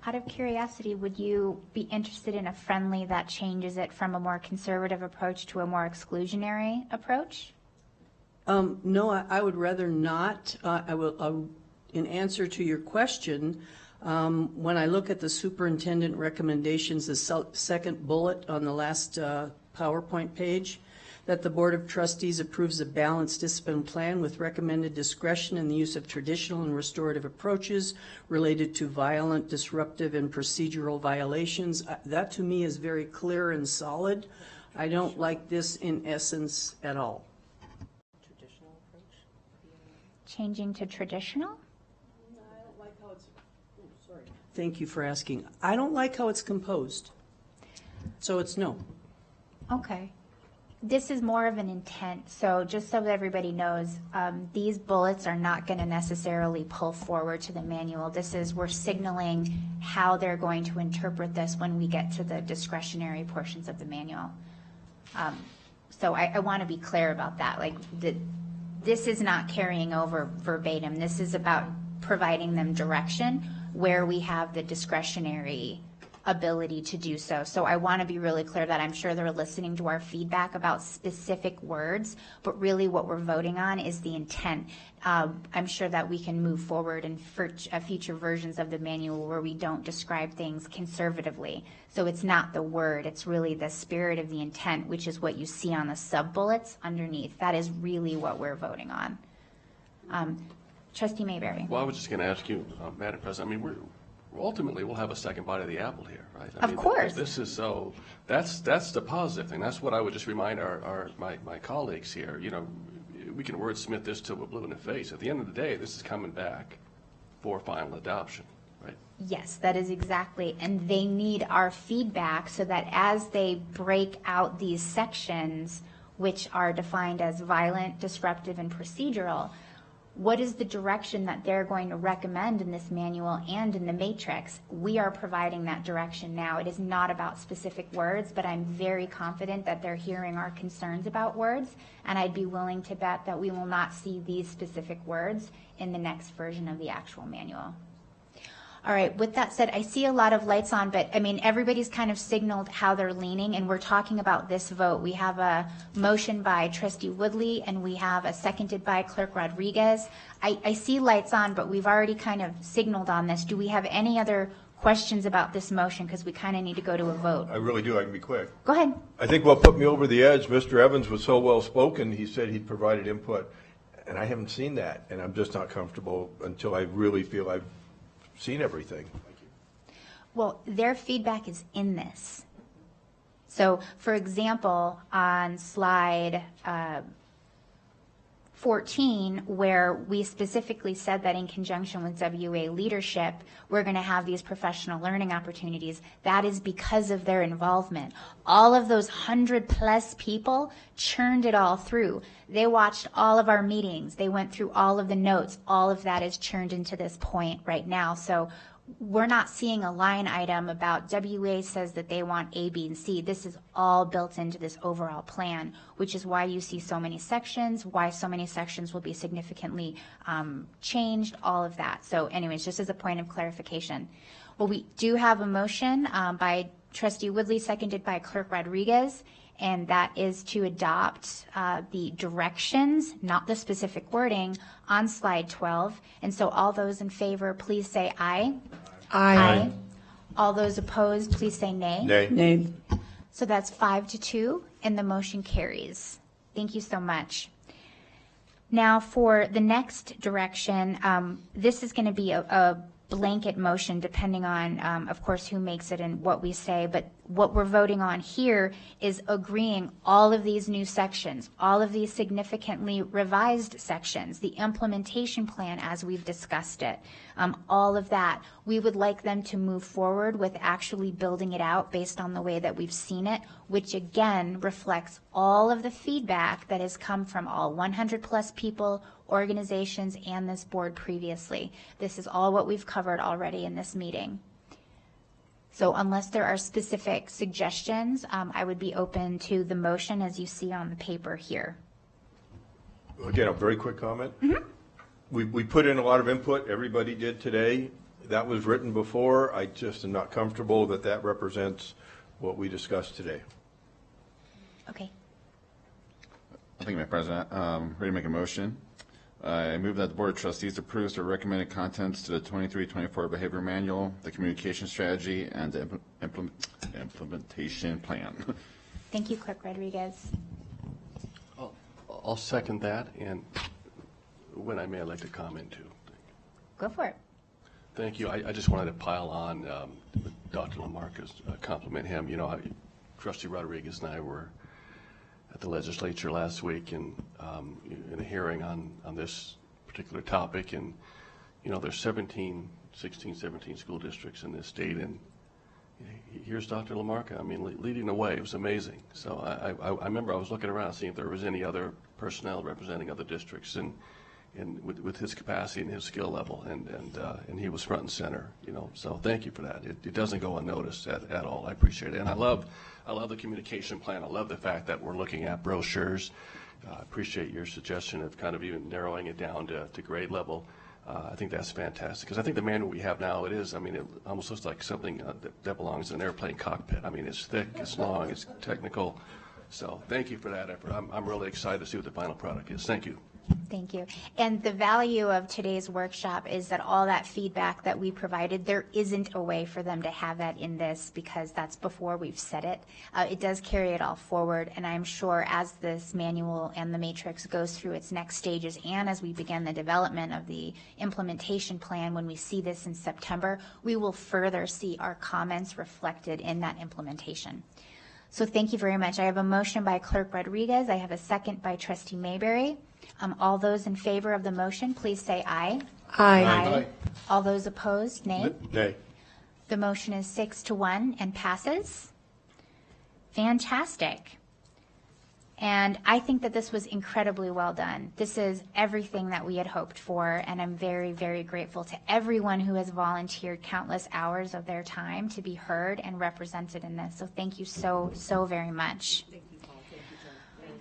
Out of curiosity, would you be interested in a friendly that changes it from a more conservative approach to a more exclusionary approach? No, I would rather not. In answer to your question, when I look at the superintendent recommendations, the second bullet on the last PowerPoint page, that the Board of Trustees approves a balanced discipline plan with recommended discretion in the use of traditional and restorative approaches related to violent, disruptive, and procedural violations. That to me is very clear and solid. I don't like this in essence at all. Traditional approach? Changing to traditional? I don't like how it's, sorry. Thank you for asking. I don't like how it's composed. So it's no. Okay. This is more of an intent, so just so that everybody knows, these bullets are not going to necessarily pull forward to the manual. We're signaling how they're going to interpret this when we get to the discretionary portions of the manual. So I want to be clear about that. This is not carrying over verbatim. This is about providing them direction where we have the discretionary ability to do so. So I want to be really clear that I'm sure they're listening to our feedback about specific words, but really what we're voting on is the intent. I'm sure that we can move forward in future versions of the manual where we don't describe things conservatively. So it's not the word, it's really the spirit of the intent, which is what you see on the sub-bullets underneath. That is really what we're voting on. Trustee Mayberry. Well, I was just going to ask you, Madam President, I mean, ultimately, we'll have a second bite of the apple here, right? Of course. This is so, that's the positive thing. That's what I would just remind my colleagues here. You know, we can wordsmith this till we're blue in the face. At the end of the day, this is coming back for final adoption, right? Yes, that is exactly, and they need our feedback so that as they break out these sections, which are defined as violent, disruptive, and procedural, what is the direction that they're going to recommend in this manual and in the matrix? We are providing that direction now. It is not about specific words, but I'm very confident that they're hearing our concerns about words, and I'd be willing to bet that we will not see these specific words in the next version of the actual manual. All right, with that said, I see a lot of lights on, but I mean, everybody's kind of signaled how they're leaning, and we're talking about this vote. We have a motion by Trustee Woodley, and we have a seconded by Clerk Rodriguez. I see lights on, but we've already kind of signaled on this. Do we have any other questions about this motion? Because we kind of need to go to a vote. I really do. I can be quick. Go ahead. I think what put me over the edge, Mr. Evans was so well spoken. He said he provided input, and I haven't seen that, and I'm just not comfortable until I really feel I've seen everything. Well, their feedback is in this. So, for example, on slide 14, where we specifically said that in conjunction with WA leadership, we're going to have these professional learning opportunities, that is because of their involvement. All of those 100+ people churned it all through. They watched all of our meetings. They went through all of the notes. All of that is churned into this point right now. So we're not seeing a line item about WA says that they want A, B, and C. This is all built into this overall plan, which is why you see so many sections, why so many sections will be significantly changed, all of that. So anyways, just as a point of clarification. Well, we do have a motion by Trustee Woodley, seconded by Clerk Rodriguez, and that is to adopt the directions, not the specific wording, on slide 12. And so all those in favor, please say aye. Aye. All those opposed, please say nay. Nay. Nay. So that's 5-2, and the motion carries. Thank you so much. Now for the next direction, this is going to be a blanket motion depending on, of course, who makes it and what we say. But what we're voting on here is agreeing all of these new sections, all of these significantly revised sections, the implementation plan as we've discussed it, all of that. We would like them to move forward with actually building it out based on the way that we've seen it, which again reflects all of the feedback that has come from all 100 plus people, organizations, and this board previously. This is all what we've covered already in this meeting. So unless there are specific suggestions, I would be open to the motion as you see on the paper here. Again, a very quick comment. We put in a lot of input, everybody did today. That was written before. I just am not comfortable that that represents what we discussed today. Okay. Thank you, Madam President. Ready to make a motion. I move that the Board of Trustees approves the recommended contents to the 23-24 Behavior Manual, the Communication Strategy, and the Implementation Plan. Thank you, Clerk Rodriguez. I'll second that, and when I may, I'd like to comment too. Go for it. Thank you. I just wanted to pile on Dr. Lamarca's, compliment him. You know, Trustee Rodriguez and I were at the legislature last week and in a hearing on this particular topic, and you know, there's 16, 17 school districts in this state, and here's Dr. Lamarca. I mean, leading the way. It was amazing. So I remember I was looking around seeing if there was any other personnel representing other districts, and with his capacity and his skill level, and he was front and center. You know, so thank you for that. It doesn't go unnoticed at all. I appreciate it, and I love the communication plan. I love the fact that we're looking at brochures. I appreciate your suggestion of kind of even narrowing it down to grade level. I think that's fantastic, because I think the manual we have now, it almost looks like something that belongs in an airplane cockpit. I mean, it's thick, it's long, it's technical. So thank you for that effort. I'm really excited to see what the final product is. Thank you. Thank you. And the value of today's workshop is that all that feedback that we provided, there isn't a way for them to have that in this, because that's before we've said it. It does carry it all forward, and I'm sure as this manual and the matrix goes through its next stages, and as we begin the development of the implementation plan, when we see this in September, we will further see our comments reflected in that implementation. So thank you very much. I have a motion by Clerk Rodriguez. I have a second by Trustee Mayberry. All those in favor of the motion, please say aye. Aye. Aye. All those opposed, nay. Nay. The motion is 6-1 and passes. Fantastic. And I think that this was incredibly well done. This is everything that we had hoped for, and I'm very, very grateful to everyone who has volunteered countless hours of their time to be heard and represented in this. So thank you so, so very much.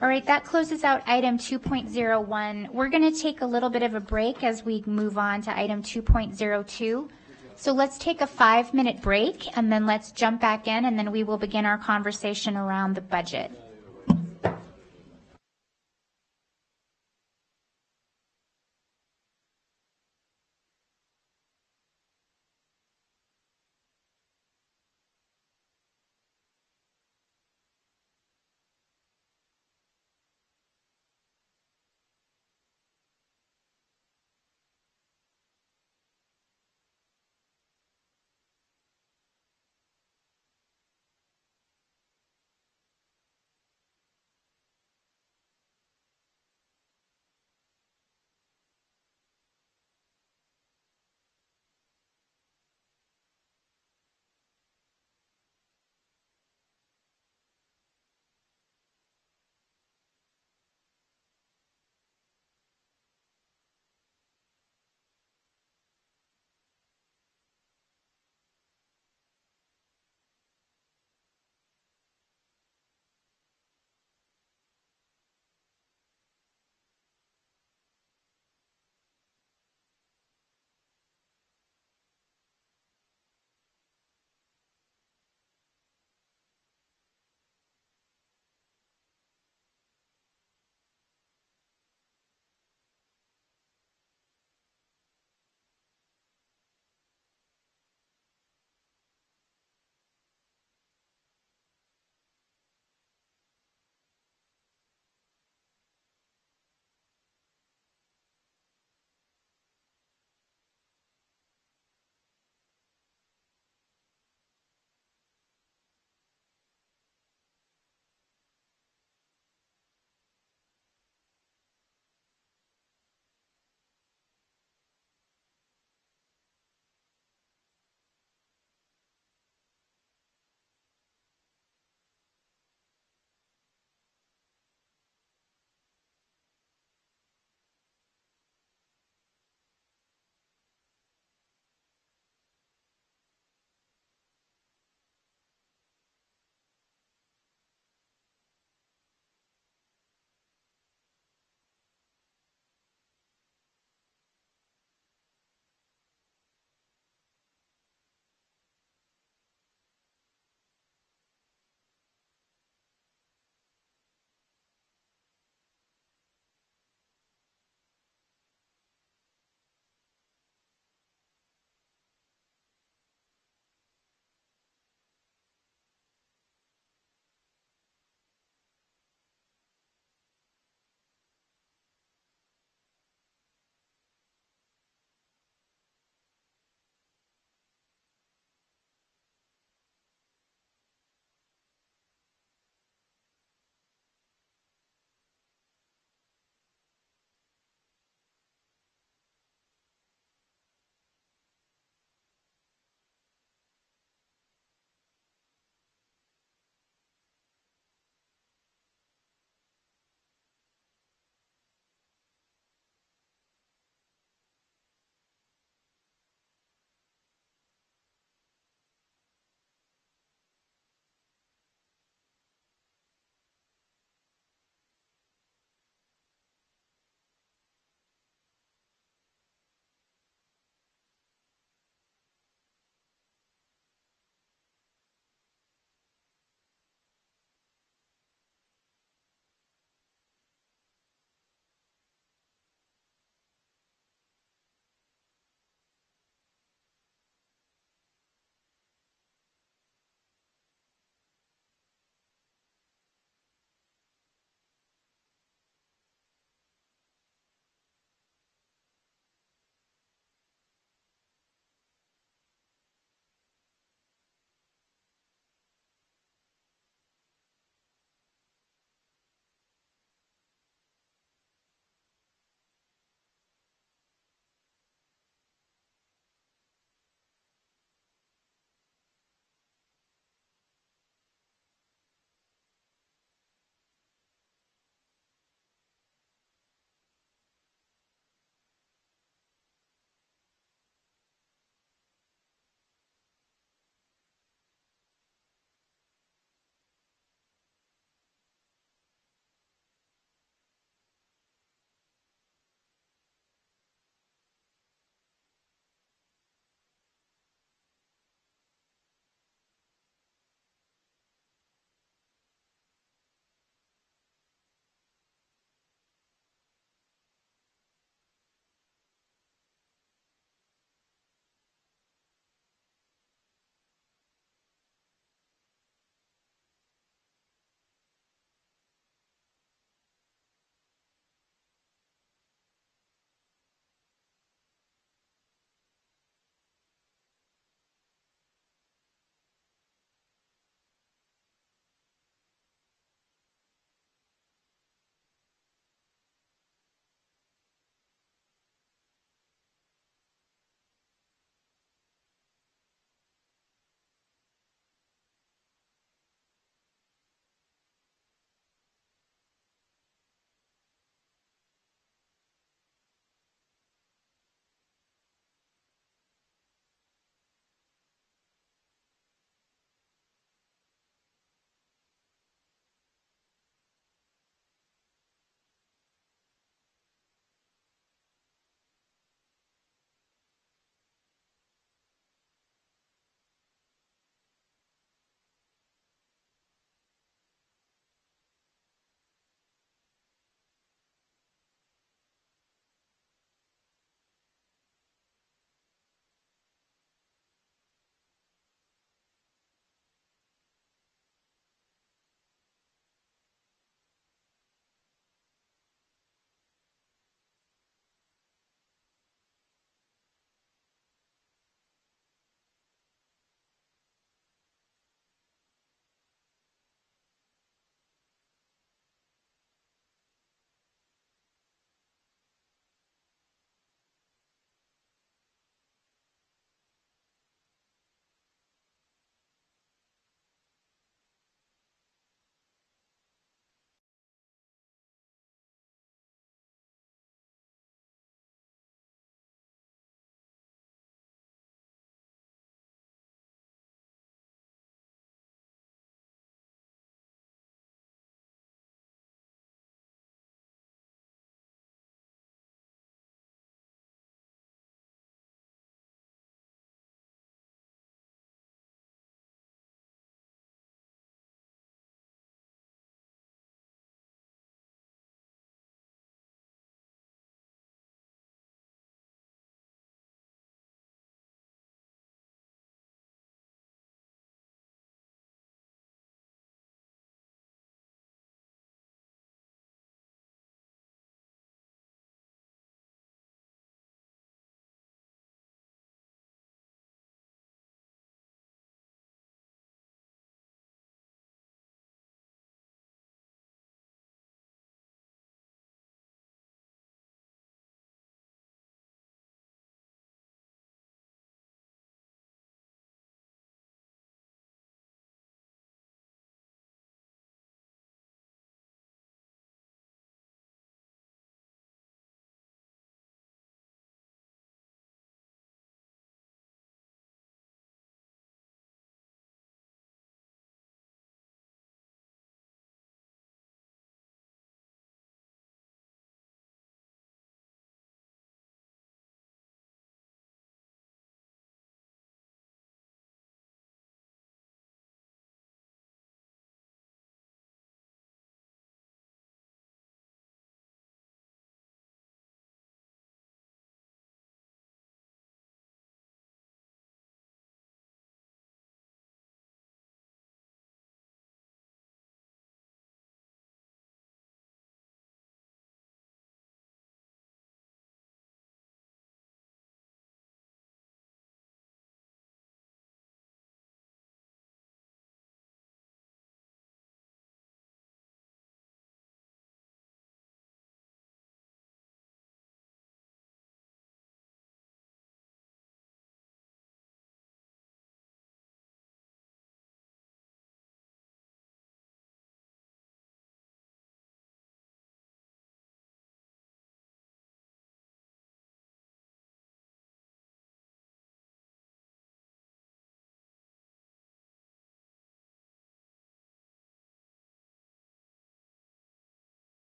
All right, that closes out item 2.01. We're going to take a little bit of a break as we move on to item 2.02. So let's take a 5-minute break, and then let's jump back in, and then we will begin our conversation around the budget.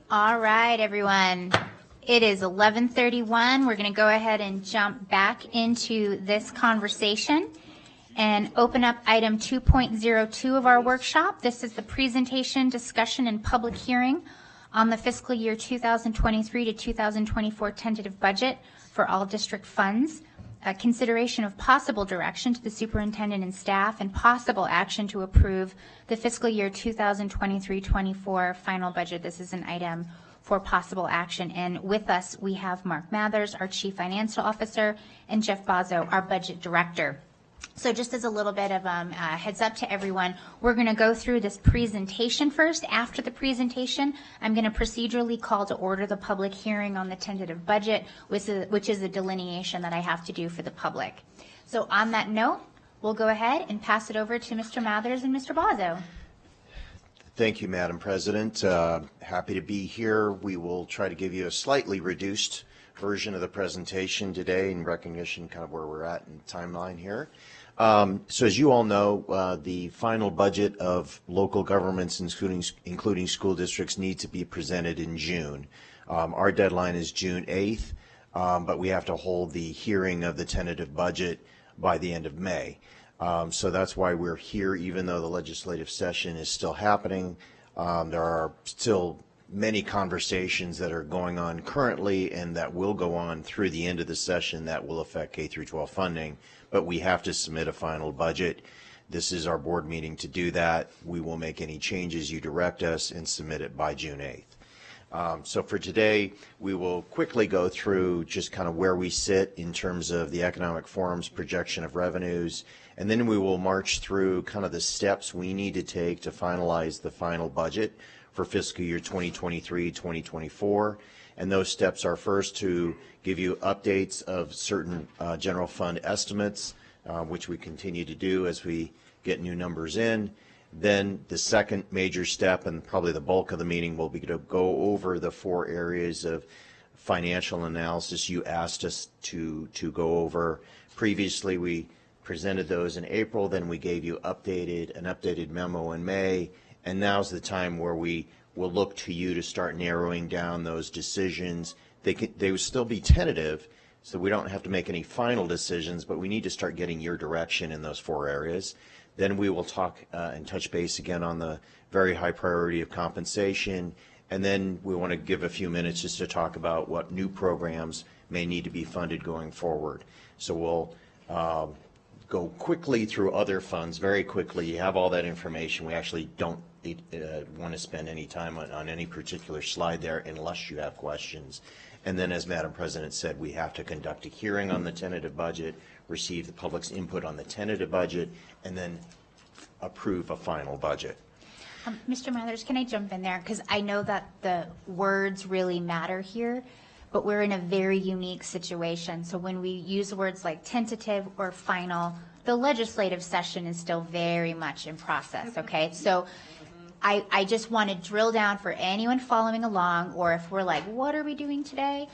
All right, everyone. It is 11:31. We're going to go ahead and jump back into this conversation and open up item 2.02 of our workshop. This is the presentation, discussion, and public hearing on the fiscal year 2023 to 2024 tentative budget for all district funds. Consideration of possible direction to the superintendent and staff and possible action to approve the fiscal year 2023-24 final budget. This is an item for possible action. And with us, we have Mark Mathers, our Chief Financial Officer, and Jeff Bozzo, our Budget Director. So just as a little bit of a heads up to everyone, we're going to go through this presentation first. After the presentation, I'm going to procedurally call to order the public hearing on the tentative budget, which is a delineation that I have to do for the public. So on that note, we'll go ahead and pass it over to Mr. Mathers and Mr. Bozzo. Thank you, Madam President. Happy to be here. We will try to give you a slightly reduced version of the presentation today in recognition kind of where we're at in the timeline here. So as you all know, the final budget of local governments, including school districts, need to be presented in June. Our deadline is June 8th, but we have to hold the hearing of the tentative budget by the end of May. So that's why we're here, even though the legislative session is still happening. There are still many conversations that are going on currently and that will go on through the end of the session that will affect K through 12 funding, but we have to submit a final budget. This is our board meeting to do that. We will make any changes you direct us and submit it by June 8th. So for today, we will quickly go through just kind of where we sit in terms of the Economic Forum's projection of revenues, and then we will march through kind of the steps we need to take to finalize the final budget for fiscal year 2023-2024. And those steps are first to give you updates of certain general fund estimates, which we continue to do as we get new numbers in. Then the second major step, and probably the bulk of the meeting, will be to go over the 4 areas of financial analysis you asked us to go over. Previously, we presented those in April, then we gave you an updated memo in May, and now's the time where we will look to you to start narrowing down those decisions. They will still be tentative, so we don't have to make any final decisions, but we need to start getting your direction in those 4 areas. Then we will talk and touch base again on the very high priority of compensation, and then we want to give a few minutes just to talk about what new programs may need to be funded going forward. So we'll go quickly through other funds, very quickly. You have all that information. We actually don't want to spend any time on any particular slide there unless you have questions. And then, as Madam President said, we have to conduct a hearing on the tentative budget, receive the public's input on the tentative budget, and then approve a final budget. Mr. Mathers, can I jump in there? Because I know that the words really matter here, but we're in a very unique situation. So when we use words like tentative or final, the legislative session is still very much in process, okay? So I just want to drill down for anyone following along, or if we're like, what are we doing today?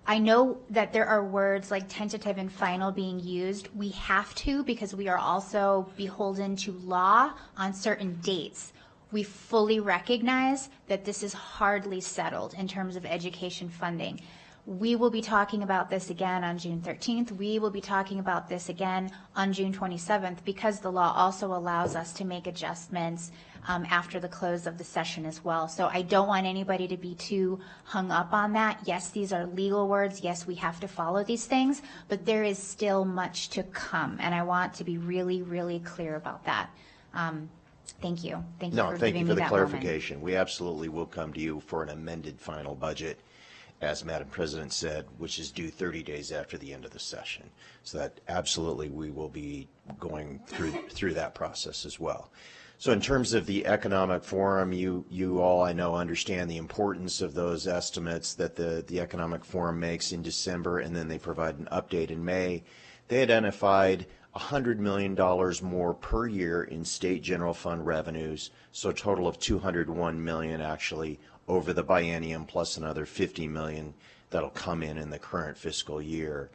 I know that there are words like tentative and final being used. We have to, because we are also beholden to law on certain dates. We fully recognize that this is hardly settled in terms of education funding. We will be talking about this again on June 13th. We will be talking about this again on June 27th, because the law also allows us to make adjustments after the close of the session as well. So I don't want anybody to be too hung up on that. Yes, these are legal words. Yes, we have to follow these things, but there is still much to come, and I want to be really, really clear about that. Thank you. Thank you for giving me that clarification. We absolutely will come to you for an amended final budget, as Madam President said, which is due 30 days after the end of the session. So that absolutely we will be going through that process as well. So in terms of the Economic Forum, you all, I know, understand the importance of those estimates that the Economic Forum makes in December, and then they provide an update in May. They identified $100 million more per year in state general fund revenues, so a total of $201 million actually over the biennium, plus another $50 million that'll come in the current fiscal year.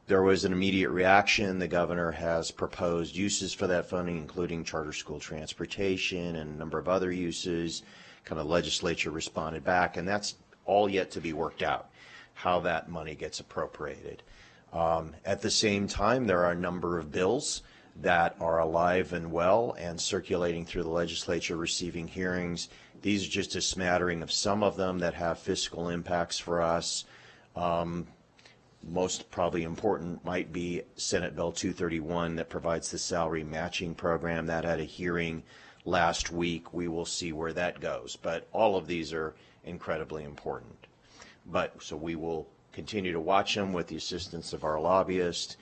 There was an immediate reaction. The governor has proposed uses for that funding, including charter school transportation and a number of other uses. kind of legislature responded back, and that's all yet to be worked out, how that money gets appropriated. At the same time, there are a number of bills that are alive and well and circulating through the legislature, receiving hearings. These are just a smattering of some of them that have fiscal impacts for us. Most probably important might be Senate Bill 231 that provides the salary matching program. That had a hearing last week. We will see where that goes. But all of these are incredibly important. So we will continue to watch them with the assistance of our lobbyists,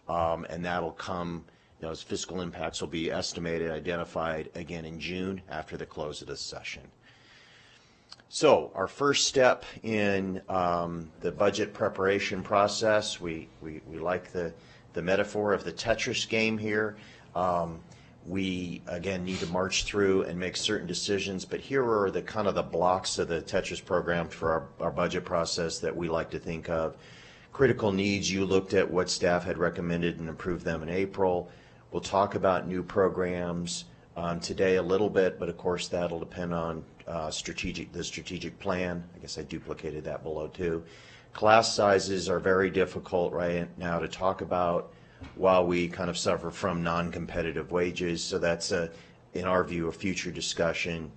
and that'll come, those fiscal impacts will be estimated, identified again in June after the close of this session. So our first step in the budget preparation process, we like the metaphor of the Tetris game here. We, again, need to march through and make certain decisions, but here are the kind of the blocks of the Tetris program for our budget process that we like to think of. Critical needs, you looked at what staff had recommended and approved them in April. We'll talk about new programs today a little bit, but of course that'll depend on the strategic plan. I guess I duplicated that below too. Class sizes are very difficult right now to talk about while we kind of suffer from non-competitive wages. So that's, in our view, a future discussion.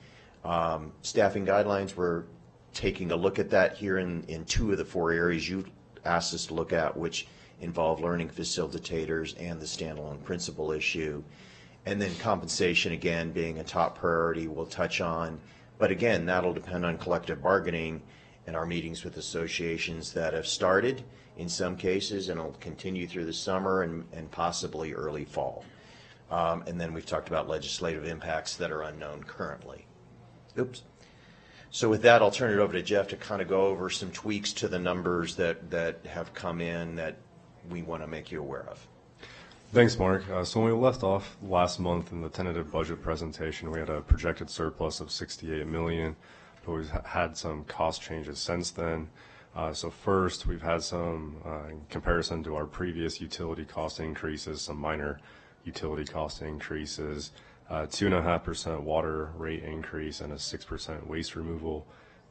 Staffing guidelines, we're taking a look at that here in two of the four areas you asked us to look at, which involve learning facilitators and the standalone principal issue. And then compensation, again, being a top priority, we'll touch on. But again, that'll depend on collective bargaining and our meetings with associations that have started in some cases and will continue through the summer and possibly early fall. And then we've talked about legislative impacts that are unknown currently. Oops. So with that, I'll turn it over to Jeff to kind of go over some tweaks to the numbers that have come in that we want to make you aware of. Thanks, Mark. So when we left off last month in the tentative budget presentation, we had a projected surplus of $68 million, but we've had some cost changes since then. So first, we've had some, in comparison to our previous utility cost increases, some minor utility cost increases, 2.5% water rate increase and a 6% waste removal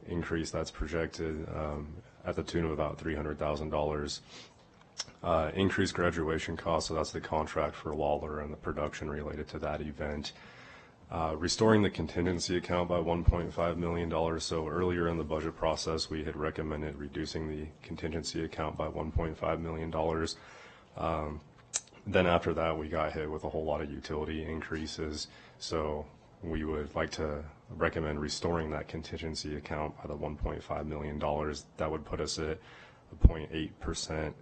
increase that's projected at the tune of about $300,000. Increased graduation costs, so that's the contract for Lawler and the production related to that event. Restoring the contingency account by $1.5 million. So earlier in the budget process, we had recommended reducing the contingency account by $1.5 million. Then after that, we got hit with a whole lot of utility increases. So we would like to recommend restoring that contingency account by the $1.5 million. That would put us at a 0.8%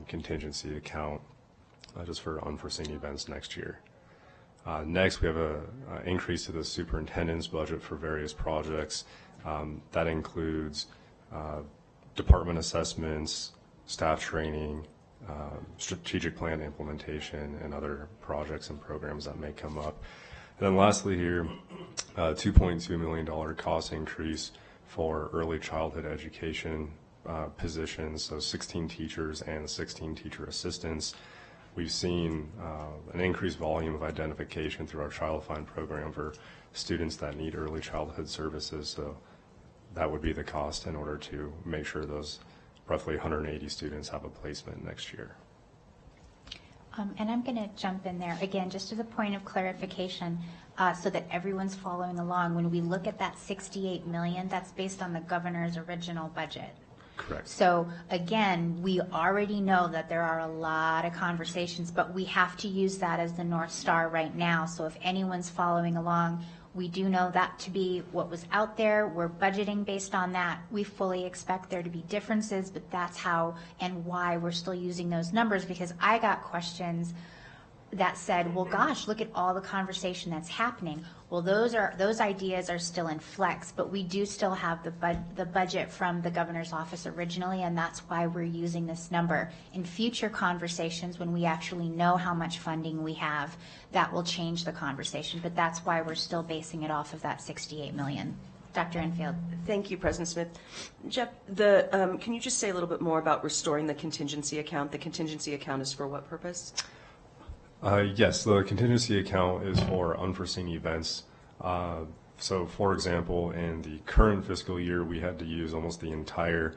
contingency account just for unforeseen events next year. Next, we have an increase to the superintendent's budget for various projects. That includes department assessments, staff training, strategic plan implementation, and other projects and programs that may come up. And then lastly here, $2.2 million cost increase for early childhood education positions, so 16 teachers and 16 teacher assistants. We've seen an increased volume of identification through our Child Find program for students that need early childhood services, so that would be the cost in order to make sure those roughly 180 students have a placement next year. And I'm going to jump in there again, just as a point of clarification, so that everyone's following along. When we look at that $68 million, that's based on the governor's original budget. Correct. So again, we already know that there are a lot of conversations, but we have to use that as the North Star right now. So if anyone's following along, we do know that to be what was out there. We're budgeting based on that. We fully expect there to be differences, but that's how and why we're still using those numbers, because I got questions that said, well, gosh, look at all the conversation that's happening. Well, those ideas are still in flex, but we do still have the budget from the governor's office originally, and that's why we're using this number. In future conversations, when we actually know how much funding we have, that will change the conversation, but that's why we're still basing it off of that $68 million. Dr. Enfield. Thank you, President Smith. Jeff, can you just say a little bit more about restoring the contingency account? The contingency account is for what purpose? Yes, the contingency account is for unforeseen events. So, for example, in the current fiscal year, we had to use almost the entire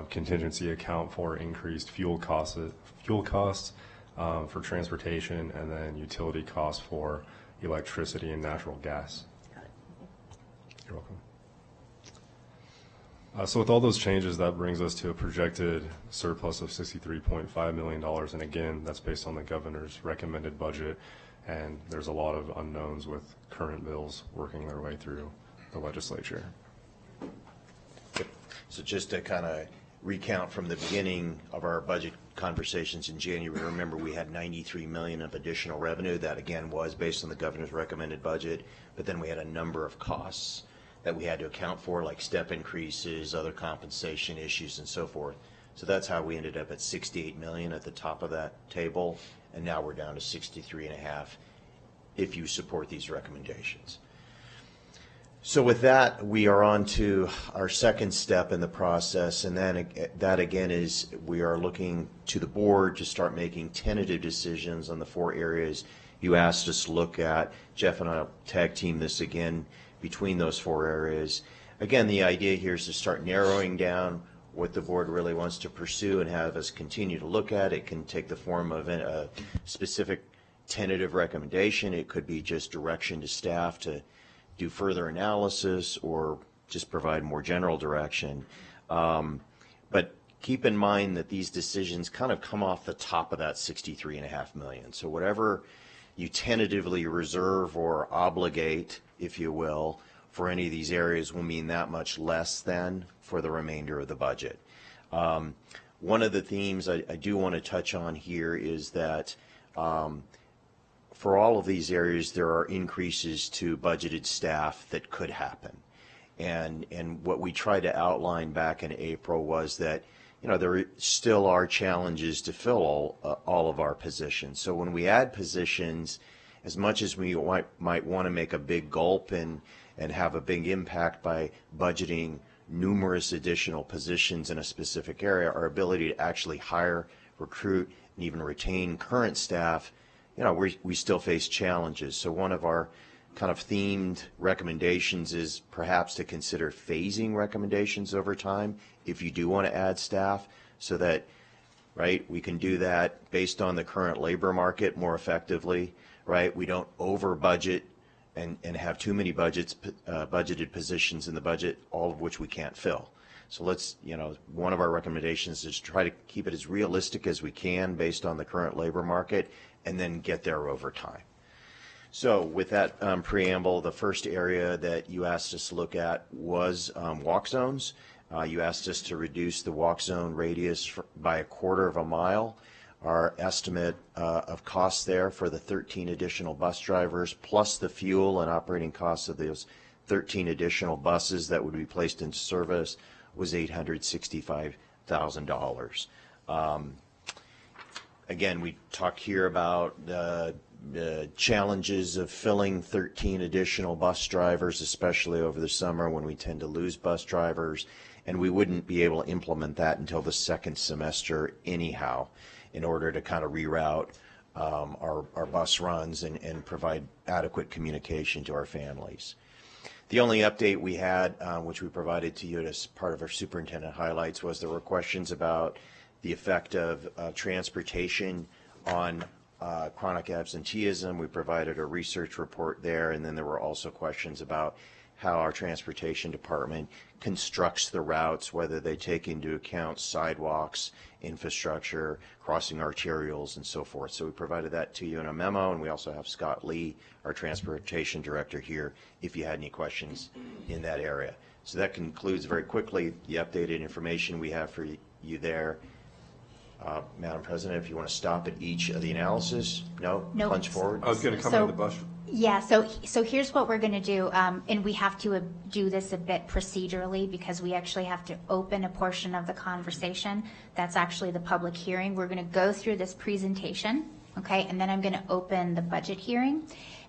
contingency account for increased fuel costs for transportation, and then utility costs for electricity and natural gas. You're welcome. So with all those changes, that brings us to a projected surplus of $63.5 million. And again, that's based on the governor's recommended budget. And there's a lot of unknowns with current bills working their way through the legislature. So just to kind of recount from the beginning of our budget conversations in January, remember we had $93 million of additional revenue. That again was based on the governor's recommended budget, but then we had a number of costs that we had to account for, like step increases, other compensation issues, and so forth. So that's how we ended up at $68 million at the top of that table, and now we're down to 63.5 if you support these recommendations. So with that, we are on to our second step in the process, and then that again is we are looking to the board to start making tentative decisions on the 4 areas you asked us to look at. Jeff and I will tag team this again between those 4 areas. Again, the idea here is to start narrowing down what the board really wants to pursue and have us continue to look at. It can take the form of a specific tentative recommendation. It could be just direction to staff to do further analysis or just provide more general direction. But keep in mind that these decisions kind of come off the top of that $63.5 million. So whatever you tentatively reserve or obligate, if you will, for any of these areas will mean that much less than for the remainder of the budget. One of the themes I do want to touch on here is that for all of these areas, there are increases to budgeted staff that could happen. And what we tried to outline back in April was that, you know, there still are challenges to fill all of our positions. So when we add positions, as much as we might want to make a big gulp and have a big impact by budgeting numerous additional positions in a specific area, our ability to actually hire, recruit, and even retain current staff, you know, we still face challenges. So one of our kind of themed recommendations is perhaps to consider phasing recommendations over time if you do want to add staff, so that, right, we can do that based on the current labor market more effectively, right? We don't over budget and have too many budgeted positions in the budget, all of which we can't fill. So let's, you know, one of our recommendations is to try to keep it as realistic as we can based on the current labor market, and then get there over time. So with that preamble, the first area that you asked us to look at was walk zones. You asked us to reduce the walk zone radius by 1/4 mile. Our estimate of costs there for the 13 additional bus drivers, plus the fuel and operating costs of those 13 additional buses that would be placed into service, was $865,000. Again, we talk here about the challenges of filling 13 additional bus drivers, especially over the summer when we tend to lose bus drivers, and we wouldn't be able to implement that until the second semester anyhow, in order to kind of reroute our bus runs and provide adequate communication to our families. The only update we had, which we provided to you as part of our superintendent highlights, was there were questions about the effect of transportation on chronic absenteeism. We provided a research report there, and then there were also questions about how our transportation department constructs the routes, whether they take into account sidewalks, infrastructure, crossing arterials, and so forth. So we provided that to you in a memo, and we also have Scott Lee, our transportation director, here if you had any questions in that area. So that concludes very quickly the updated information we have for you there. Madam President, if you want to stop at each of the analysis. No? Nope. Punch forward. I was going to come on the bus. Yeah, so here's what we're going to do, and we have to do this a bit procedurally because we actually have to open a portion of the conversation. That's actually the public hearing. We're going to go through this presentation, okay, and then I'm going to open the budget hearing.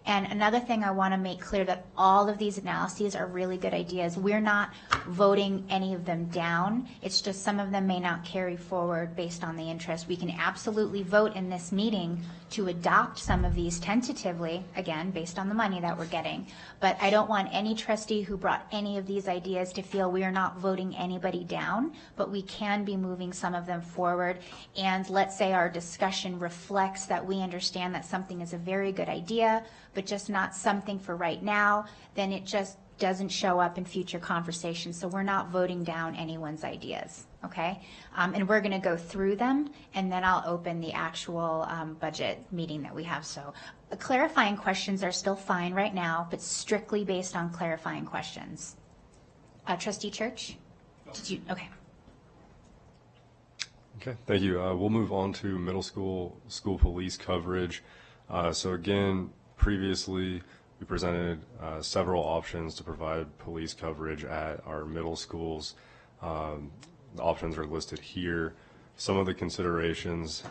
And another thing I want to make clear, that all of these analyses are really good ideas. We're not voting any of them down. It's just some of them may not carry forward based on the interest. We can absolutely vote in this meeting to adopt some of these tentatively, again, based on the money that we're getting. But I don't want any trustee who brought any of these ideas to feel we are not voting anybody down, but we can be moving some of them forward. And let's say our discussion reflects that we understand that something is a very good idea, but just not something for right now, then it just doesn't show up in future conversations. So we're not voting down anyone's ideas, okay? And we're going to go through them, and then I'll open the actual budget meeting that we have. So clarifying questions are still fine right now, but strictly based on clarifying questions. Trustee Church? Did you? Okay. Okay, thank you. We'll move on to middle school police coverage. So again, previously we presented several options to provide police coverage at our middle schools. The options are listed here. Some of the considerations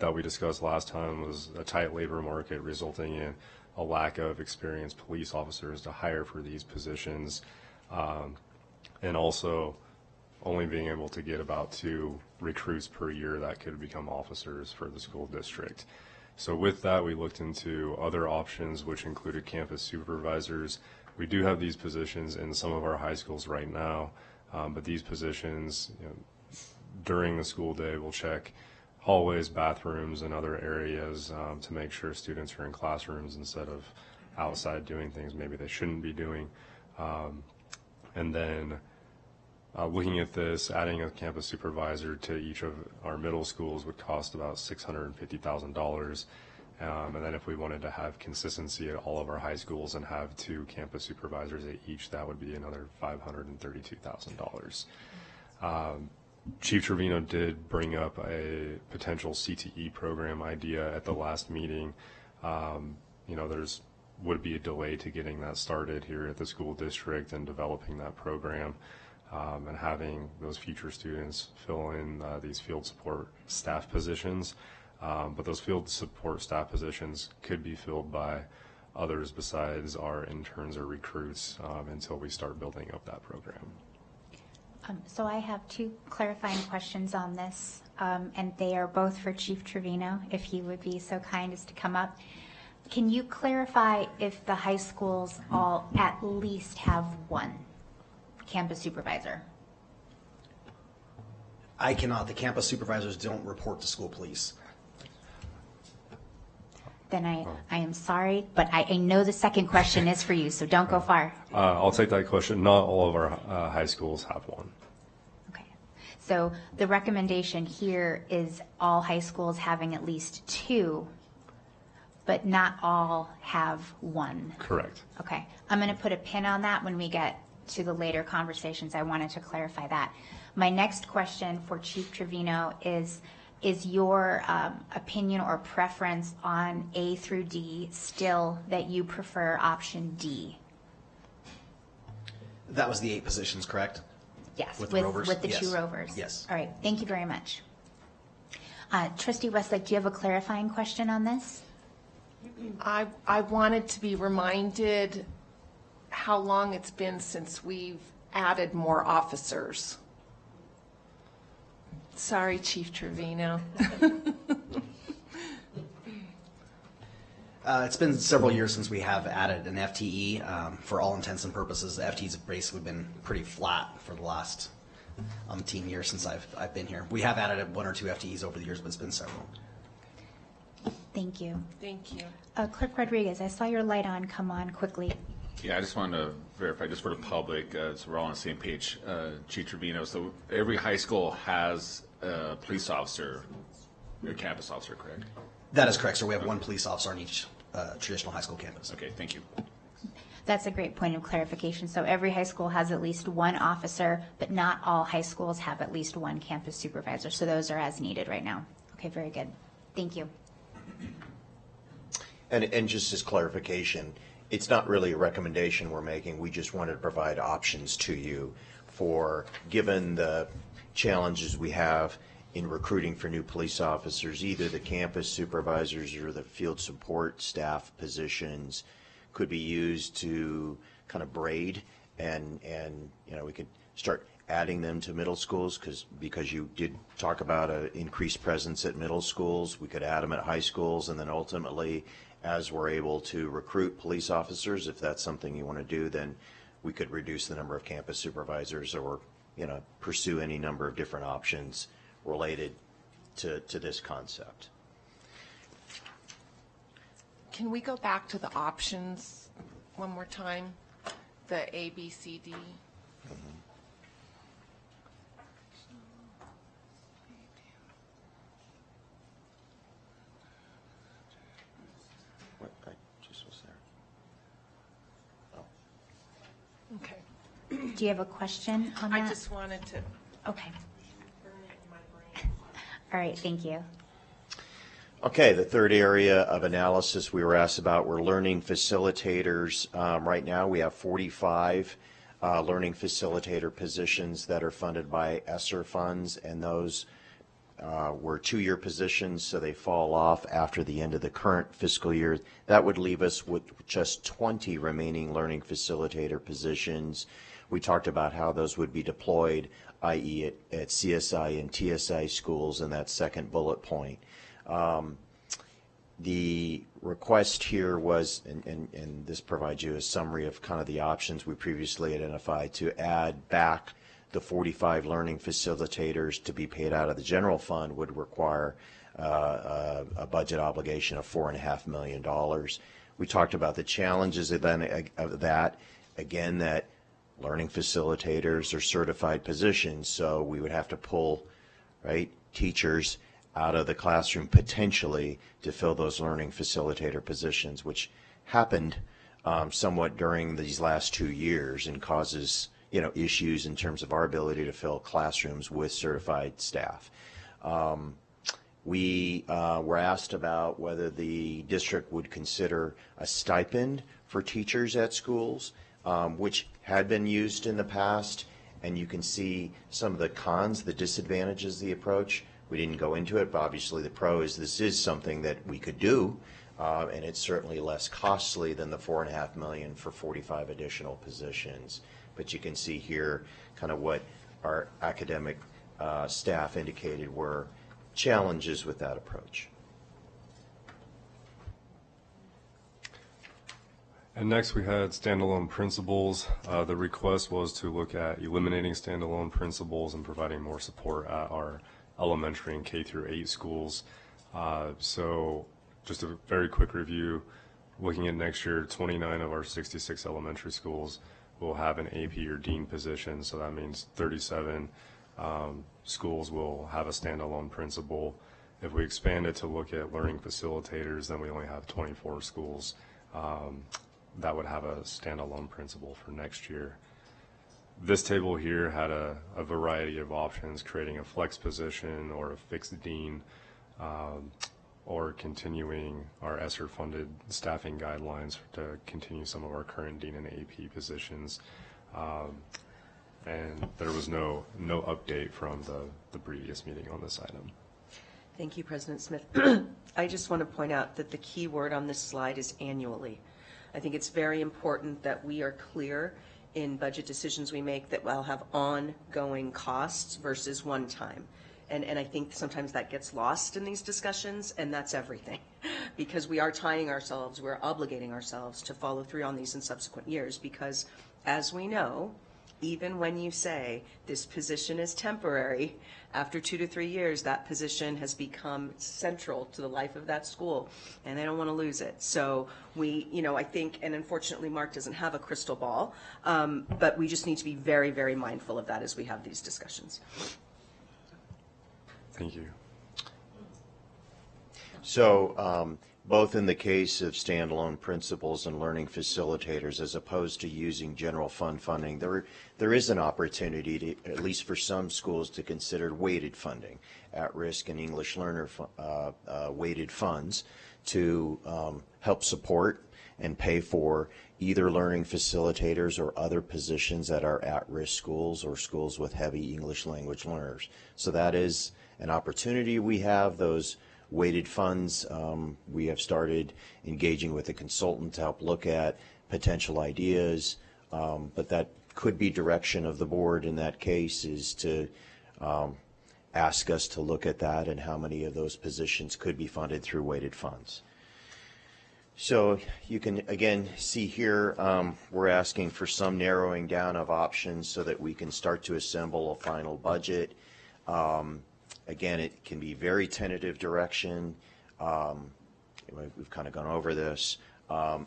that we discussed last time was a tight labor market resulting in a lack of experienced police officers to hire for these positions, and also only being able to get about 2 recruits per year that could become officers for the school district. So with that, we looked into other options, which included campus supervisors. We do have these positions in some of our high schools right now, but these positions, during the school day, will check hallways, bathrooms, and other areas to make sure students are in classrooms instead of outside doing things maybe they shouldn't be doing. And then looking at this, adding a campus supervisor to each of our middle schools would cost about $650,000. And then if we wanted to have consistency at all of our high schools and have 2 campus supervisors at each, that would be another $532,000. Chief Trevino did bring up a potential CTE program idea at the last meeting. There's would be a delay to getting that started here at the school district and developing that program. And having those future students fill in these field support staff positions. But those field support staff positions could be filled by others besides our interns or recruits until we start building up that program. So I have 2 clarifying questions on this, and they are both for Chief Trevino, if he would be so kind as to come up. Can you clarify if the high schools all at least have 1 campus supervisor? I cannot. The campus supervisors don't report to school police. Then I am sorry, but I know the second question is for you, so don't go far. I'll take that question. Not all of our high schools have 1. Okay. So the recommendation here is all high schools having at least 2, but not all have 1. Correct. Okay. I'm going to put a pin on that when we get to the later conversations. I wanted to clarify that. My next question for Chief Trevino is your opinion or preference on A through D still that you prefer option D? That was the 8 positions, correct? Yes, with the rovers? With the Yes. 2 rovers. Yes. All right, thank you very much. Trustee Westlake, do you have a clarifying question on this? I wanted to be reminded how long it's been since we've added more officers. Sorry, Chief Trevino. It's been several years since we have added an FTE. For all intents and purposes, the FTEs have basically been pretty flat for the last umpteen years since I've been here. We have added 1 or 2 FTEs over the years, but it's been several. Thank you. Thank you. Clerk Rodriguez, I saw your light on. Come on quickly. Yeah, I just wanted to verify, just for the public, so we're all on the same page, Chief Trevino. So every high school has a police officer, a campus officer, correct? That is correct, sir. We have 1 police officer on each traditional high school campus. Okay, thank you. That's a great point of clarification. So every high school has at least 1 officer, but not all high schools have at least 1 campus supervisor. So those are as needed right now. Okay, very good. Thank you. And just as clarification, it's not really a recommendation we're making. We just wanted to provide options to you for, given the challenges we have in recruiting for new police officers, either the campus supervisors or the field support staff positions could be used to kind of braid, and you know, we could start adding them to middle schools, because you did talk about an increased presence at middle schools. We could add them at high schools, and then ultimately, as we're able to recruit police officers, if that's something you want to do, then we could reduce the number of campus supervisors, or, you know, pursue any number of different options related to this concept. Can we go back to the options one more time? The A, B, C, D? What, I just was there. Oh. Okay. Do you have a question on that? I just wanted to. Okay. All right, thank you. Okay, the third area of analysis we were asked about were learning facilitators. Right now we have 45 learning facilitator positions that are funded by ESSER funds, and those were 2-year positions, so they fall off after the end of the current fiscal year. That would leave us with just 20 remaining learning facilitator positions. We talked about how those would be deployed, i.e. at CSI and TSI schools in that second bullet point. The request here was, and this provides you a summary of kind of the options we previously identified, to add back the 45 learning facilitators to be paid out of the general fund would require a budget obligation of $4.5 million. We talked about the challenges of that, again, that learning facilitators are certified positions, so we would have to pull, right, teachers out of the classroom potentially to fill those learning facilitator positions, which happened somewhat during these last 2 years and causes, you know, issues in terms of our ability to fill classrooms with certified staff. We were asked about whether the district would consider a stipend for teachers at schools, which had been used in the past, and you can see some of the cons, the disadvantages of the approach. We didn't go into it, but obviously the pro is this is something that we could do, and it's certainly less costly than the $4.5 million for 45 additional positions. But you can see here kind of what our academic staff indicated were challenges with that approach. And next we had standalone principals. The request was to look at eliminating standalone principals and providing more support at our elementary and K through 8 schools. So just a very quick review, looking at next year, 29 of our 66 elementary schools will have an AP or dean position, so that means 37 schools will have a standalone principal. If we expand it to look at learning facilitators, then we only have 24 schools that would have a standalone principal for next year. This table here had a variety of options, creating a flex position or a fixed dean, or continuing our ESSER-funded staffing guidelines to continue some of our current dean and AP positions. And there was no update from the previous meeting on this item. Thank you, President Smith. I just want to point out that the key word on this slide is annually. I think it's very important that we are clear in budget decisions we make that will have ongoing costs versus one time. And I think sometimes that gets lost in these discussions, and that's everything. Because we are tying ourselves, we're obligating ourselves to follow through on these in subsequent years, because as we know, even when you say this position is temporary, after 2 to 3 years, that position has become central to the life of that school, and they don't want to lose it. So we, you know, I think, and unfortunately Mark doesn't have a crystal ball, but we just need to be very, very mindful of that as we have these discussions. Thank you. So both in the case of standalone principals and learning facilitators, as opposed to using general fund funding, there is an opportunity to, at least for some schools, to consider weighted funding, at-risk and English learner weighted funds to help support and pay for either learning facilitators or other positions that are at-risk schools or schools with heavy English language learners. So that is an opportunity we have, those weighted funds, we have started engaging with a consultant to help look at potential ideas, but that could be direction of the board in that case, is to ask us to look at that and how many of those positions could be funded through weighted funds. So you can again see here, we're asking for some narrowing down of options so that we can start to assemble a final budget. Again, it can be very tentative direction. We've kind of gone over this.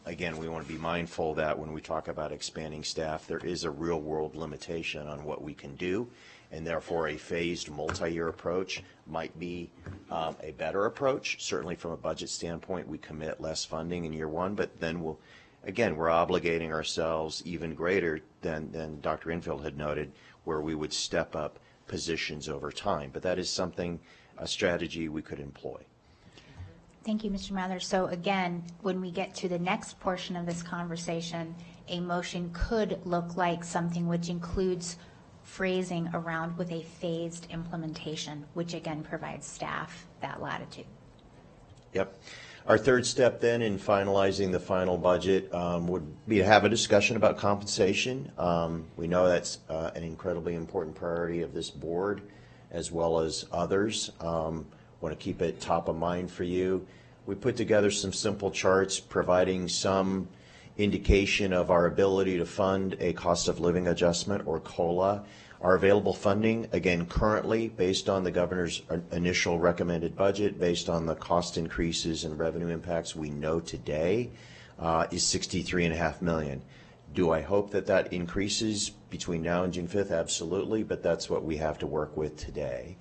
Again, we want to be mindful that when we talk about expanding staff, there is a real world limitation on what we can do, and therefore a phased multi-year approach might be a better approach. Certainly from a budget standpoint, we commit less funding in year one, but then we're obligating ourselves even greater than Dr. Infield had noted, where we would step up positions over time. But that is something, a strategy we could employ. Thank you, Mr. Mather. So again, when we get to the next portion of this conversation, a motion could look like something which includes phrasing around with a phased implementation, which again provides staff that latitude. Yep. Our third step then in finalizing the final budget would be to have a discussion about compensation. We know that's an incredibly important priority of this board as well as others. Want to keep it top of mind for you. We put together some simple charts providing some indication of our ability to fund a cost of living adjustment, or COLA. Our available funding, again, currently, based on the governor's initial recommended budget, based on the cost increases and revenue impacts we know today, is $63.5 million. Do I hope that that increases between now and June 5th? Absolutely, but that's what we have to work with today.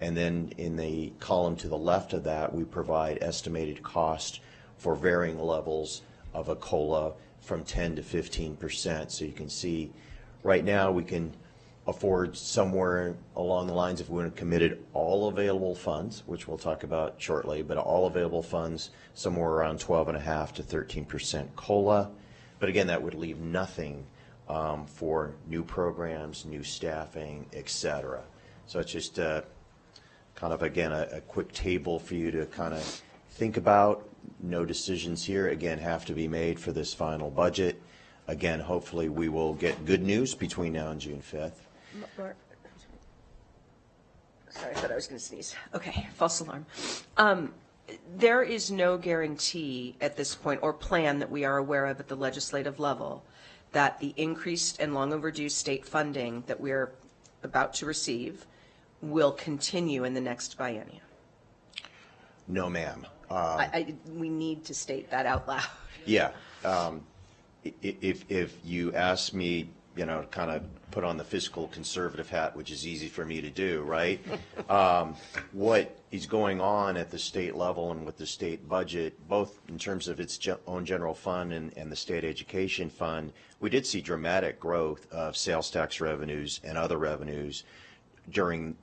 And then in the column to the left of that, we provide estimated cost for varying levels of a COLA from 10 to 15%. So you can see right now we can afford somewhere along the lines, if we would have committed all available funds, which we'll talk about shortly, but all available funds, somewhere around 12.5 to 13% COLA. But again, that would leave nothing for new programs, new staffing, etc. So it's just kind of, again, a quick table for you to kind of think about. No decisions here, again, have to be made for this final budget. Again, hopefully we will get good news between now and June 5th. Mark, sorry, I thought I was going to sneeze. Okay, false alarm. There is no guarantee at this point or plan that we are aware of at the legislative level that the increased and long overdue state funding that we're about to receive will continue in the next biennium. No, ma'am. We need to state that out loud. Yeah. If you ask me, kind of put on the fiscal conservative hat, which is easy for me to do, right? What is going on at the state level and with the state budget, both in terms of its own general fund and the state education fund, we did see dramatic growth of sales tax revenues and other revenues during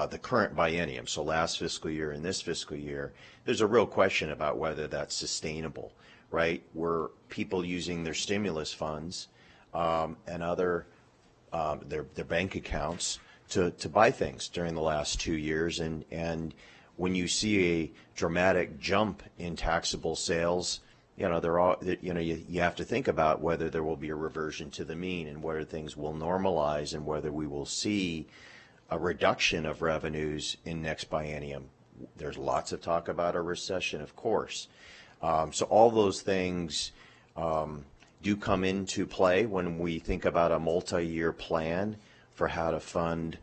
the current biennium, so last fiscal year and this fiscal year. There's a real question about whether that's sustainable, right? Were people using their stimulus funds and other their bank accounts to buy things during the last 2 years, and when you see a dramatic jump in taxable sales, you have to think about whether there will be a reversion to the mean and whether things will normalize and whether we will see a reduction of revenues in next biennium. There's lots of talk about a recession, of course. So all those things do come into play when we think about a multi-year plan for how to fund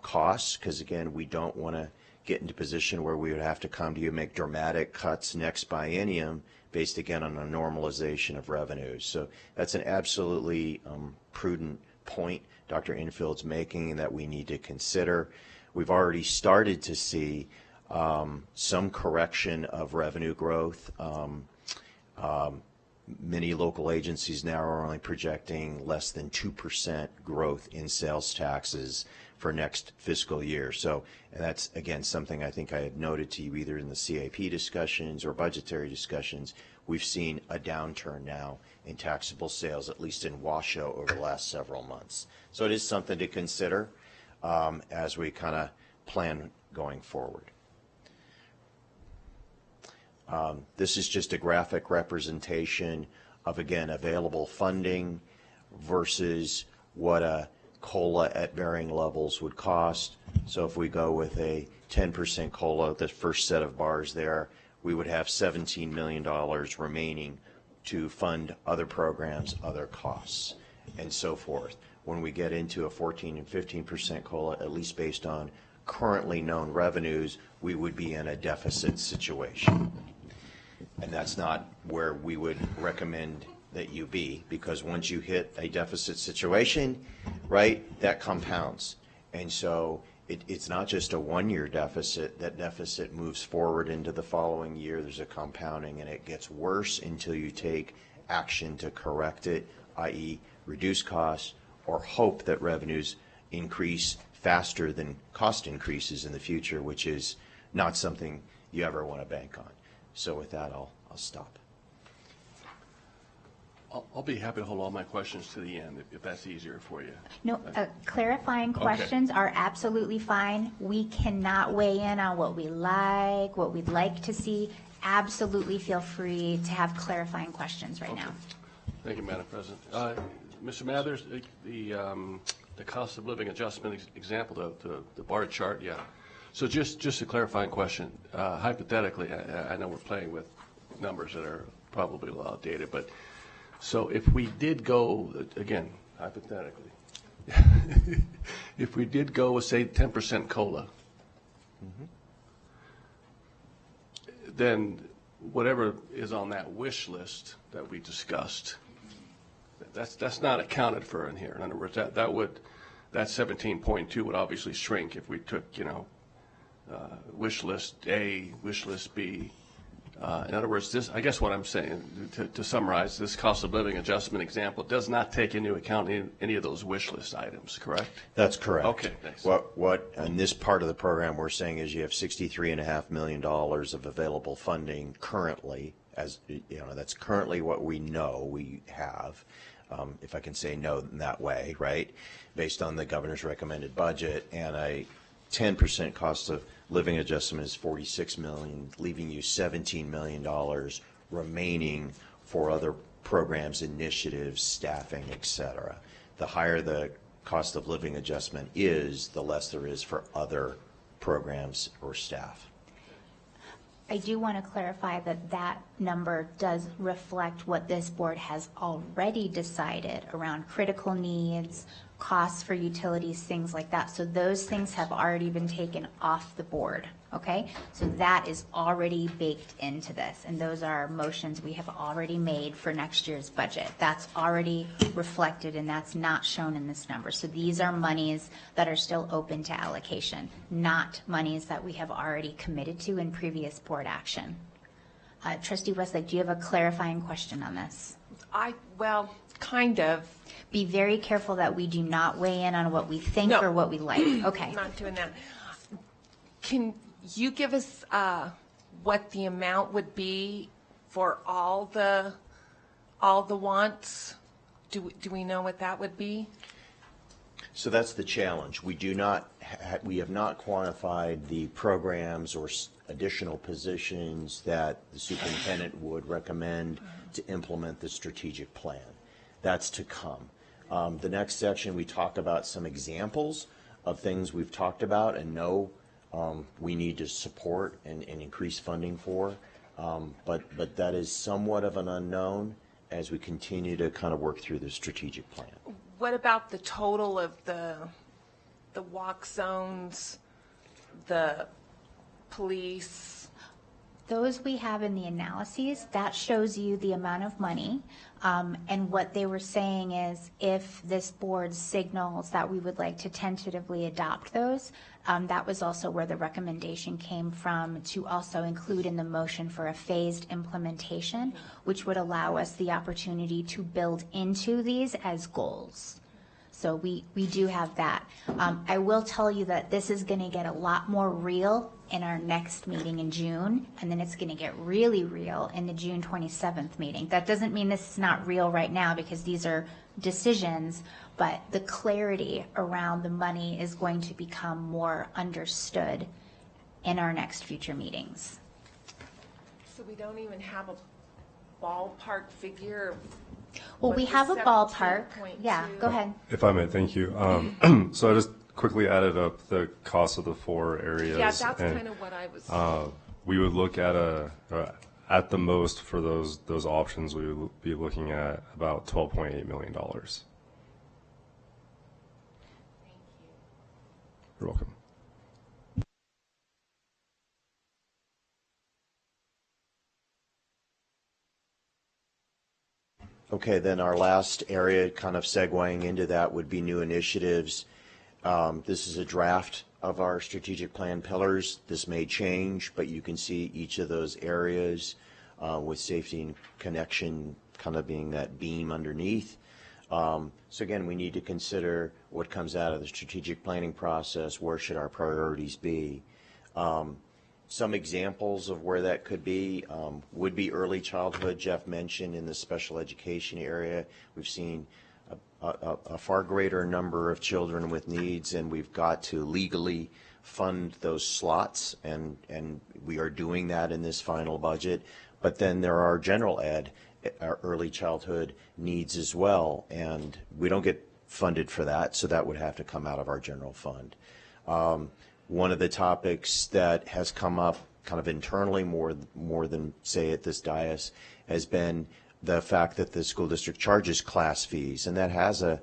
costs, because again, we don't want to get into a position where we would have to come to you and make dramatic cuts next biennium based again on a normalization of revenues. So that's an absolutely prudent point Dr. Infield's making that we need to consider. We've already started to see some correction of revenue growth. Many local agencies now are only projecting less than 2% growth in sales taxes for next fiscal year. So, and that's, again, something I think I had noted to you either in the CAP discussions or budgetary discussions. We've seen a downturn now in taxable sales, at least in Washoe, over the last several months. So it is something to consider as we kind of plan going forward. This is just a graphic representation of, again, available funding versus what a COLA at varying levels would cost. So if we go with a 10% COLA, the first set of bars there, we would have $17 million remaining to fund other programs, other costs, and so forth. When we get into a 14 and 15% COLA, at least based on currently known revenues, we would be in a deficit situation. And that's not where we would recommend that you be, because once you hit a deficit situation, right, that compounds. And so it's not just a one-year deficit. That deficit moves forward into the following year. There's a compounding, and it gets worse until you take action to correct it, i.e. reduce costs or hope that revenues increase faster than cost increases in the future, which is not something you ever want to bank on. So with that, I'll stop. I'll be happy to hold all my questions to the end if that's easier for you. No, clarifying questions are absolutely fine. We cannot weigh in on what we like, what we'd like to see. Absolutely feel free to have clarifying questions right now. Thank you, Madam President. Mr. Mathers, the cost of living adjustment example, the bar chart, yeah. So just a clarifying question. Hypothetically, I know we're playing with numbers that are probably a little outdated, but so if we did go, again, hypothetically, if we did go with, say, 10% COLA, then whatever is on that wish list that we discussed, that's not accounted for in here. In other words, that 17.2 would obviously shrink if we took, wish list A, wish list B. In other words, this, I guess what I'm saying, to summarize, this cost of living adjustment example does not take into account any of those wish list items, correct? That's correct. Okay, thanks. What in this part of the program we're saying is you have $63.5 million of available funding currently, as you know, that's currently what we know we have, if I can say no in that way, right? Based on the governor's recommended budget, and a 10% cost of living adjustment is $46 million, leaving you $17 million remaining for other programs, initiatives, staffing, et cetera. The higher the cost of living adjustment is, the less there is for other programs or staff. I do want to clarify that that number does reflect what this board has already decided around critical needs, costs for utilities, things like that. So those things have already been taken off the board, okay? So that is already baked into this, and those are motions we have already made for next year's budget. That's already reflected, and that's not shown in this number. So these are monies that are still open to allocation, not monies that we have already committed to in previous board action. Trustee Westlake, do you have a clarifying question on this? Well, kind of. Be very careful that we do not weigh in on what we think or what we like. Okay. Not doing that. Can you give us what the amount would be for all the wants? Do we know what that would be? So that's the challenge. We do not, we have not quantified the programs or additional positions that the superintendent would recommend to implement the strategic plan. That's to come. The next section, we talk about some examples of things we've talked about and know we need to support and increase funding for. But that is somewhat of an unknown as we continue to kind of work through the strategic plan. What about the total of the walk zones, the police? Those we have in the analyses. That shows you the amount of money. And what they were saying is if this board signals that we would like to tentatively adopt those, that was also where the recommendation came from, to also include in the motion for a phased implementation, which would allow us the opportunity to build into these as goals. So we do have that. I will tell you that this is going to get a lot more real in our next meeting in June, and then it's going to get really real in the June 27th meeting. That doesn't mean this is not real right now, because these are decisions, but the clarity around the money is going to become more understood in our next future meetings. So we don't even have a ballpark figure of Well, what we the have a ballpark. 17.2 Yeah, go ahead. If I may, thank you. So I just quickly added up the cost of the 4 areas. Yeah, that's and, kind of what I was. We would look at at the most for those options, we would be looking at about $12.8 million. You're welcome. Okay, then our last area, kind of segueing into that, would be new initiatives. This is a draft of our strategic plan pillars. This may change, but you can see each of those areas with safety and connection kind of being that beam underneath. So again, we need to consider what comes out of the strategic planning process. Where should our priorities be? Some examples of where that could be would be early childhood. Jeff mentioned in the special education area, we've seen a far greater number of children with needs, and we've got to legally fund those slots, and we are doing that in this final budget. But then there are general ed, our early childhood needs as well, and we don't get funded for that, so that would have to come out of our general fund. One of the topics that has come up kind of internally more than, say, at this dais has been the fact that the school district charges class fees, and that has a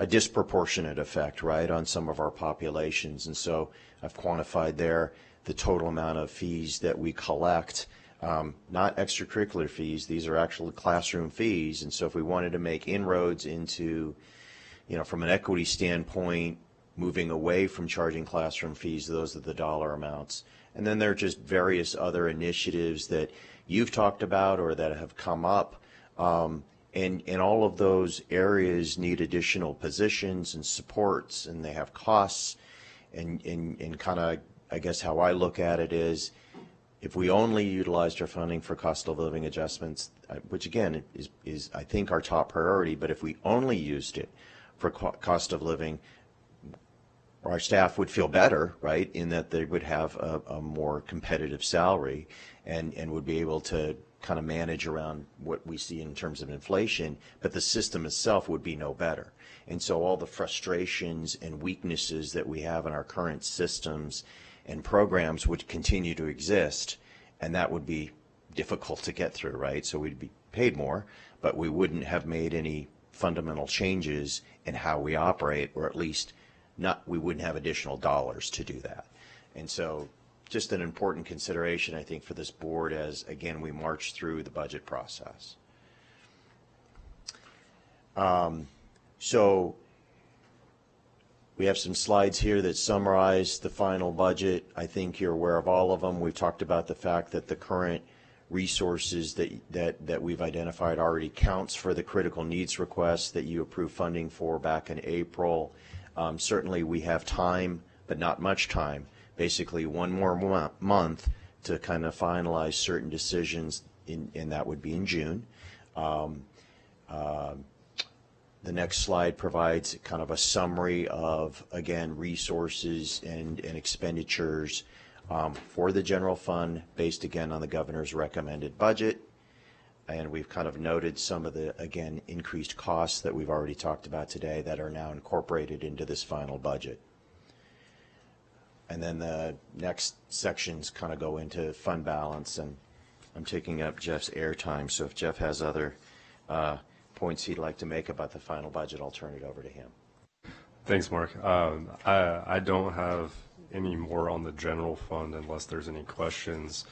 disproportionate effect, right, on some of our populations. And so I've quantified there the total amount of fees that we collect, not extracurricular fees. These are actual classroom fees. And so if we wanted to make inroads into, from an equity standpoint, moving away from charging classroom fees, those are the dollar amounts. And then there are just various other initiatives that you've talked about or that have come up. And all of those areas need additional positions and supports, and they have costs. And kind of, I guess how I look at it is, if we only utilized our funding for cost of living adjustments, which again is I think our top priority, but if we only used it for cost of living, our staff would feel better, right, in that they would have a more competitive salary and would be able to kind of manage around what we see in terms of inflation, but the system itself would be no better. And so all the frustrations and weaknesses that we have in our current systems and programs would continue to exist, and that would be difficult to get through, right? So we'd be paid more, but we wouldn't have made any fundamental changes in how we operate, or at least we wouldn't have additional dollars to do that. And so just an important consideration, I think, for this board as, again, we march through the budget process. So we have some slides here that summarize the final budget. I think you're aware of all of them. We've talked about the fact that the current resources that we've identified already counts for the critical needs requests that you approved funding for back in April. Certainly we have time, but not much time, basically one more month to kind of finalize certain decisions, and that would be in June. The next slide provides kind of a summary of, again, resources and expenditures for the general fund based, again, on the governor's recommended budget. And we've kind of noted some of the, again, increased costs that we've already talked about today that are now incorporated into this final budget. And then the next sections kind of go into fund balance, and I'm taking up Jeff's airtime, so if Jeff has other points he'd like to make about the final budget, I'll turn it over to him. Thanks, Mark. I don't have any more on the general fund unless there's any questions.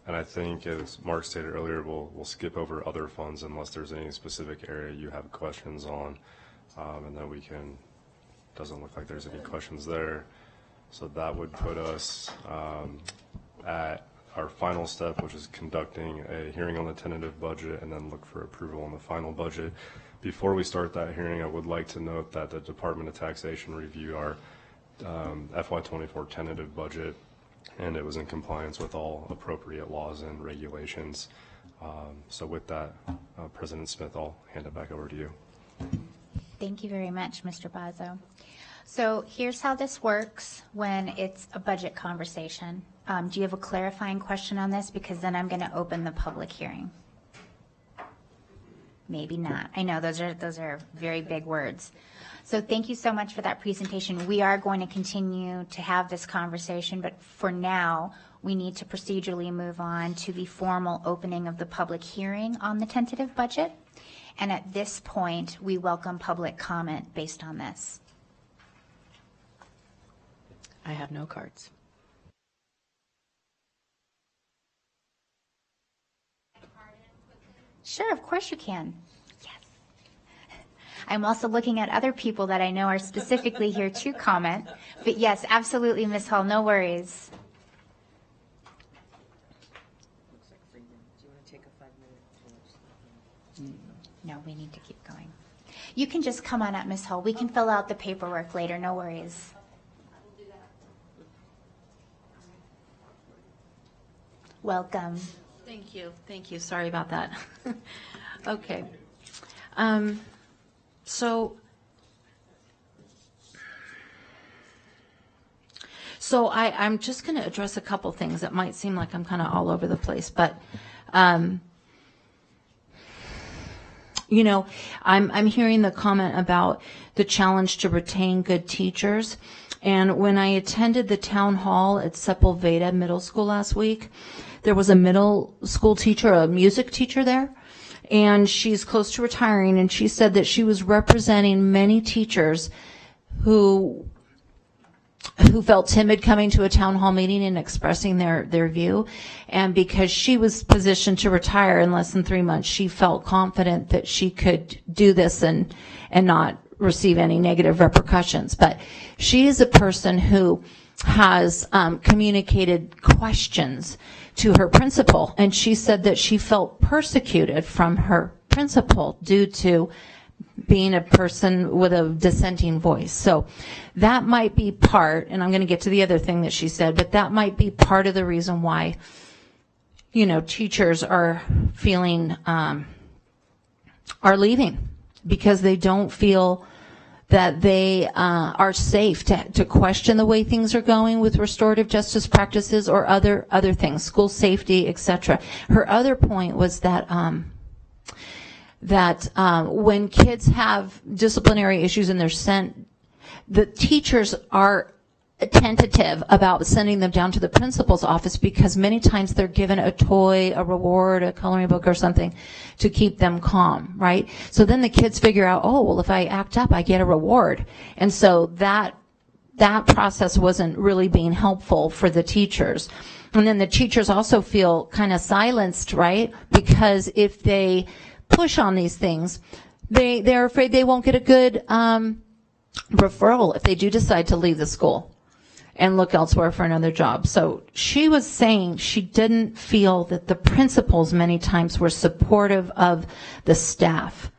And I think, as Mark stated earlier, we'll skip over other funds unless there's any specific area you have questions on, and then we can. Doesn't look like there's any questions there, so that would put us at our final step, which is conducting a hearing on the tentative budget and then look for approval on the final budget. Before we start that hearing, I would like to note that the Department of Taxation reviewed our FY24 tentative budget, and it was in compliance with all appropriate laws and regulations. So with that, President Smith, I'll hand it back over to you. Thank you very much, Mr. Bazzo. So here's how this works when it's a budget conversation. Do you have a clarifying question on this? Because then I'm going to open the public hearing. Maybe not. I know those are very big words. So thank you so much for that presentation. We are going to continue to have this conversation, but for now, we need to procedurally move on to the formal opening of the public hearing on the tentative budget. And at this point, we welcome public comment based on this. I have no cards. Sure, of course you can. Yes. I'm also looking at other people that I know are specifically here to comment. But yes, absolutely, Ms. Hall, no worries. No, we need to keep going. You can just come on up, Ms. Hall. We can fill out the paperwork later, no worries. Welcome. Thank you. Thank you. Sorry about that. Okay. So I'm just going to address a couple things that might seem like I'm kind of all over the place, but you know, I'm hearing the comment about the challenge to retain good teachers. And when I attended the town hall at Sepulveda Middle School last week, there was a middle school teacher, a music teacher there, and she's close to retiring, and she said that she was representing many teachers who felt timid coming to a town hall meeting and expressing their view. And because she was positioned to retire in less than 3 months, she felt confident that she could do this and not receive any negative repercussions. But she is a person who has communicated questions to her principal, and she said that she felt persecuted from her principal due to being a person with a dissenting voice. So that might be part, and I'm going to get to the other thing that she said, but that might be part of the reason why, you know, teachers are feeling, are leaving, because they don't feel that they are safe to question the way things are going with restorative justice practices or other things, school safety, etc. Her other point was that when kids have disciplinary issues and they're sent, the teachers are tentative about sending them down to the principal's office because many times they're given a toy, a reward, a coloring book or something to keep them calm, right? So then the kids figure out, oh, well, if I act up, I get a reward. And so that process wasn't really being helpful for the teachers. And then the teachers also feel kind of silenced, right? Because if they push on these things, they're afraid they won't get a good referral if they do decide to leave the school and look elsewhere for another job. So she was saying she didn't feel that the principals many times were supportive of the staff,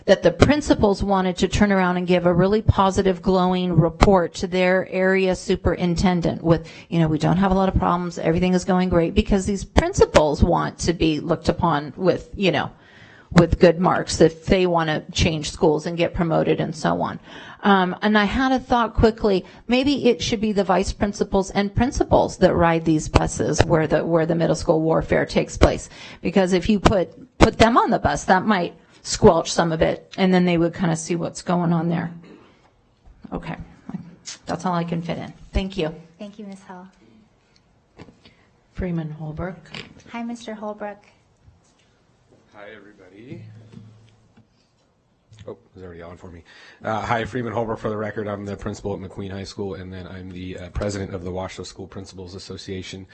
that the principals wanted to turn around and give a really positive, glowing report to their area superintendent with, you know, we don't have a lot of problems, everything is going great, because these principals want to be looked upon with, you know, with good marks if they want to change schools and get promoted and so on. And I had a thought quickly, maybe it should be the vice principals and principals that ride these buses where the middle school warfare takes place. Because if you put them on the bus, that might squelch some of it, and then they would kind of see what's going on there. Okay, that's all I can fit in. Thank you. Thank you, Ms. Hall. Freeman Holbrook. Hi, Mr. Holbrook. Hi, everybody. Oh, it's already on for me. Hi, Freeman Holbrook for the record. I'm the principal at McQueen High School, and then I'm the president of the Washoe School Principals Association.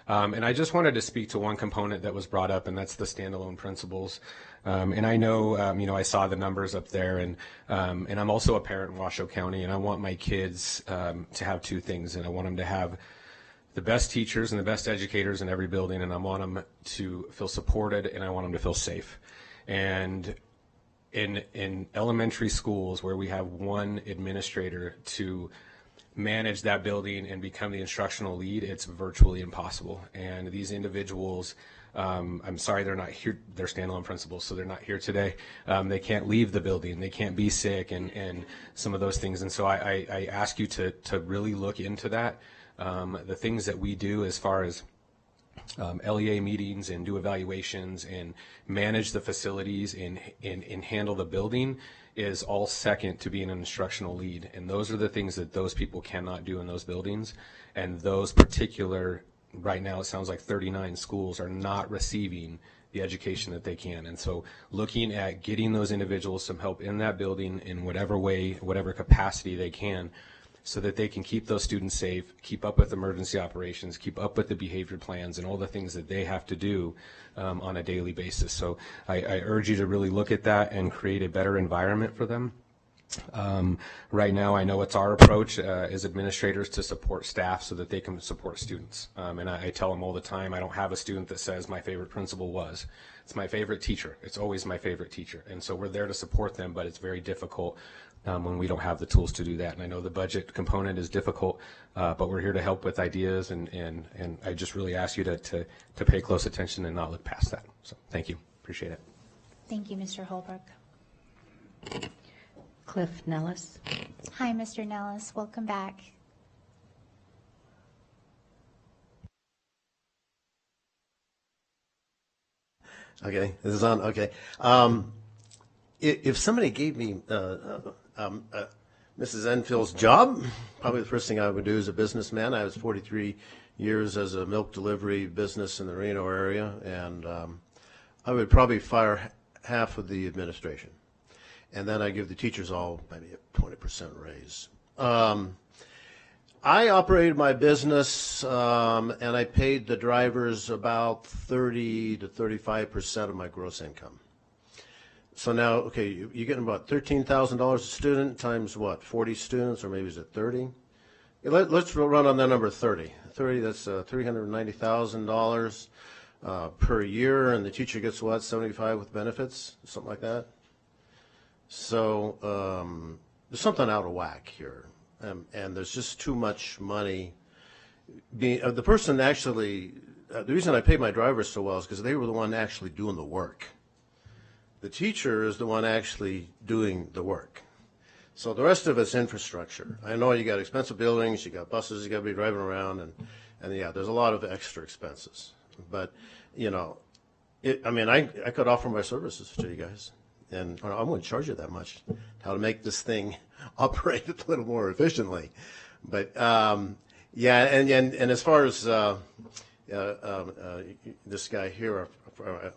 And I just wanted to speak to one component that was brought up, and that's the standalone principals. And I know, you know, I saw the numbers up there, and I'm also a parent in Washoe County, and I want my kids to have two things, and I want them to have the best teachers and the best educators in every building, and I want them to feel supported, and I want them to feel safe. And in elementary schools where we have one administrator to manage that building and become the instructional lead, it's virtually impossible. And these individuals I'm sorry they're not here. They're standalone principals, so they're not here today. They can't leave the building. They can't be sick and some of those things. And so I ask you to really look into that. The things that we do as far as LEA meetings and do evaluations and manage the facilities and handle the building is all second to being an instructional lead. And those are the things that those people cannot do in those buildings. And those particular, right now it sounds like 39 schools are not receiving the education that they can. And so looking at getting those individuals some help in that building in whatever way, whatever capacity they can, so that they can keep those students safe, keep up with emergency operations, keep up with the behavior plans and all the things that they have to do on a daily basis. So I urge you to really look at that and create a better environment for them. Right now, I know it's our approach as administrators to support staff so that they can support students. And I tell them all the time, I don't have a student that says my favorite principal was. It's my favorite teacher. It's always my favorite teacher. And so we're there to support them, but it's very difficult when we don't have the tools to do that. And I know the budget component is difficult, but we're here to help with ideas, and I just really ask you to pay close attention and not look past that. So thank you. Appreciate it. Thank you, Mr. Holbrook. Cliff Nellis. Hi, Mr. Nellis. Welcome back. Okay, this is on. Okay. If somebody gave me Mrs. Enfield's job, probably the first thing I would do as a businessman. I was 43 years as a milk delivery business in the Reno area, and I would probably fire half of the administration. And then I give the teachers all maybe a 20% raise. I operated my business, and I paid the drivers about 30 to 35% of my gross income. So now, okay, you're getting about $13,000 a student times what, 40 students, or maybe is it 30? Let's run on that number 30. 30, that's $390,000 per year, and the teacher gets what, 75 with benefits, something like that? So there's something out of whack here, and there's just too much money. The person actually, the reason I paid my drivers so well is because they were the one actually doing the work. The teacher is the one actually doing the work. So the rest of it's infrastructure. I know you got expensive buildings, you got buses, you got to be driving around, and yeah, there's a lot of extra expenses. But, you know, I could offer my services to you guys, and I wouldn't charge you that much, how to make this thing operate a little more efficiently. But, yeah, and as far as this guy here,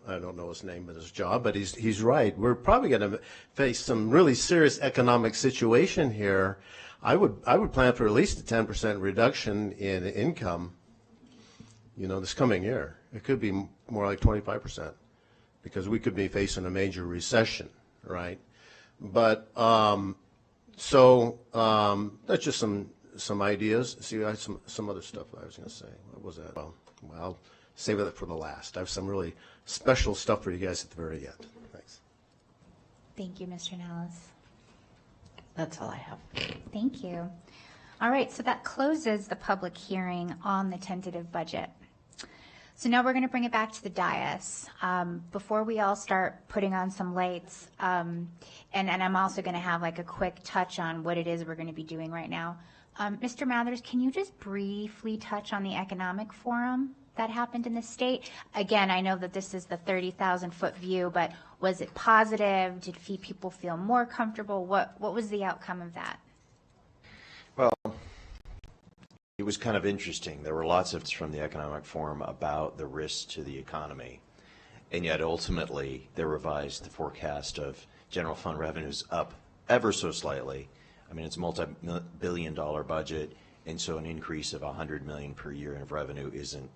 I don't know his name and his job, but he's right. We're probably going to face some really serious economic situation here. I would plan for at least a 10% reduction in income, you know, this coming year. It could be more like 25%, because we could be facing a major recession, right? But that's just some ideas. See, I had some other stuff I was going to say. What was that? Well, I'll save that for the last. I have some really special stuff for you guys at the very end. Thanks. Thank you, Mr. Nellis. That's all I have. Thank you. All right, so that closes the public hearing on the tentative budget. So now we're going to bring it back to the dais. Before we all start putting on some lights, and I'm also going to have like a quick touch on what it is we're going to be doing right now. Mr. Mathers, can you just briefly touch on the economic forum that happened in the state? Again, I know that this is the 30,000-foot view, but was it positive? Did people feel more comfortable? What was the outcome of that? Well, it was kind of interesting. There were lots of from the Economic Forum about the risks to the economy, and yet ultimately they revised the forecast of general fund revenues up ever so slightly. I mean, it's a multi-billion-dollar budget, and so an increase of $100 million per year in revenue isn't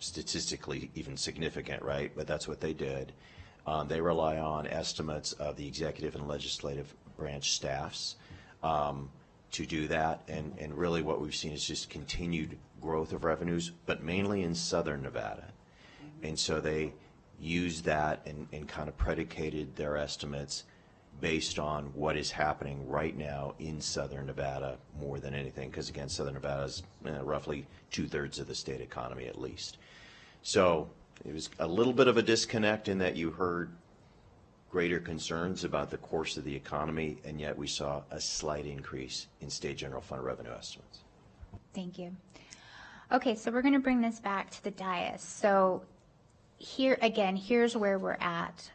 statistically even significant, right? But that's what they did. They rely on estimates of the executive and legislative branch staffs to do that, and really what we've seen is just continued growth of revenues, but mainly in southern Nevada. And so they used that and kind of predicated their estimates based on what is happening right now in southern Nevada more than anything, because again, southern Nevada is roughly 2/3 of the state economy at least. So it was a little bit of a disconnect in that you heard greater concerns about the course of the economy, and yet we saw a slight increase in state general fund revenue estimates. Thank you. Okay, so we're going to bring this back to the dais. So here, again, here's where we're at.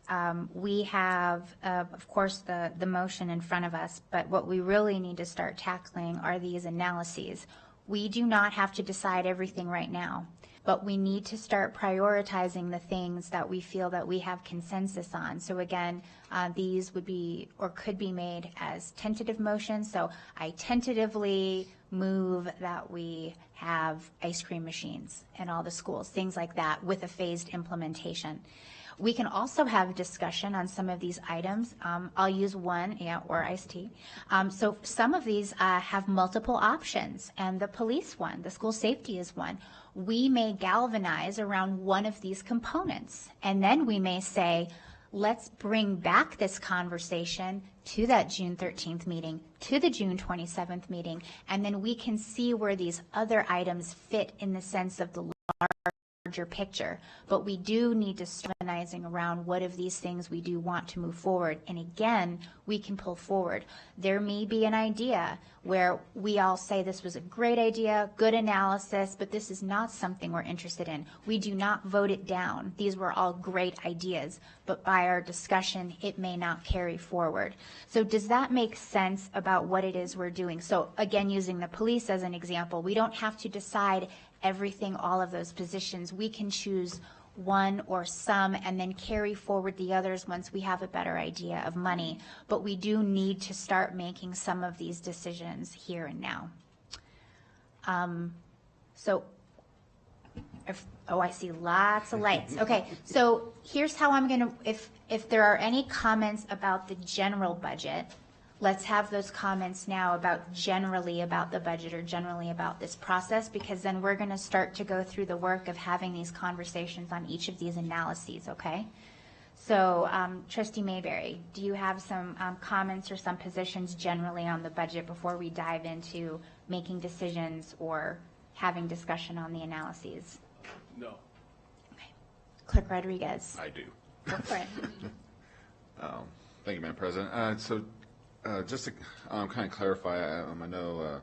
We have, of course, the motion in front of us, but what we really need to start tackling are these analyses. We do not have to decide everything right now, but we need to start prioritizing the things that we feel that we have consensus on. So again, these would be or could be made as tentative motions. So I tentatively move that we have ice cream machines in all the schools, things like that, with a phased implementation. We can also have discussion on some of these items. I'll use one, or iced tea. So some of these have multiple options, and the police one, the school safety is one. We may galvanize around one of these components, and then we may say, let's bring back this conversation to that June 13th meeting, to the June 27th meeting, and then we can see where these other items fit in the sense of the larger picture. But we do need to start organizing around what of these things we do want to move forward. And again, we can pull forward. There may be an idea where we all say this was a great idea, good analysis, but this is not something we're interested in. We do not vote it down. These were all great ideas, but by our discussion, it may not carry forward. So does that make sense about what it is we're doing? So again, using the police as an example, we don't have to decide everything, all of those positions. We can choose one or some and then carry forward the others once we have a better idea of money. But we do need to start making some of these decisions here and now. I see lots of lights. Okay, so here's how I'm going to, if there are any comments about the general budget, let's have those comments now about generally about the budget or generally about this process, because then we're going to start to go through the work of having these conversations on each of these analyses, okay? So Trustee Mayberry, do you have some comments or some positions generally on the budget before we dive into making decisions or having discussion on the analyses? No. Okay. Clerk Rodriguez. I do. Go for it. Thank you, Madam President. Just to kind of clarify, I know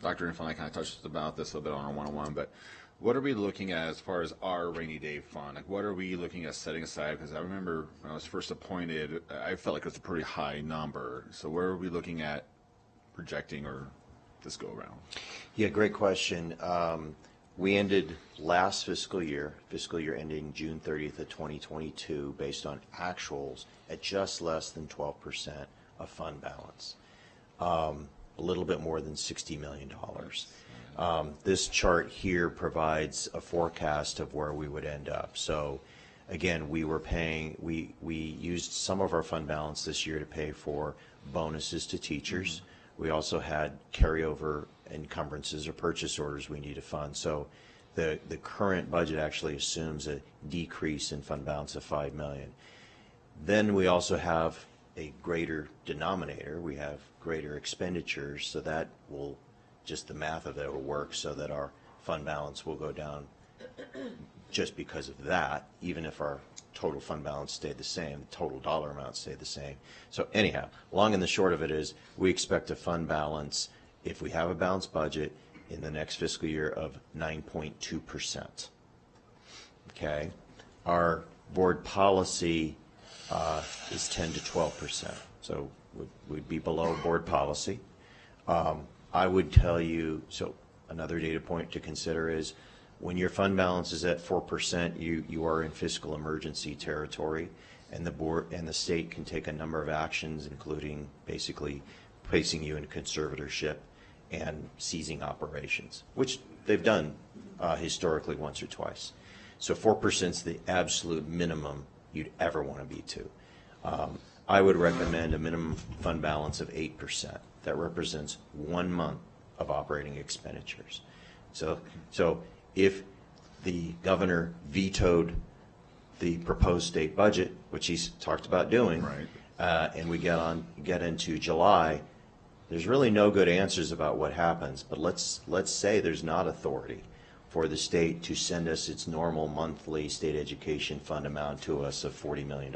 Dr. Infante kind of touched about this a little bit on our one-on-one, but what are we looking at as far as our rainy day fund? Like, what are we looking at setting aside? Because I remember when I was first appointed, I felt like it was a pretty high number. So where are we looking at projecting or this go around? Yeah, great question. We ended last fiscal year ending June 30th of 2022, based on actuals at just less than 12% of fund balance, a little bit more than $60 million. This chart here provides a forecast of where we would end up. So again, we used some of our fund balance this year to pay for bonuses to teachers. We also had carryover encumbrances or purchase orders we need to fund. So the current budget actually assumes a decrease in fund balance of $5 million. Then we also have a greater denominator. We have greater expenditures, so that will, just the math of it will work so that our fund balance will go down just because of that, even if our total fund balance stayed the same, total dollar amount stayed the same. So anyhow, long and the short of it is we expect a fund balance, if we have a balanced budget, in the next fiscal year of 9.2%. Okay? Our board policy is 10 to 12%, so we'd be below board policy. I would tell you, so another data point to consider is when your fund balance is at 4%, you are in fiscal emergency territory, and the board and the state can take a number of actions, including basically placing you in conservatorship and seizing operations, which they've done historically once or twice. So 4% is the absolute minimum you'd ever want to be to. I would recommend a minimum fund balance of 8%. That represents 1 month of operating expenditures. So if the governor vetoed the proposed state budget, which he's talked about doing, right, and we get into July, there's really no good answers about what happens. But let's say there's not authority. for the state to send us its normal monthly state education fund amount to us of $40 million.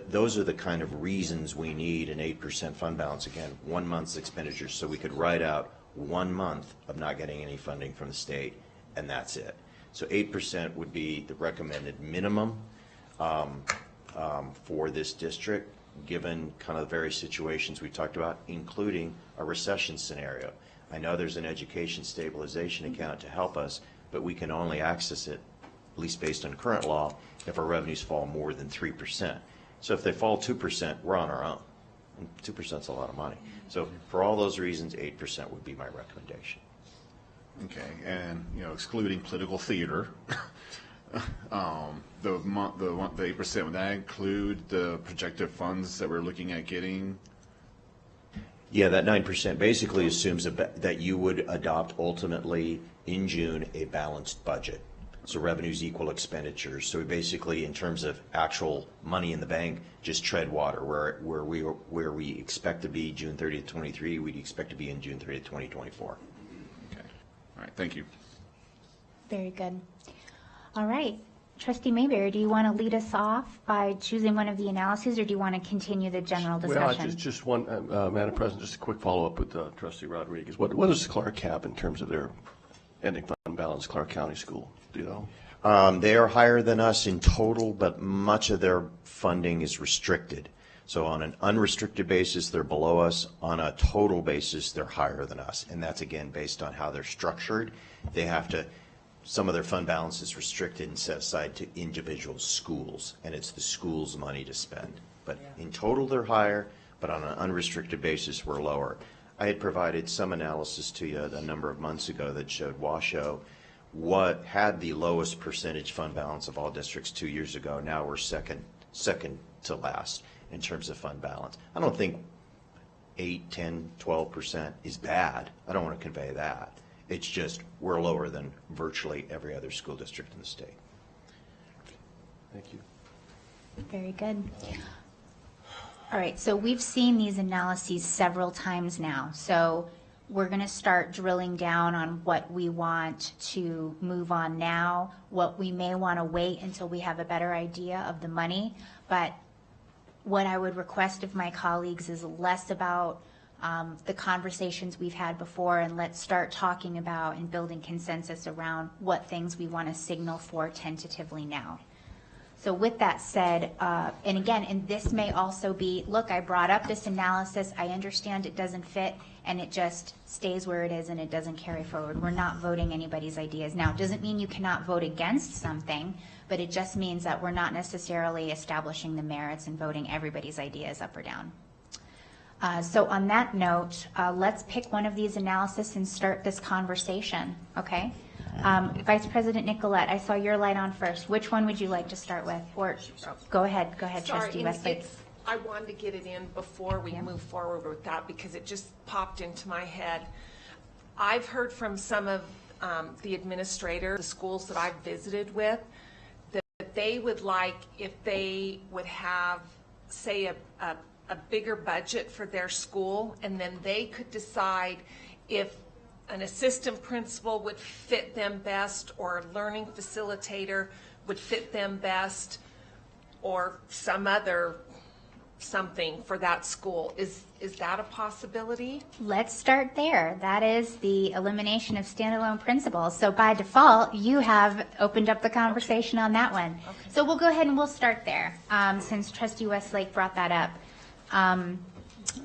Those are the kind of reasons we need an 8% fund balance. Again, 1 month's expenditures, so we could write out 1 month of not getting any funding from the state, and that's it. So 8% would be the recommended minimum for this district, given kind of the various situations we talked about, including a recession scenario. I know there's an education stabilization account to help us, but we can only access it, at least based on current law, if our revenues fall more than 3%. So if they fall 2%, we're on our own. And 2% is a lot of money. So for all those reasons, 8% would be my recommendation. Okay, and excluding political theater, the 8%, would that include the projected funds that we're looking at getting? Yeah, that 9% basically assumes that you would adopt ultimately in June a balanced budget. So revenues equal expenditures. So we basically, in terms of actual money in the bank, just tread water. Where we expect to be June 30th, 23, we'd expect to be in June 30th, 2024. Okay. All right. Thank you. Very good. All right. Trustee Mayberry, do you want to lead us off by choosing one of the analyses, or do you want to continue the general discussion? Well, just one, Madam President, just a quick follow-up with Trustee Rodriguez. What does Clark have in terms of their ending fund balance, Clark County School? Do you know? They are higher than us in total, but much of their funding is restricted. So on an unrestricted basis, they're below us. On a total basis, they're higher than us. And that's, again, based on how they're structured. They have to, some of their fund balance is restricted and set aside to individual schools, and it's the school's money to spend. But in total, they're higher, but on an unrestricted basis, we're lower. I had provided some analysis to you a number of months ago that showed Washoe what had the lowest percentage fund balance of all districts 2 years ago. Now we're second to last in terms of fund balance. I don't think 8, 10, 12% is bad. I don't want to convey that. It's just we're lower than virtually every other school district in the state. Thank you. Very good. All right, so we've seen these analyses several times now. So we're going to start drilling down on what we want to move on now, what we may want to wait until we have a better idea of the money. But what I would request of my colleagues is less about the conversations we've had before, and let's start talking about and building consensus around what things we want to signal for tentatively now. So with that said, and again, and this may also be, look, I brought up this analysis, I understand it doesn't fit, and it just stays where it is and it doesn't carry forward. We're not voting anybody's ideas. Now, it doesn't mean you cannot vote against something, but it just means that we're not necessarily establishing the merits and voting everybody's ideas up or down. So on that note, let's pick one of these analyses and start this conversation, okay? Vice President Nicolette, I saw your light on first. Which one would you like to start with? Or go ahead, Trustee Westlake. I wanted to get it in before we move forward with that because it just popped into my head. I've heard from some of the administrators, the schools that I've visited with, that they would like if they would have, say, a bigger budget for their school, and then they could decide if an assistant principal would fit them best, or a learning facilitator would fit them best, or some other something for that school. Is that a possibility? Let's start there. That is the elimination of standalone principals. So by default, you have opened up the conversation on that one. Okay. So we'll go ahead and we'll start there, since Trustee Westlake brought that up.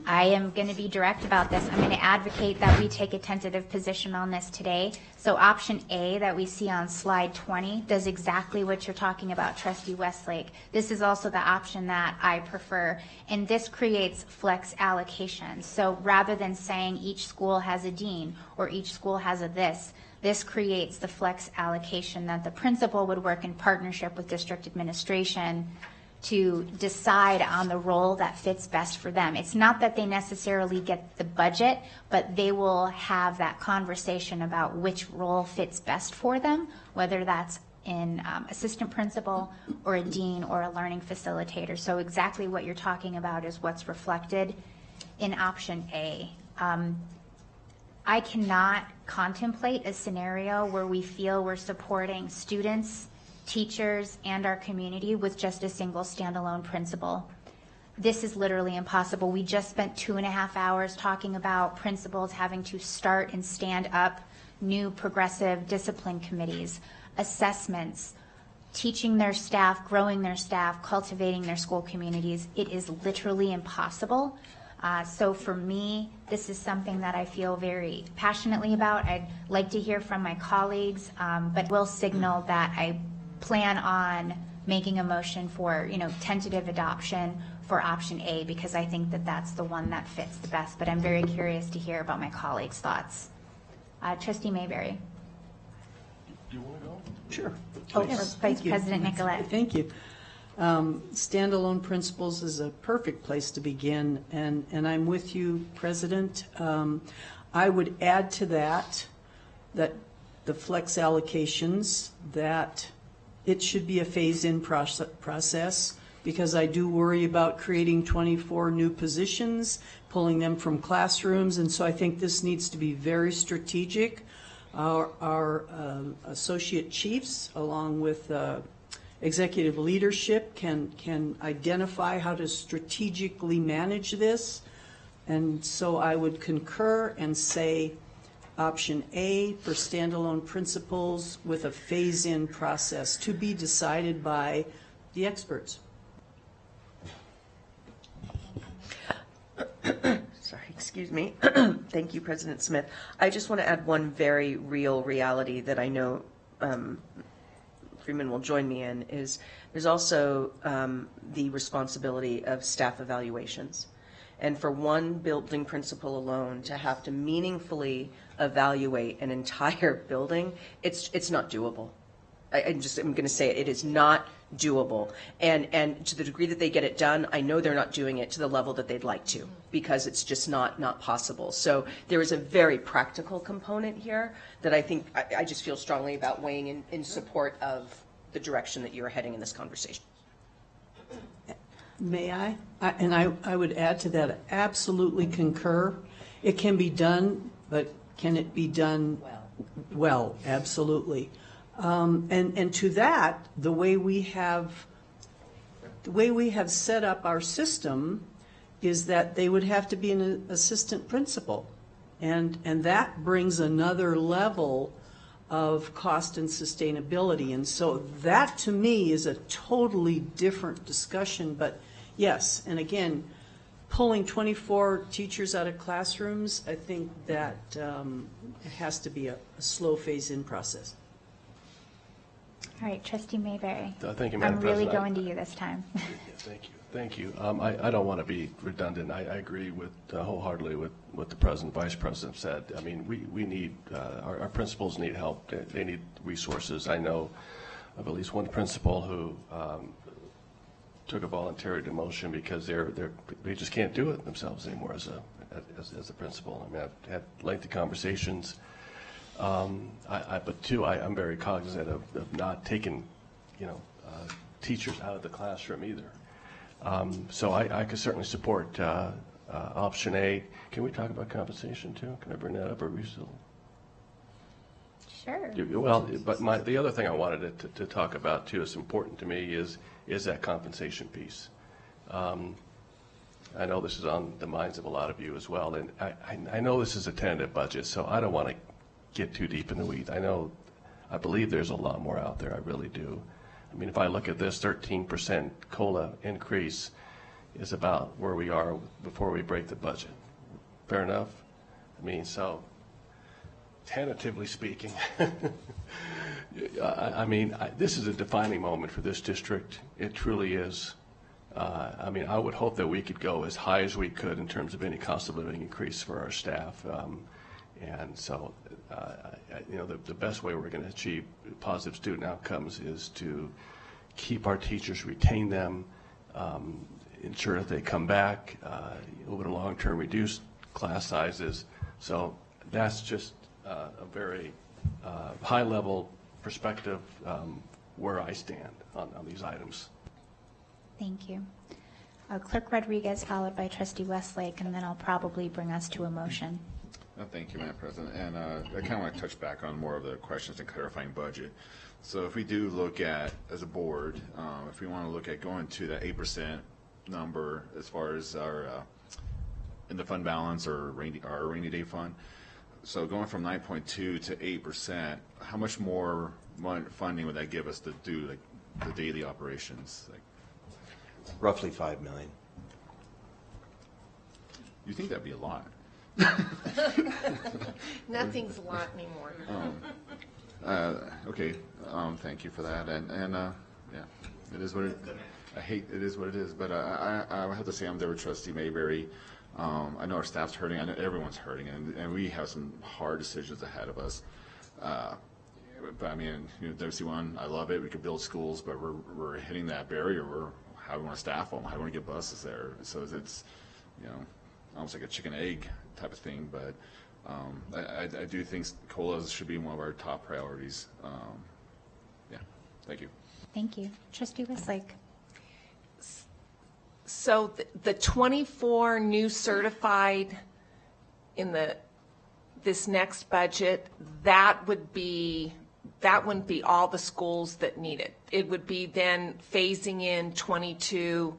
I am going to be direct about this. I'm going to advocate that we take a tentative position on this today. So option A that we see on slide 20 does exactly what you're talking about, Trustee Westlake. This is also the option that I prefer, and this creates flex allocation. So rather than saying each school has a dean or each school has a this creates the flex allocation that the principal would work in partnership with district administration to decide on the role that fits best for them. It's not that they necessarily get the budget, but they will have that conversation about which role fits best for them, whether that's in assistant principal or a dean or a learning facilitator. So exactly what you're talking about is what's reflected in option A. I cannot contemplate a scenario where we feel we're supporting students, teachers, and our community with just a single standalone principal. This is literally impossible. We just spent 2.5 hours talking about principals having to start and stand up new progressive discipline committees, assessments, teaching their staff, growing their staff, cultivating their school communities. It is literally impossible. So for me, this is something that I feel very passionately about. I'd like to hear from my colleagues, but will signal that I plan on making a motion for, tentative adoption for option A, because I think that that's the one that fits the best. But I'm very curious to hear about my colleagues' thoughts. Trustee Mayberry. Do you want to go? Sure. Oh, Vice President Nicolette. Thank you. Standalone principles is a perfect place to begin, and I'm with you, President. I would add to that the flex allocations, that it should be a phase-in process, because I do worry about creating 24 new positions, pulling them from classrooms, and so I think this needs to be very strategic. Our associate chiefs, along with executive leadership, can identify how to strategically manage this. And so I would concur and say option A for standalone principals with a phase-in process to be decided by the experts. Sorry, excuse me. Thank you, President Smith. I just want to add one very real reality that I know Freeman will join me in, is there's also the responsibility of staff evaluations. And for one building principal alone to have to meaningfully evaluate an entire building, it's not doable. I'm going to say it is not doable. And to the degree that they get it done, I know they're not doing it to the level that they'd like to, because it's just not possible. So there is a very practical component here that I think I just feel strongly about weighing in support of the direction that you're heading in this conversation. May I? And I would add to that, absolutely concur. It can be done, but can it be done well? Absolutely. And to that, the way we have set up our system is that they would have to be an assistant principal, and that brings another level of cost and sustainability. And so that, to me, is a totally different discussion. But yes, and again, pulling 24 teachers out of classrooms, I think that it has to be a slow phase-in process. All right, Trustee Mayberry. Thank you, Madam I'm really President. going to you this time. Thank you. Thank you. I don't want to be redundant. I agree with wholeheartedly with what the President, Vice President said. I mean, we need, our principals need help. They need resources. I know of at least one principal who took a voluntary demotion because they just can't do it themselves anymore as a principal. I mean, I've had lengthy conversations. But two, I'm very cognizant of not taking, teachers out of the classroom either. So I could certainly support option A. Can we talk about compensation too? Can I bring that up, or are we still? Sure. Well, but the other thing I wanted to talk about too, is important to me, is that compensation piece. I know this is on the minds of a lot of you as well, and I know this is a tentative budget, so I don't want to get too deep in the weeds. I believe there's a lot more out there. I really do. I mean, if I look at this 13% COLA increase is about where we are before we break the budget. Fair enough? I mean, so tentatively speaking, this is a defining moment for this district. It truly is. I would hope that we could go as high as we could in terms of any cost of living increase for our staff. And so, the best way we're going to achieve positive student outcomes is to keep our teachers, retain them, ensure that they come back, over the long term, reduce class sizes. So that's just a very high level perspective where I stand on these items. Thank you. Clerk Rodriguez, followed by Trustee Westlake, and then I'll probably bring us to a motion. Thank you, Madam President. And I kind of want to touch back on more of the questions and clarifying budget. So if we do look at, as a board, if we want to look at going to that 8% number as far as our in the fund balance or our rainy day fund, so going from 9.2 to 8%, how much more funding would that give us to do like the daily operations? Like, roughly $5 million. You think that'd be a lot? Nothing's a lot anymore. Okay, thank you for that, and yeah, it is what it. It is what it is, but I have to say I'm there with Trustee Mayberry. I know our staff's hurting. I know everyone's hurting, and we have some hard decisions ahead of us. But I mean, WC1, I love it. We could build schools, but we're hitting that barrier. How do we want to staff them? How do we want to get buses there? So it's almost like a chicken egg type of thing. But I do think COLAs should be one of our top priorities. Yeah, thank you. Thank you. Trustee Westlake. So the 24 new certified in this next budget, that wouldn't be all the schools that need it. It would be then phasing in 22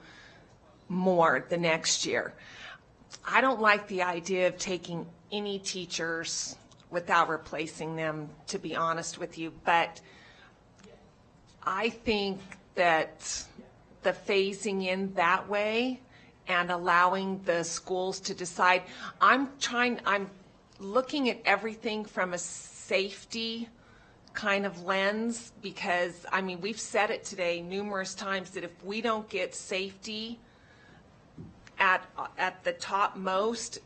more the next year. I don't like the idea of taking any teachers without replacing them, to be honest with you, but I think that the phasing in that way and allowing the schools to decide, I'm looking at everything from a safety kind of lens, because I mean, we've said it today numerous times that if we don't get safety at the top most,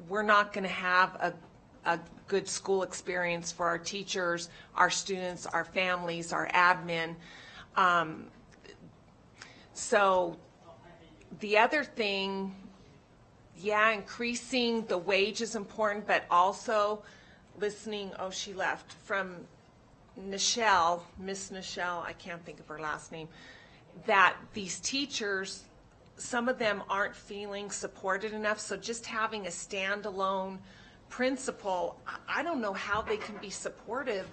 we're not going to have a good school experience for our teachers, our students, our families, our admin. So the other thing, yeah, increasing the wage is important, but also listening, she left, from Nichelle, Miss Nichelle, I can't think of her last name, that these teachers, some of them aren't feeling supported enough, so just having a standalone principal, I don't know how they can be supportive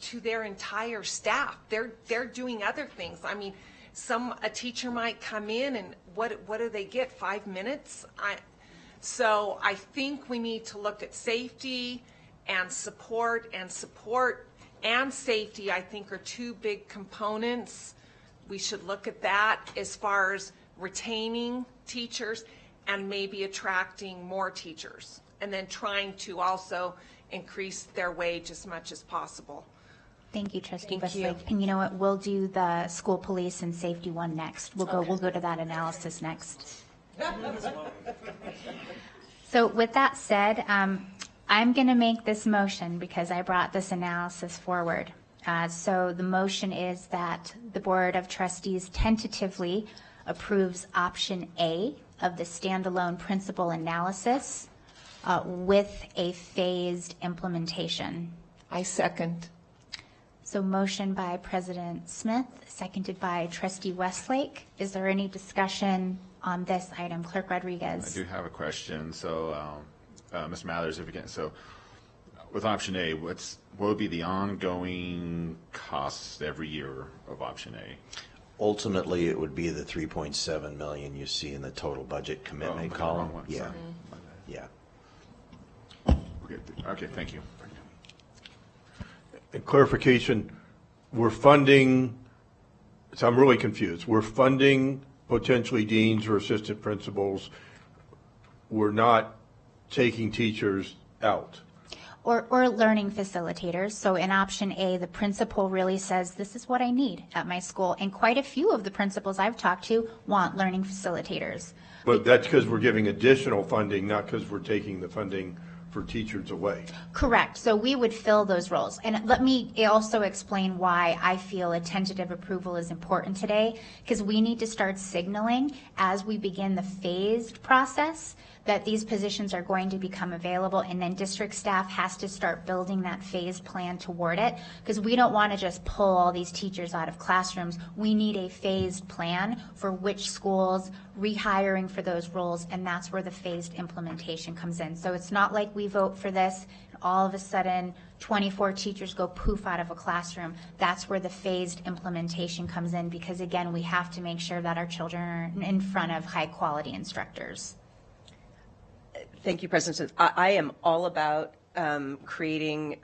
to their entire staff. They're doing other things. I mean, a teacher might come in and what do they get, 5 minutes? So I think we need to look at safety and support and safety, I think, are two big components. We should look at that as far as retaining teachers and maybe attracting more teachers, and then trying to also increase their wage as much as possible. Thank you, Trustee Thank you. Westlake. And you know what? We'll do the school police and safety one next. We'll go to that analysis next. So with that said, I'm going to make this motion because I brought this analysis forward. So the motion is that the Board of Trustees tentatively approves option A of the standalone principal analysis with a phased implementation. I second. So motion by President Smith, seconded by Trustee Westlake. Is there any discussion on this item? Clerk Rodriguez. I do have a question. So, Ms. Mathers, if you can, so with option A, what would be the ongoing costs every year of option A? Ultimately, it would be the 3.7 million you see in the total budget commitment column. Yeah. Yeah. Okay, thank you. And clarification, we're funding, so I'm really confused. We're funding potentially deans or assistant principals. We're not taking teachers out. Or learning facilitators. So in option A, the principal really says, this is what I need at my school. And quite a few of the principals I've talked to want learning facilitators. But that's because we're giving additional funding, not because we're taking the funding for teachers away. Correct. So we would fill those roles. And let me also explain why I feel a tentative approval is important today, because we need to start signaling as we begin the phased process that these positions are going to become available, and then district staff has to start building that phased plan toward it, because we don't want to just pull all these teachers out of classrooms. We need a phased plan for which schools, rehiring for those roles, and that's where the phased implementation comes in. So it's not like we vote for this, and all of a sudden 24 teachers go poof out of a classroom. That's where the phased implementation comes in, because again, we have to make sure that our children are in front of high quality instructors. Thank you, President. I am all about creating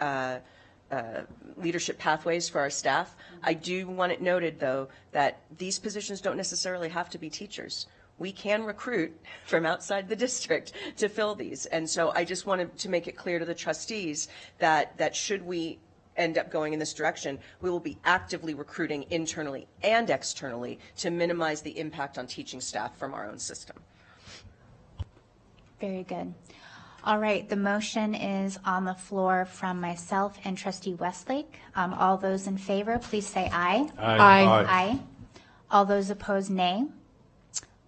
leadership pathways for our staff. I do want it noted, though, that these positions don't necessarily have to be teachers. We can recruit from outside the district to fill these. And so I just wanted to make it clear to the trustees that should we end up going in this direction, we will be actively recruiting internally and externally to minimize the impact on teaching staff from our own system. Very good. All right, the motion is on the floor from myself and Trustee Westlake. All those in favor, please say aye. Aye. Aye. Aye. All those opposed, nay.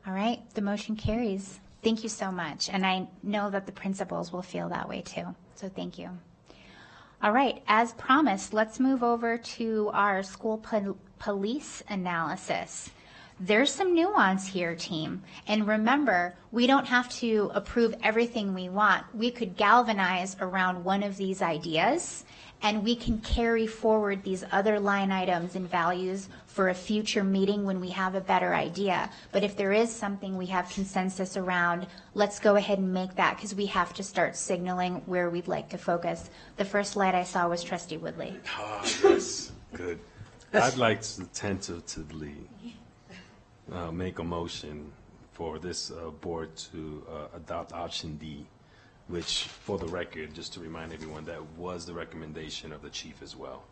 All right, the motion carries. Thank you so much. And I know that the principals will feel that way too. So thank you. All right, as promised, let's move over to our school police analysis. There's some nuance here, team. And remember, we don't have to approve everything we want. We could galvanize around one of these ideas, and we can carry forward these other line items and values for a future meeting when we have a better idea. But if there is something we have consensus around, let's go ahead and make that, because we have to start signaling where we'd like to focus. The first light I saw was Trustee Woodley. Ah, yes, good. I'd like to tentatively make a motion for this board to adopt option D, which, for the record, just to remind everyone, that was the recommendation of the chief as well.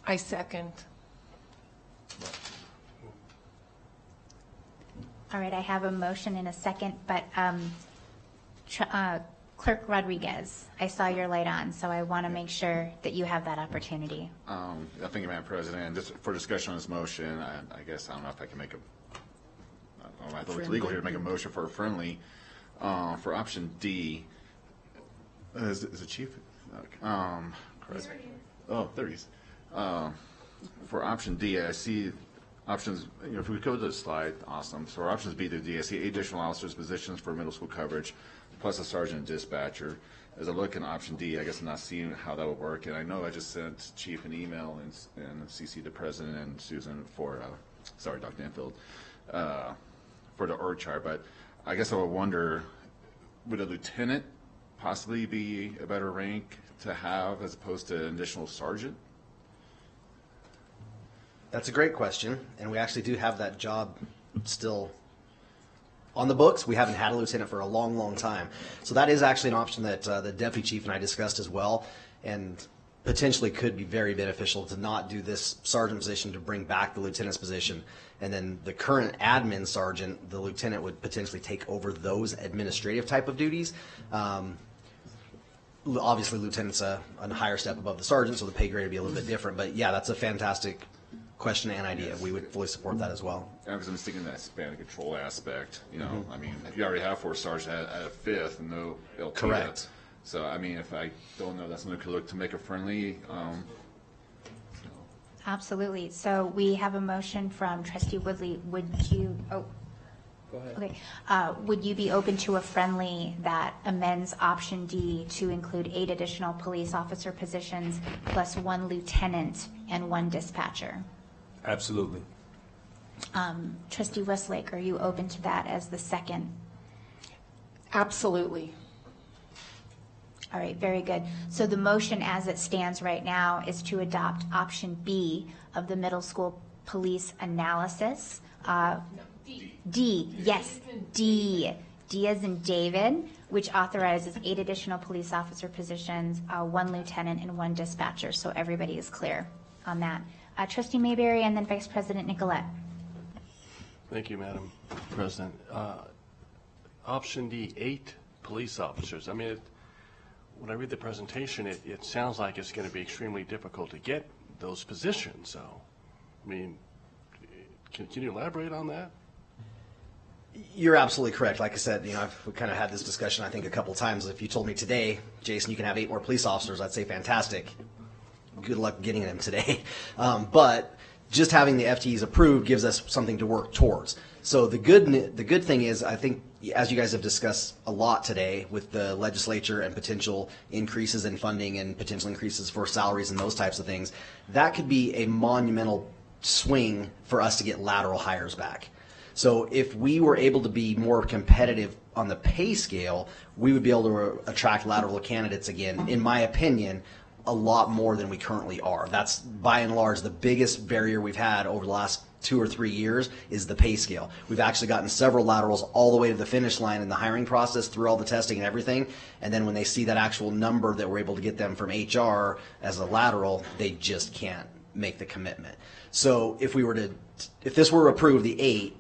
I second. All right, I have a motion and a second, but Clerk Rodriguez, I saw your light on, so I want to make sure that you have that opportunity. Thank you, Madam President. And just for discussion on this motion, I guess, I don't know if I can make I thought it's legal here to make a motion for a friendly, for option D. Is the chief? Correct. Oh, there he is. For option D, I see options, if we go to the slide, awesome. So our options B through D, I see 8 additional officers' positions for middle school coverage, plus a sergeant and dispatcher. As I look in option D, I guess I'm not seeing how that would work. And I know I just sent Chief an email and CC the President and Susan for, Dr. Danfield, for the org chart. But I guess I would wonder, would a lieutenant possibly be a better rank to have as opposed to an additional sergeant? That's a great question, and we actually do have that job still on the books. We haven't had a lieutenant for a long, long time. So that is actually an option that the deputy chief and I discussed as well, and potentially could be very beneficial to not do this sergeant position, to bring back the lieutenant's position. And then the current admin sergeant, the lieutenant would potentially take over those administrative type of duties. Obviously, lieutenant's a higher step above the sergeant, so the pay grade would be a little bit different. But yeah, that's a fantastic question and idea. We would fully support that as well. Yeah, because I'm just thinking that span of control aspect. You know, I mean, if you already have 4 sergeants at a 5th and no LP. Correct. So I mean, if I don't know, that's something we could look to make it friendly. Absolutely. So we have a motion from Trustee Woodley. Would you? Oh. Go ahead. Okay. Would you be open to a friendly that amends option D to include 8 additional police officer positions plus 1 lieutenant and 1 dispatcher? Absolutely. Trustee Westlake, are you open to that as the second? Absolutely. All right, very good. So the motion as it stands right now is to adopt option B of the middle school police analysis. D, yes, D. D as in David, which authorizes 8 additional police officer positions, 1 lieutenant and 1 dispatcher. So everybody is clear on that. Trustee Mayberry and then Vice President Nicolette. Thank you, Madam President. Option D, 8 police officers. I mean, when I read the presentation, it sounds like it's going to be extremely difficult to get those positions. So, I mean, can you elaborate on that? You're absolutely correct. Like I said, we kind of had this discussion, I think, a couple times. If you told me today, Jason, you can have 8 more police officers, I'd say fantastic. Good luck getting them today. But just having the FTEs approved gives us something to work towards. So the good thing is, I think, as you guys have discussed a lot today with the legislature and potential increases in funding and potential increases for salaries and those types of things, that could be a monumental swing for us to get lateral hires back. So if we were able to be more competitive on the pay scale, we would be able to attract lateral candidates again, in my opinion, a lot more than we currently are. That's by and large the biggest barrier we've had over the last 2 or 3 years is the pay scale. We've actually gotten several laterals all the way to the finish line in the hiring process through all the testing and everything, and then when they see that actual number that we're able to get them from HR as a lateral, they just can't make the commitment. So if this were approved, the 8,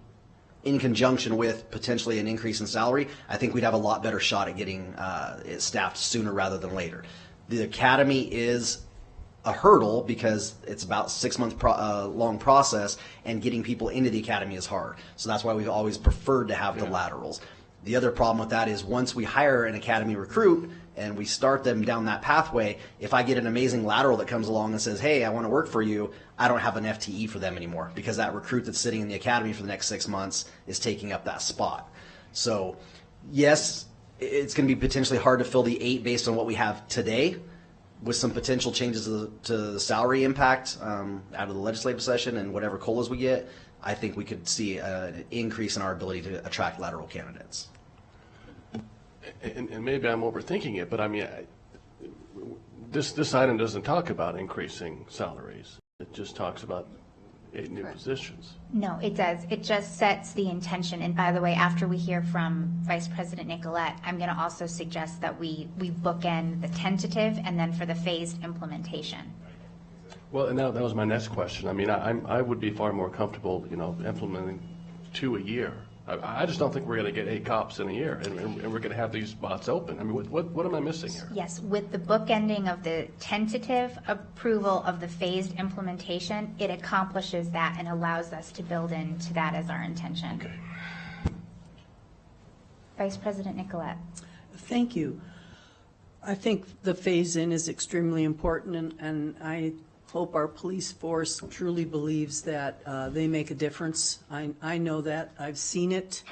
in conjunction with potentially an increase in salary, I think we'd have a lot better shot at getting it staffed sooner rather than later. The academy is a hurdle because it's about 6 month long process, and getting people into the academy is hard. So that's why we've always preferred to have the laterals. The other problem with that is once we hire an academy recruit and we start them down that pathway, if I get an amazing lateral that comes along and says, hey, I want to work for you, I don't have an FTE for them anymore because that recruit that's sitting in the academy for the next 6 months is taking up that spot. So yes, it's going to be potentially hard to fill the 8 based on what we have today. With some potential changes to the salary impact out of the legislative session and whatever COLAs we get, I think we could see an increase in our ability to attract lateral candidates. And maybe I'm overthinking it, but I mean, this item doesn't talk about increasing salaries. It just talks about 8 new positions. No, it does. It just sets the intention. And by the way, after we hear from Vice President Nicolette, I'm going to also suggest that we bookend the tentative and then for the phased implementation. Well, and that was my next question. I mean, I would be far more comfortable, implementing 2 a year. I just don't think we're going to get 8 cops in a year, and we're going to have these spots open. I mean, what am I missing here? Yes, with the bookending of the tentative approval of the phased implementation, it accomplishes that and allows us to build into that as our intention. Okay. Vice President Nicolette. Thank you. I think the phase-in is extremely important, and I hope our police force truly believes that they make a difference. I know that. I've seen it.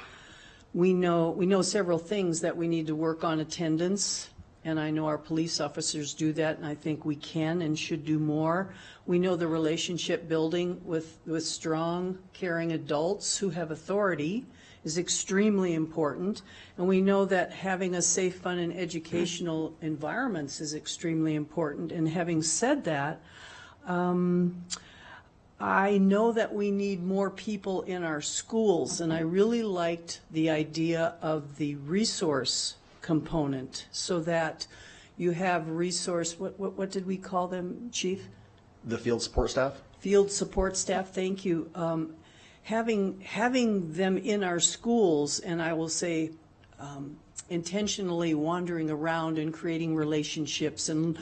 We know several things that we need to work on: attendance, and I know our police officers do that, and I think we can and should do more. We know the relationship building with strong, caring adults who have authority is extremely important, and we know that having a safe, fun, and educational environments is extremely important. And having said that, I know that we need more people in our schools, and I really liked the idea of the resource component, so that you have resource, what did we call them, Chief? The field support staff? Field support staff, thank you. Having them in our schools, and I will say intentionally wandering around and creating relationships and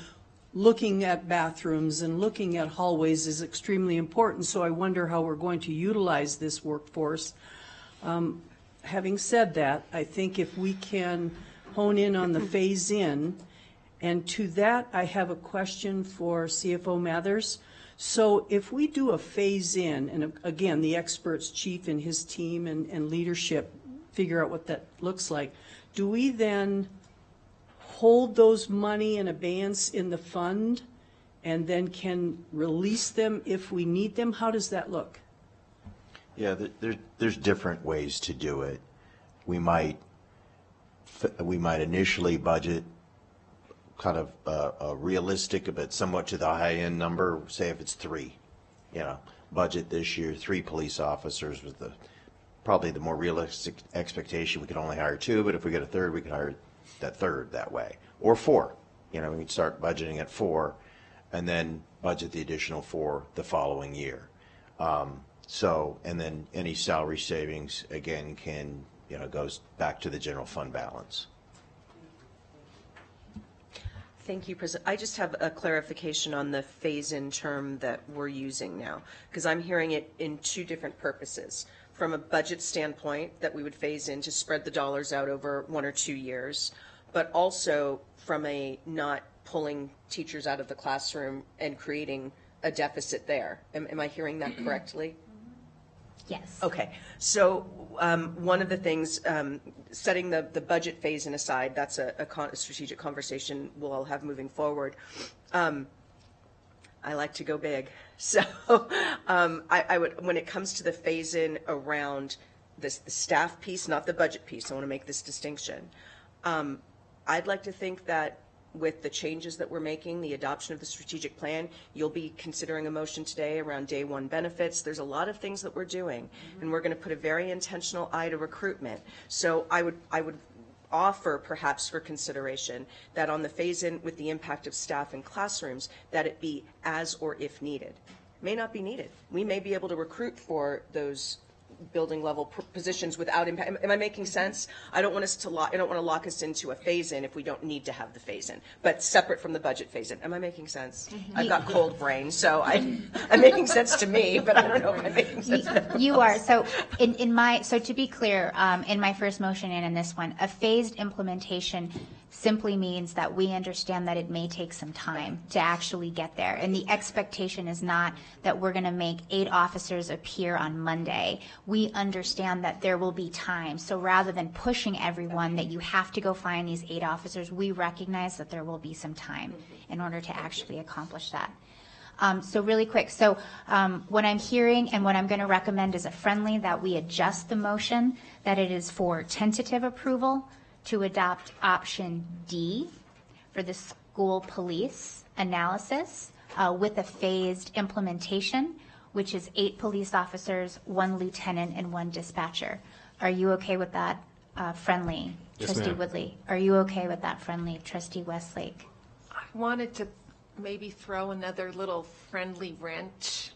looking at bathrooms and looking at hallways is extremely important. So I wonder how we're going to utilize this workforce. Having said that, I think if we can hone in on the phase-in, and to that I have a question for CFO Mathers. So if we do a phase-in, and again, the experts, Chief and his team and leadership figure out what that looks like, do we then hold those money in abeyance in the fund and then can release them if we need them? How does that look? Yeah, there's different ways to do it. We might initially budget kind of a realistic but somewhat to the high end number. Say if it's 3, budget this year 3 police officers with probably the more realistic expectation we could only hire 2, but if we get a third, we could hire that third that way, or 4. We could start budgeting at 4 and then budget the additional 4 the following year. And then any salary savings again can, goes back to the general fund balance. Thank you, President. I just have a clarification on the phase-in term that we're using now, because I'm hearing it in 2 different purposes. from a budget standpoint that we would phase in to spread the dollars out over 1 or 2 years, but also from a not pulling teachers out of the classroom and creating a deficit there. Am I hearing that correctly? Yes. Okay, so one of the things, setting the budget phase in aside, that's a strategic conversation we'll all have moving forward. I like to go big, so I would, when it comes to the phase in around the staff piece, not the budget piece, I want to make this distinction. I'd like to think that with the changes that we're making, the adoption of the strategic plan, you'll be considering a motion today around day one benefits. There's a lot of things that we're doing, and we're going to put a very intentional eye to recruitment. So I would offer perhaps for consideration that on the phase-in with the impact of staff in classrooms, that it be as or if needed. May not be needed. We may be able to recruit for those building level positions without impact. Am I making sense? I don't want us to I don't want to lock us into a phase-in if we don't need to have the phase-in, but separate from the budget phase-in. Am I making sense? I've got cold brain, so I'm making sense to me, but I don't know if I'm making sense. You are. So so to be clear, in my first motion and in this one, a phased implementation simply means that we understand that it may take some time to actually get there. And the expectation is not that we're going to make 8 officers appear on Monday. We understand that there will be time. So rather than pushing everyone that you have to go find these 8 officers, we recognize that there will be some time in order to actually accomplish that. So really quick, so what I'm hearing and what I'm going to recommend is a friendly that we adjust the motion, that it is for tentative approval to adopt option D for the school police analysis with a phased implementation, which is 8 police officers, 1 lieutenant, and 1 dispatcher. Are you okay with that, friendly, Yes, Trustee ma'am. Woodley? Are you okay with that, friendly, Trustee Westlake? I wanted to maybe throw another little friendly wrench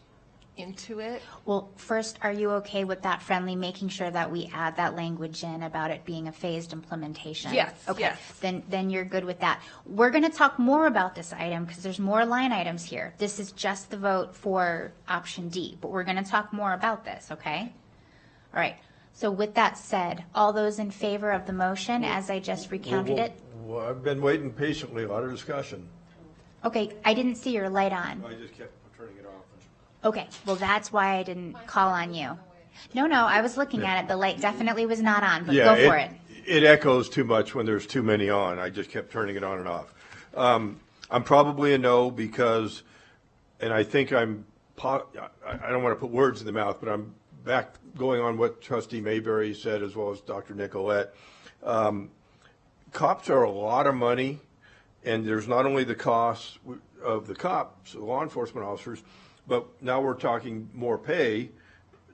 into it. Well, first, are you okay with that, friendly, making sure that we add that language in about it being a phased implementation? Yes, Okay, yes. then you're good with that. We're going to talk more about this item because there's more line items here. This is just the vote for option D, but we're going to talk more about this, okay? All right, so with that said, all those in favor of the motion as I just recounted it? Well, I've been waiting patiently, a lot of discussion. Okay, I didn't see your light on. I just kept turning it off. Okay, well, that's why I didn't call on you. No, I was looking at it. The light definitely was not on, but go for it. It echoes too much when there's too many on. I just kept turning it on and off. I'm probably a no because, and I think I don't want to put words in the mouth, but I'm back going on what Trustee Mayberry said as well as Dr. Nicolette. Cops are a lot of money, and there's not only the costs of the cops, the law enforcement officers, but now we're talking more pay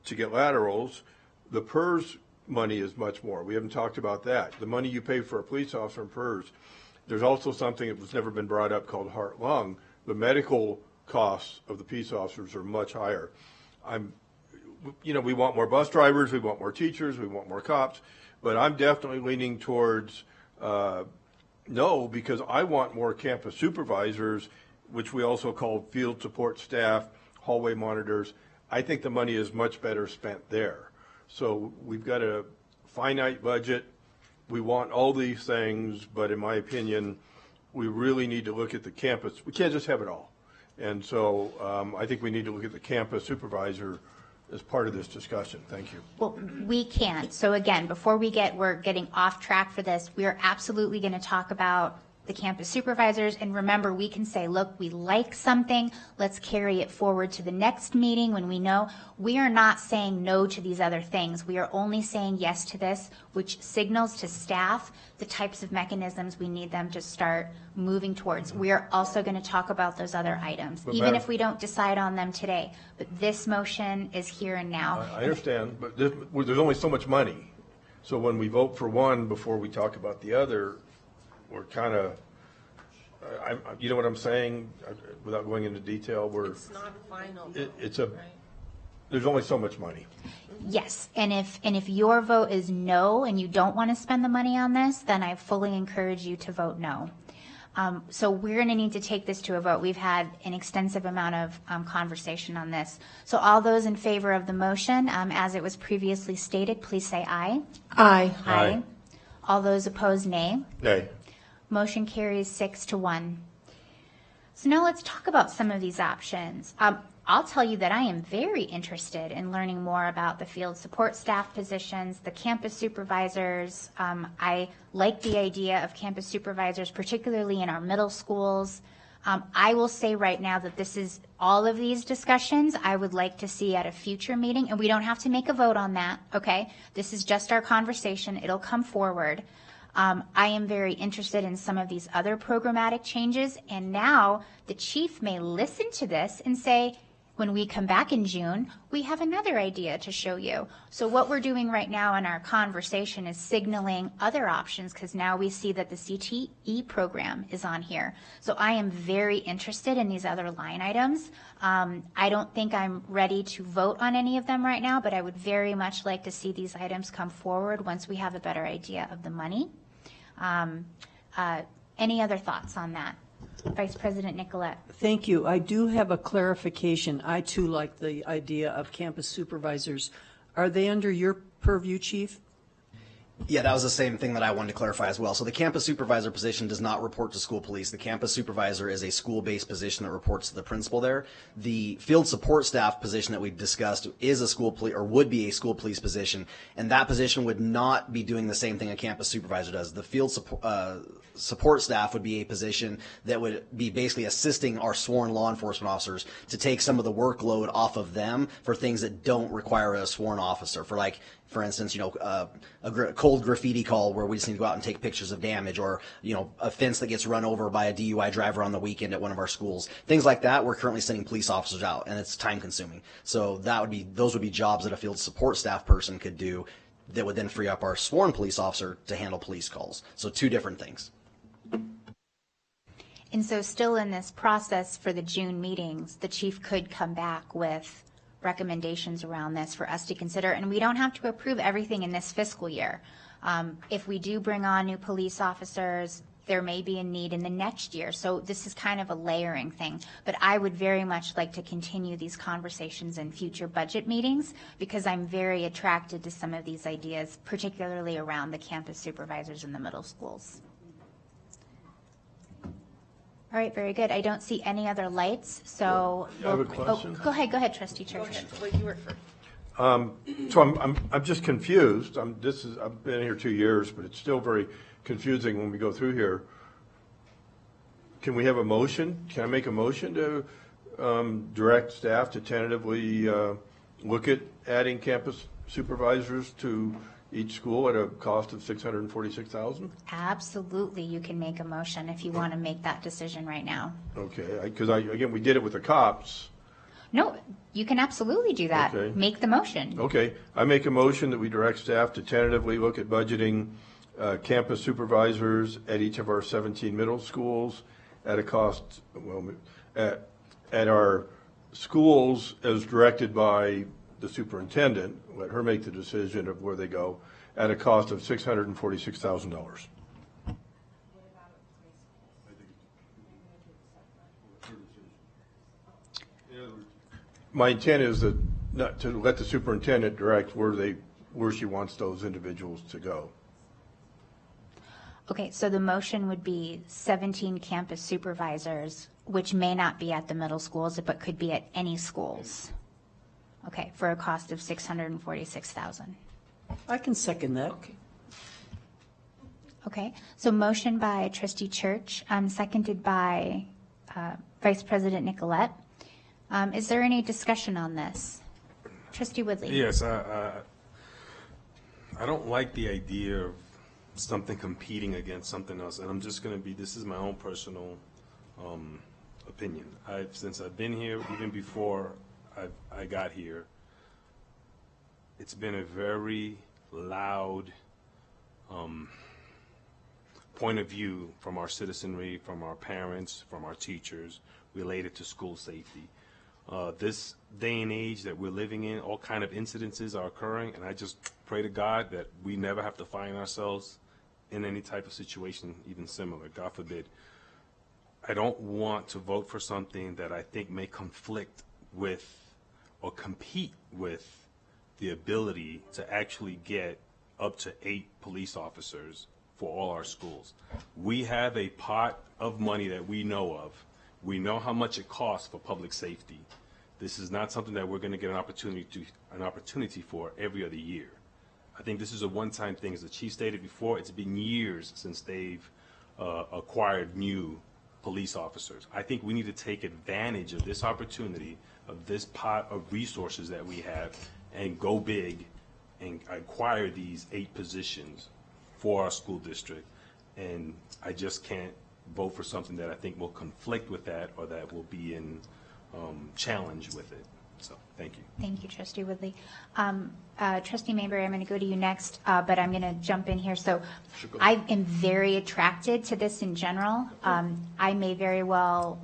to get laterals. The PERS money is much more. We haven't talked about that. The money you pay for a police officer in PERS. There's also something that was never been brought up called heart-lung. The medical costs of the peace officers are much higher. We want more bus drivers, we want more teachers, we want more cops, but I'm definitely leaning towards no, because I want more campus supervisors, which we also call field support staff, hallway monitors. I think the money is much better spent there. So we've got a finite budget. We want all these things, but in my opinion, we really need to look at the campus. We can't just have it all. And so I think we need to look at the campus supervisor as part of this discussion. Thank you. Well, we can't. So again, before we're getting off track for this, we are absolutely going to talk about the campus supervisors. And remember, we can say, look, we like something. Let's carry it forward to the next meeting when we know. We are not saying no to these other things. We are only saying yes to this, which signals to staff the types of mechanisms we need them to start moving towards. We are also going to talk about those other items, But even Madam- if we don't decide on them today. But this motion is here and now. I understand, but there's only so much money. So when we vote for one before we talk about the other, we're kind of, you know what I'm saying? Without going into detail, It's not final. There's only so much money. Yes, and if your vote is no and you don't want to spend the money on this, then I fully encourage you to vote no. So we're going to need to take this to a vote. We've had an extensive amount of conversation on this. So all those in favor of the motion, as it was previously stated, please say aye. Aye. Aye. All those opposed, nay. Nay. Motion carries 6-1. So now let's talk about some of these options. I'll tell you that I am very interested in learning more about the field support staff positions, the campus supervisors. I like the idea of campus supervisors, particularly in our middle schools. I will say right now that this is all of these discussions I would like to see at a future meeting, and we don't have to make a vote on that, okay? This is just our conversation. It'll come forward. I am very interested in some of these other programmatic changes, and now the chief may listen to this and say, when we come back in June, we have another idea to show you. So what we're doing right now in our conversation is signaling other options, because now we see that the CTE program is on here. So I am very interested in these other line items. I don't think I'm ready to vote on any of them right now, but I would very much like to see these items come forward once we have a better idea of the money. Any other thoughts on that? Vice President Nicolette. Thank you. I do have a clarification. I too like the idea of campus supervisors. Are they under your purview, Chief? Yeah, that was the same thing that I wanted to clarify as well. So the campus supervisor position does not report to school police. The campus supervisor is a school-based position that reports to the principal there. The field support staff position that we discussed is a school police, or would be a school police position, and that position would not be doing the same thing a campus supervisor does. The field support staff would be a position that would be basically assisting our sworn law enforcement officers to take some of the workload off of them for things that don't require a sworn officer. For instance, a cold graffiti call where we just need to go out and take pictures of damage, or, a fence that gets run over by a DUI driver on the weekend at one of our schools. Things like that, we're currently sending police officers out, and it's time consuming. So those would be jobs that a field support staff person could do that would then free up our sworn police officer to handle police calls. So two different things. And so still in this process for the June meetings, the chief could come back with recommendations around this for us to consider. And we don't have to approve everything in this fiscal year. If we do bring on new police officers, there may be a need in the next year. So this is kind of a layering thing. But I would very much like to continue these conversations in future budget meetings, because I'm very attracted to some of these ideas, particularly around the campus supervisors in the middle schools. All right, very good. I don't see any other lights, so I have a question. Go ahead, Trustee Church. So I'm just confused. I've been here 2 years, but it's still very confusing when we go through here. Can we have a motion? Can I make a motion to direct staff to tentatively look at adding campus supervisors to each school at a cost of $646,000? Absolutely, you can make a motion if you want to make that decision right now. Okay, because again, we did it with the cops. No, you can absolutely do that. Okay. Make the motion. Okay, I make a motion that we direct staff to tentatively look at budgeting campus supervisors at each of our 17 middle schools at a cost, at our schools as directed by the superintendent, let her make the decision of where they go, at a cost of $646,000. My intent is that not to let the superintendent direct where she wants those individuals to go. Okay, so the motion would be 17 campus supervisors, which may not be at the middle schools, but could be at any schools. Okay, for a cost of $646,000. I can second that. Okay, so motion by Trustee Church, seconded by Vice President Nicolette. Is there any discussion on this? Trustee Woodley. Yes, I don't like the idea of something competing against something else, and I'm just going to this is my own personal opinion. Since I've been here, even before I got here, it's been a very loud point of view from our citizenry, from our parents, from our teachers, related to school safety. This day and age that we're living in, all kind of incidences are occurring, and I just pray to God that we never have to find ourselves in any type of situation even similar, God forbid. I don't want to vote for something that I think may conflict with or compete with the ability to actually get up to 8 police officers for all our schools. We have a pot of money that we know of. We know how much it costs for public safety. This is not something that we're going to get an opportunity for every other year. I think this is a one-time thing. As the chief stated before, it's been years since they've acquired new police officers. I think we need to take advantage of this opportunity, of this pot of resources that we have, and go big and acquire these 8 positions for our school district. And I just can't vote for something that I think will conflict with that or that will be in challenge with it. So, thank you. Thank you, Trustee Woodley. Trustee Mayberry, I'm going to go to you next, but I'm going to jump in here. So I am very attracted to this in general. I may very well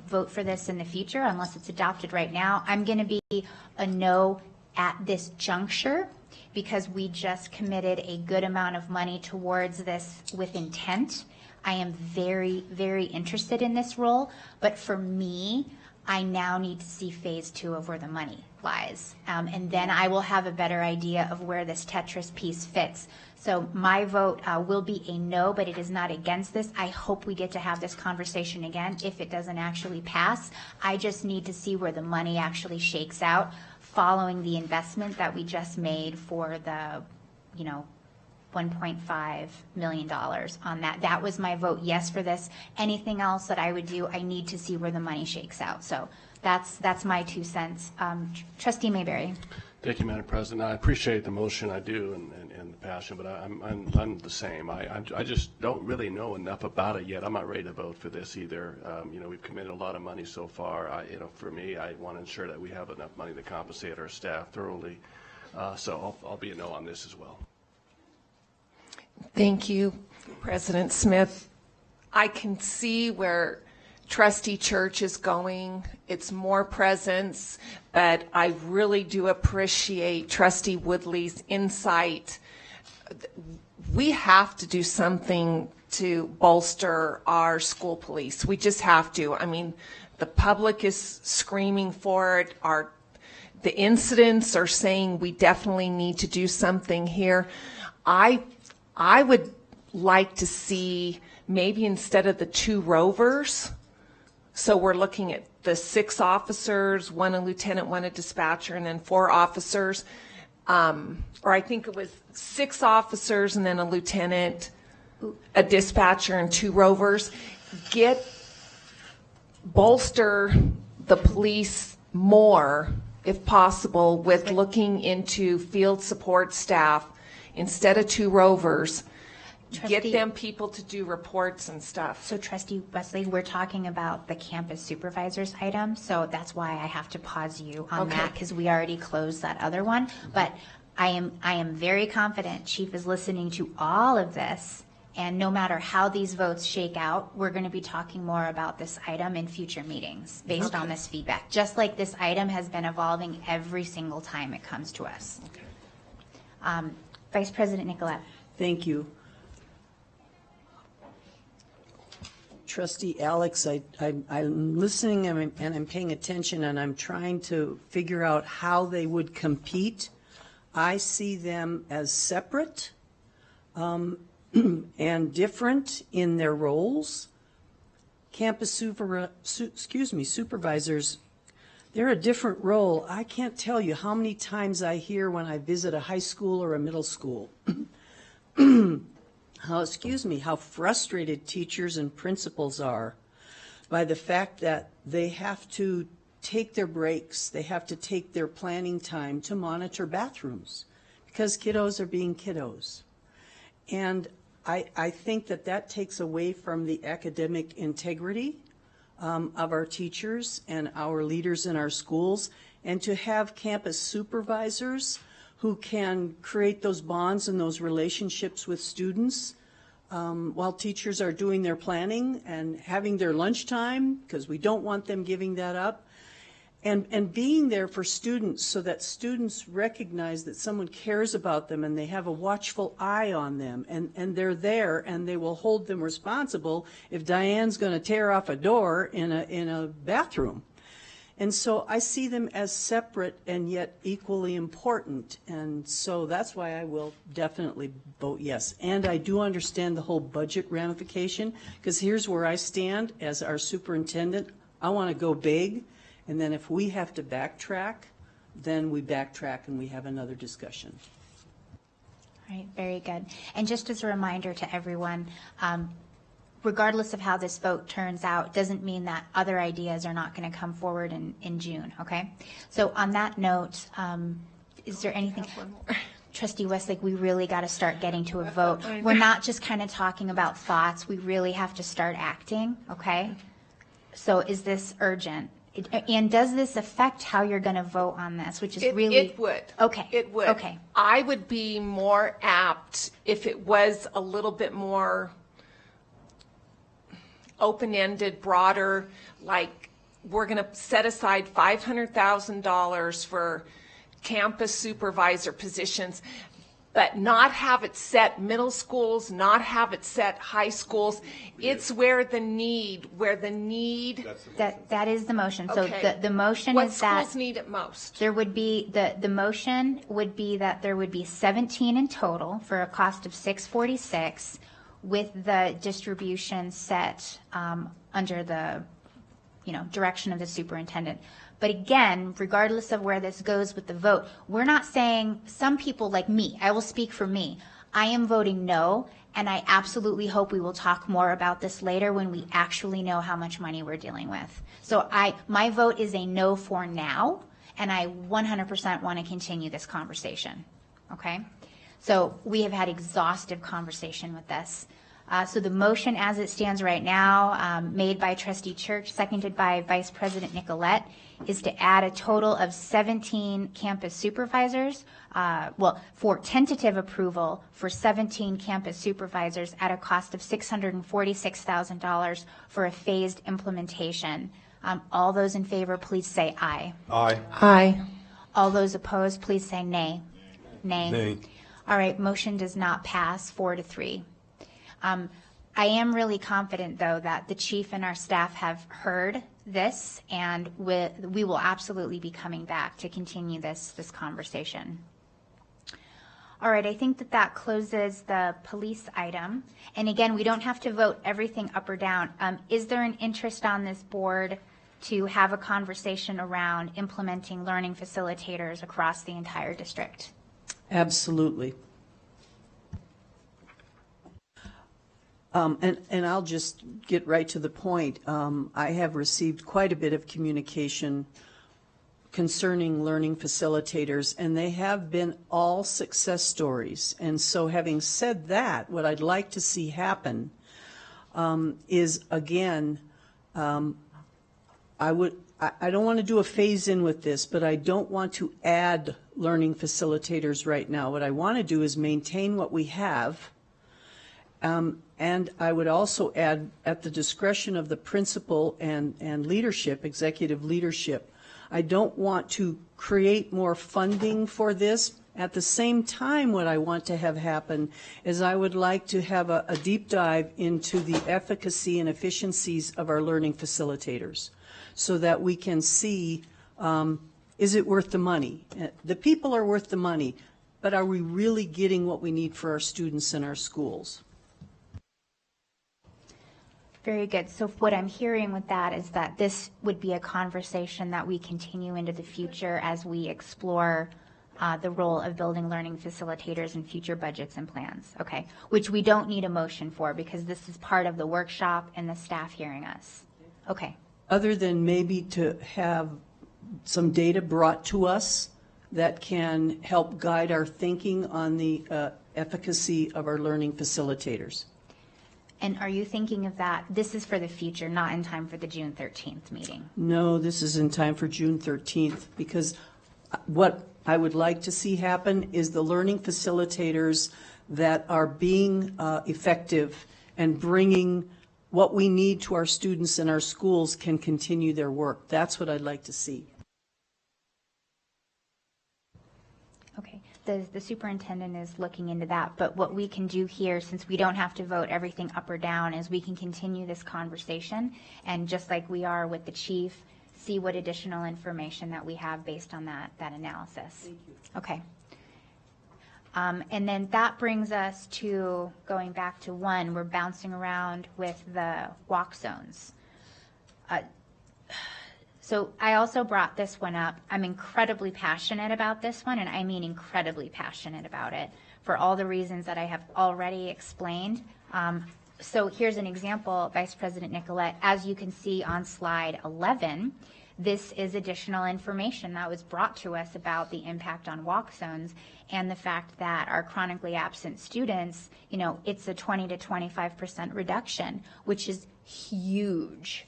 vote for this in the future unless it's adopted right now. I'm going to be a no at this juncture because we just committed a good amount of money towards this with intent. I am very, very interested in this role, but for me, I now need to see phase 2 of where the money lies. And then I will have a better idea of where this Tetris piece fits. So my vote will be a no, but it is not against this. I hope we get to have this conversation again if it doesn't actually pass. I just need to see where the money actually shakes out following the investment that we just made for the, $1.5 million on that. That was my vote yes for this. Anything else that I would do, I need to see where the money shakes out. So that's my 2 cents. Trustee Mayberry. Thank you, Madam President. I appreciate the motion, I do, and the passion, but I'm the same. I just don't really know enough about it yet. I'm not ready to vote for this either. We've committed a lot of money so far. For me, I want to ensure that we have enough money to compensate our staff thoroughly. So I'll be a no on this as well. Thank you, President Smith. I can see where Trustee Church is going. It's more presence, but I really do appreciate Trustee Woodley's insight. We have to do something to bolster our school police. We just have to. I mean, the public is screaming for it. The incidents are saying we definitely need to do something here. I would like to see maybe instead of the 2 rovers, so we're looking at the 6 officers, 1 a lieutenant, 1 a dispatcher, and then 4 officers, or I think it was 6 officers and then a lieutenant, a dispatcher, and 2 rovers. Bolster the police more, if possible, with looking into field support staff. Instead of 2 rovers, get them people to do reports and stuff. So Trustee Wesley, we're talking about the campus supervisors item, so that's why I have to pause you on that because we already closed that other one. But I am very confident Chief is listening to all of this, and no matter how these votes shake out, we're going to be talking more about this item in future meetings based on this feedback, just like this item has been evolving every single time it comes to us. Vice President Nicolette. Thank you. Trustee Alex, I'm listening and I'm paying attention and I'm trying to figure out how they would compete. I see them as separate and different in their roles. Campus supervisors, they're a different role. I can't tell you how many times I hear when I visit a high school or a middle school how frustrated teachers and principals are by the fact that they have to take their breaks, they have to take their planning time to monitor bathrooms because kiddos are being kiddos. And I think that takes away from the academic integrity of our teachers and our leaders in our schools, and to have campus supervisors who can create those bonds and those relationships with students while teachers are doing their planning and having their lunchtime, because we don't want them giving that up. And being there for students so that students recognize that someone cares about them and they have a watchful eye on them, and they're there and they will hold them responsible if Diane's going to tear off a door in a bathroom. And so I see them as separate and yet equally important. And so that's why I will definitely vote yes. And I do understand the whole budget ramification, because here's where I stand as our superintendent. I want to go big. And then if we have to backtrack, then we backtrack and we have another discussion. All right, very good. And just as a reminder to everyone, regardless of how this vote turns out, doesn't mean that other ideas are not going to come forward in June, okay? So on that note, is there anything? Trustee Westlake, we really got to start getting to a vote. We're not just kind of talking about thoughts. We really have to start acting, okay? So is this urgent? And does this affect how you're going to vote on this, which is really... It would. Okay. It would. Okay. I would be more apt if it was a little bit more open-ended, broader, like we're going to set aside $500,000 for campus supervisor positions, but not have it set middle schools, not have it set high schools. It's where the need. That is the motion. So Okay. the motion What is that schools need it most? there would be, the motion would be that there would be 17 in total for a cost of $646, with the distribution set under the, direction of the superintendent. But again, regardless of where this goes with the vote, we're not saying, some people like me, I will speak for me, I am voting no, and I absolutely hope we will talk more about this later when we actually know how much money we're dealing with. So my vote is a no for now, and I 100% want to continue this conversation, okay? So we have had exhaustive conversation with this. So the motion as it stands right now, made by Trustee Church, seconded by Vice President Nicolette, is to add a total of 17 campus supervisors, for tentative approval for 17 campus supervisors at a cost of $646,000 for a phased implementation. All those in favor, please say aye. Aye. Aye. All those opposed, please say nay. Nay. Nay. All right, motion does not pass 4-3. I am really confident, though, that the chief and our staff have heard this, and we will absolutely be coming back to continue this conversation. All right, I think that closes the police item. And again, we don't have to vote everything up or down. Is there an interest on this board to have a conversation around implementing learning facilitators across the entire district? Absolutely. And I'll just get right to the point. I have received quite a bit of communication concerning learning facilitators, and they have been all success stories. And so having said that, what I'd like to see happen is, again, I don't want to do a phase-in with this, but I don't want to add learning facilitators right now. What I want to do is maintain what we have. And I would also add, at the discretion of the principal and leadership, executive leadership, I don't want to create more funding for this. At the same time, what I want to have happen is I would like to have a deep dive into the efficacy and efficiencies of our learning facilitators so that we can see, is it worth the money? The people are worth the money, but are we really getting what we need for our students in our schools? Very good. So what I'm hearing with that is that this would be a conversation that we continue into the future as we explore the role of building learning facilitators in future budgets and plans, okay? Which we don't need a motion for because this is part of the workshop and the staff hearing us. Okay. Other than maybe to have some data brought to us that can help guide our thinking on the efficacy of our learning facilitators. And are you thinking of that, this is for the future, not in time for the June 13th meeting? No, this is in time for June 13th, because what I would like to see happen is the learning facilitators that are being effective and bringing what we need to our students in our schools can continue their work. That's what I'd like to see. the superintendent is looking into that, but what we can do here, since we don't have to vote everything up or down, is we can continue this conversation, and just like we are with the chief, see what additional information that we have based on that analysis. Thank you. Okay. And then that brings us to, going back to 1, we're bouncing around with the walk zones. So I also brought this one up. I'm incredibly passionate about this one, and I mean incredibly passionate about it for all the reasons that I have already explained. So here's an example, Vice President Nicolette. As you can see on slide 11, this is additional information that was brought to us about the impact on walk zones and the fact that our chronically absent students, it's a 20 to 25% reduction, which is huge.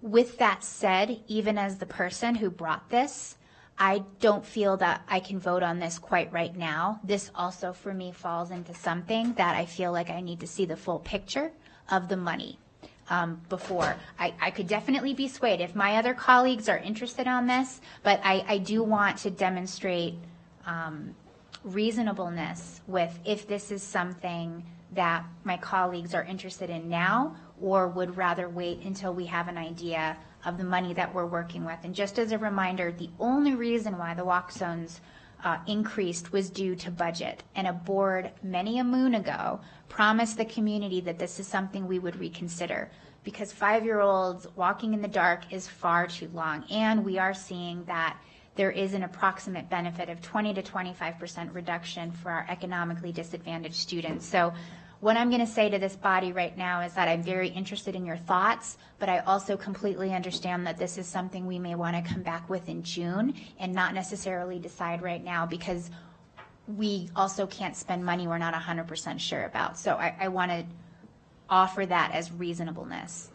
With that said, even as the person who brought this, I don't feel that I can vote on this quite right now. This also for me falls into something that I feel like I need to see the full picture of the money before. I could definitely be swayed if my other colleagues are interested on this, but I do want to demonstrate reasonableness with if this is something that my colleagues are interested in now or would rather wait until we have an idea of the money that we're working with. And just as a reminder, the only reason why the walk zones increased was due to budget. And a board many a moon ago promised the community that this is something we would reconsider because 5-year-olds walking in the dark is far too long. And we are seeing that there is an approximate benefit of 20 to 25% reduction for our economically disadvantaged students. So what I'm going to say to this body right now is that I'm very interested in your thoughts, but I also completely understand that this is something we may want to come back with in June and not necessarily decide right now because we also can't spend money we're not 100% sure about. So I want to offer that as reasonableness.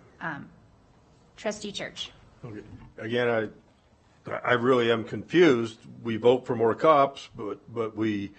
Trustee Church. Okay. Again, I really am confused. We vote for more cops, but we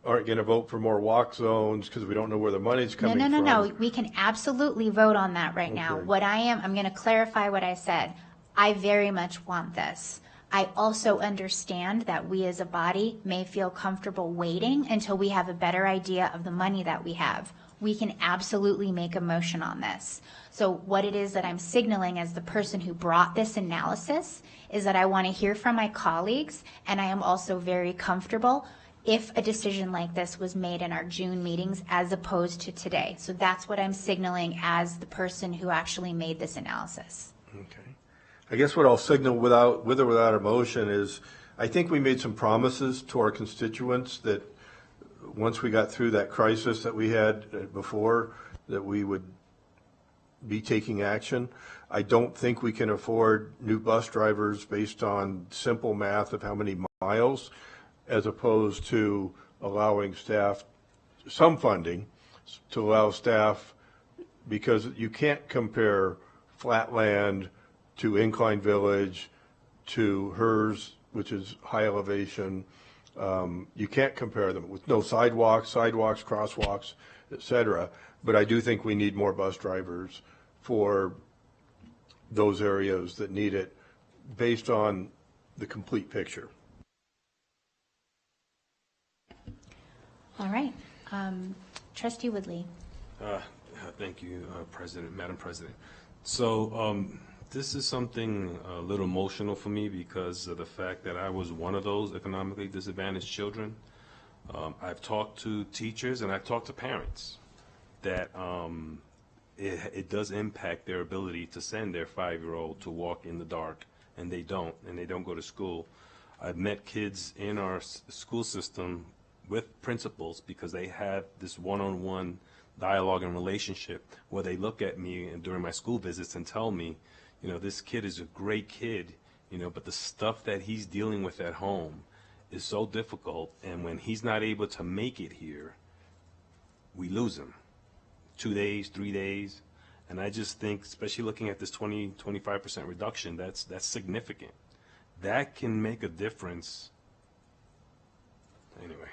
aren't going to vote for more walk zones because we don't know where the money's coming from. No. We can absolutely vote on that right now. What I'm going to clarify what I said. I very much want this. I also understand that we as a body may feel comfortable waiting until we have a better idea of the money that we have. We can absolutely make a motion on this. So what it is that I'm signaling as the person who brought this analysis is that I want to hear from my colleagues, and I am also very comfortable if a decision like this was made in our June meetings as opposed to today. So that's what I'm signaling as the person who actually made this analysis. Okay. I guess what I'll signal with or without a motion is I think we made some promises to our constituents that once we got through that crisis that we had before, that we would be taking action. I don't think we can afford new bus drivers based on simple math of how many miles, as opposed to allowing staff some funding to allow staff, because you can't compare Flatland to Incline Village to HERS, which is high elevation. You can't compare them with no sidewalks, crosswalks, et cetera. But I do think we need more bus drivers for those areas that need it based on the complete picture. All right. Trustee Woodley. Thank you, Madam President. So this is something a little emotional for me because of the fact that I was one of those economically disadvantaged children. I've talked to teachers and I've talked to parents that it does impact their ability to send their 5-year-old to walk in the dark, and they don't go to school. I've met kids in our school system with principals because they have this one-on-one dialogue and relationship where they look at me and during my school visits and tell me, this kid is a great kid, but the stuff that he's dealing with at home is so difficult, and when he's not able to make it here, we lose him. 2 days, 3 days, and I just think, especially looking at this 20-25% reduction, that's significant. That can make a difference. Anyway.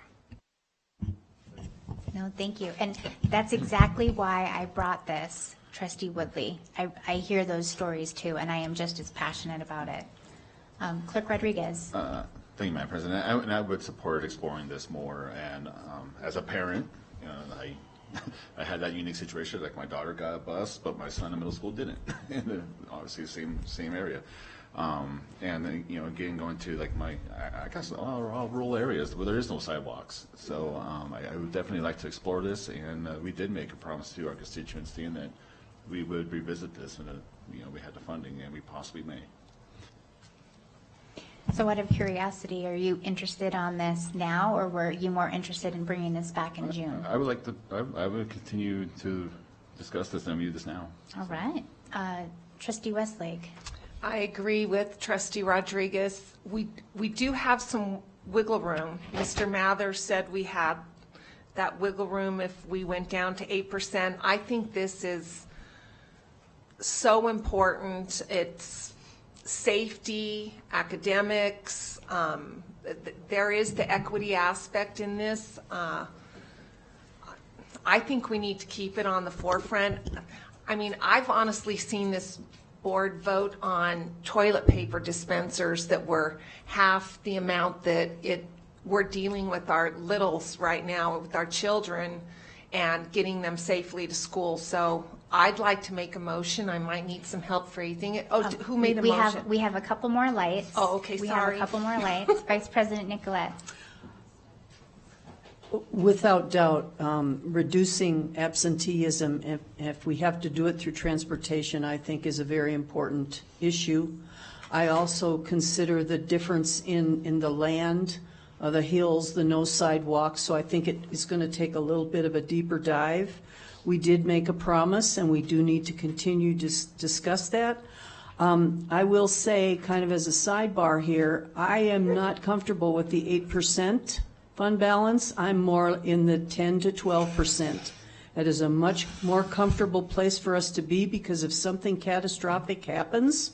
No, thank you. And that's exactly why I brought this, Trustee Woodley. I hear those stories too, and I am just as passionate about it. Clerk Rodriguez. Thank you, Madam President. And I would support exploring this more. And as a parent, you know, I had that unique situation. Like, my daughter got a bus, but my son in middle school didn't. And obviously, same area. And then, you know, again, going to like I guess all rural areas where there is no sidewalks. So I would definitely like to explore this. And we did make a promise to our constituency that we would revisit this, and you know, we had the funding, and we possibly may. So out of curiosity, are you interested on this now, or were you more interested in bringing this back in June? I would like to. I would continue to discuss this and view this now. All right. Trustee Westlake. I agree with Trustee Rodriguez. We do have some wiggle room. Mr. Mather said we had that wiggle room if we went down to 8%. I think this is so important. It's safety, academics. There is the equity aspect in this. I think we need to keep it on the forefront. I mean, I've honestly seen this board vote on toilet paper dispensers that were half the amount that we're dealing with our littles right now, with our children, and getting them safely to school. So I'd like to make a motion. I might need some help phrasing it. Oh, who made a motion? We have a couple more lights. Oh, okay, we sorry. have a couple more lights. Vice President Nicolette. Without doubt, reducing absenteeism, if we have to do it through transportation, I think is a very important issue. I also consider the difference in the land, the hills, the no sidewalks, so I think it is going to take a little bit of a deeper dive. We did make a promise, and we do need to continue to discuss that. I will say, kind of as a sidebar here, I am not comfortable with the 8% fund balance. I'm more in the 10 to 12%. That is a much more comfortable place for us to be, because if something catastrophic happens,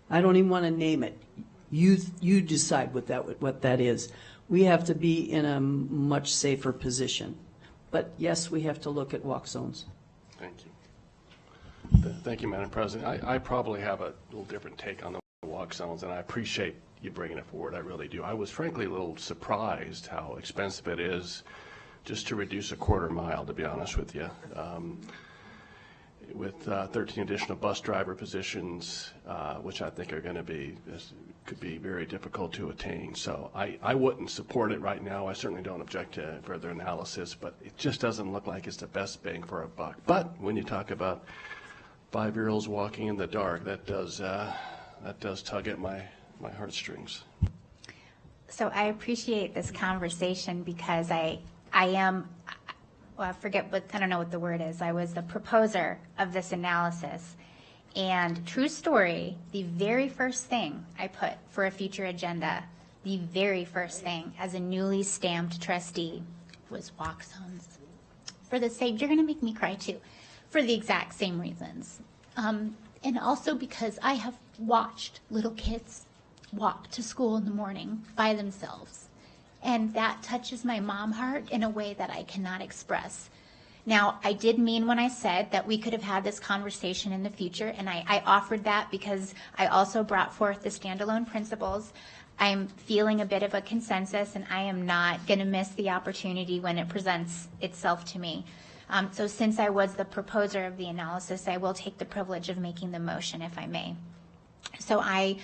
I don't even want to name it. You decide what that is. We have to be in a much safer position. But yes, we have to look at walk zones. Thank you. Thank you, Madam President. I probably have a little different take on the walk zones, and I appreciate you bringing it forward. I really do. I was frankly a little surprised how expensive it is just to reduce a quarter mile, to be honest with you. With 13 additional bus driver positions, which I think are going to could be very difficult to attain. So I wouldn't support it right now. I certainly don't object to further analysis, but it just doesn't look like it's the best bang for a buck. But when you talk about 5-year-olds walking in the dark, that does tug at my heartstrings. So I appreciate this conversation, because I don't know what the word is. I was the proposer of this analysis. And true story, the very first thing I put for a future agenda, the very first thing as a newly stamped trustee, was walk zones. For the sake, you're going to make me cry too, for the exact same reasons. And also because I have watched little kids walk to school in the morning by themselves. And that touches my mom heart in a way that I cannot express. Now, I did mean when I said that we could have had this conversation in the future, and I offered that because I also brought forth the standalone principles. I'm feeling a bit of a consensus, and I am not going to miss the opportunity when it presents itself to me. So since I was the proposer of the analysis, I will take the privilege of making the motion, if I may. So I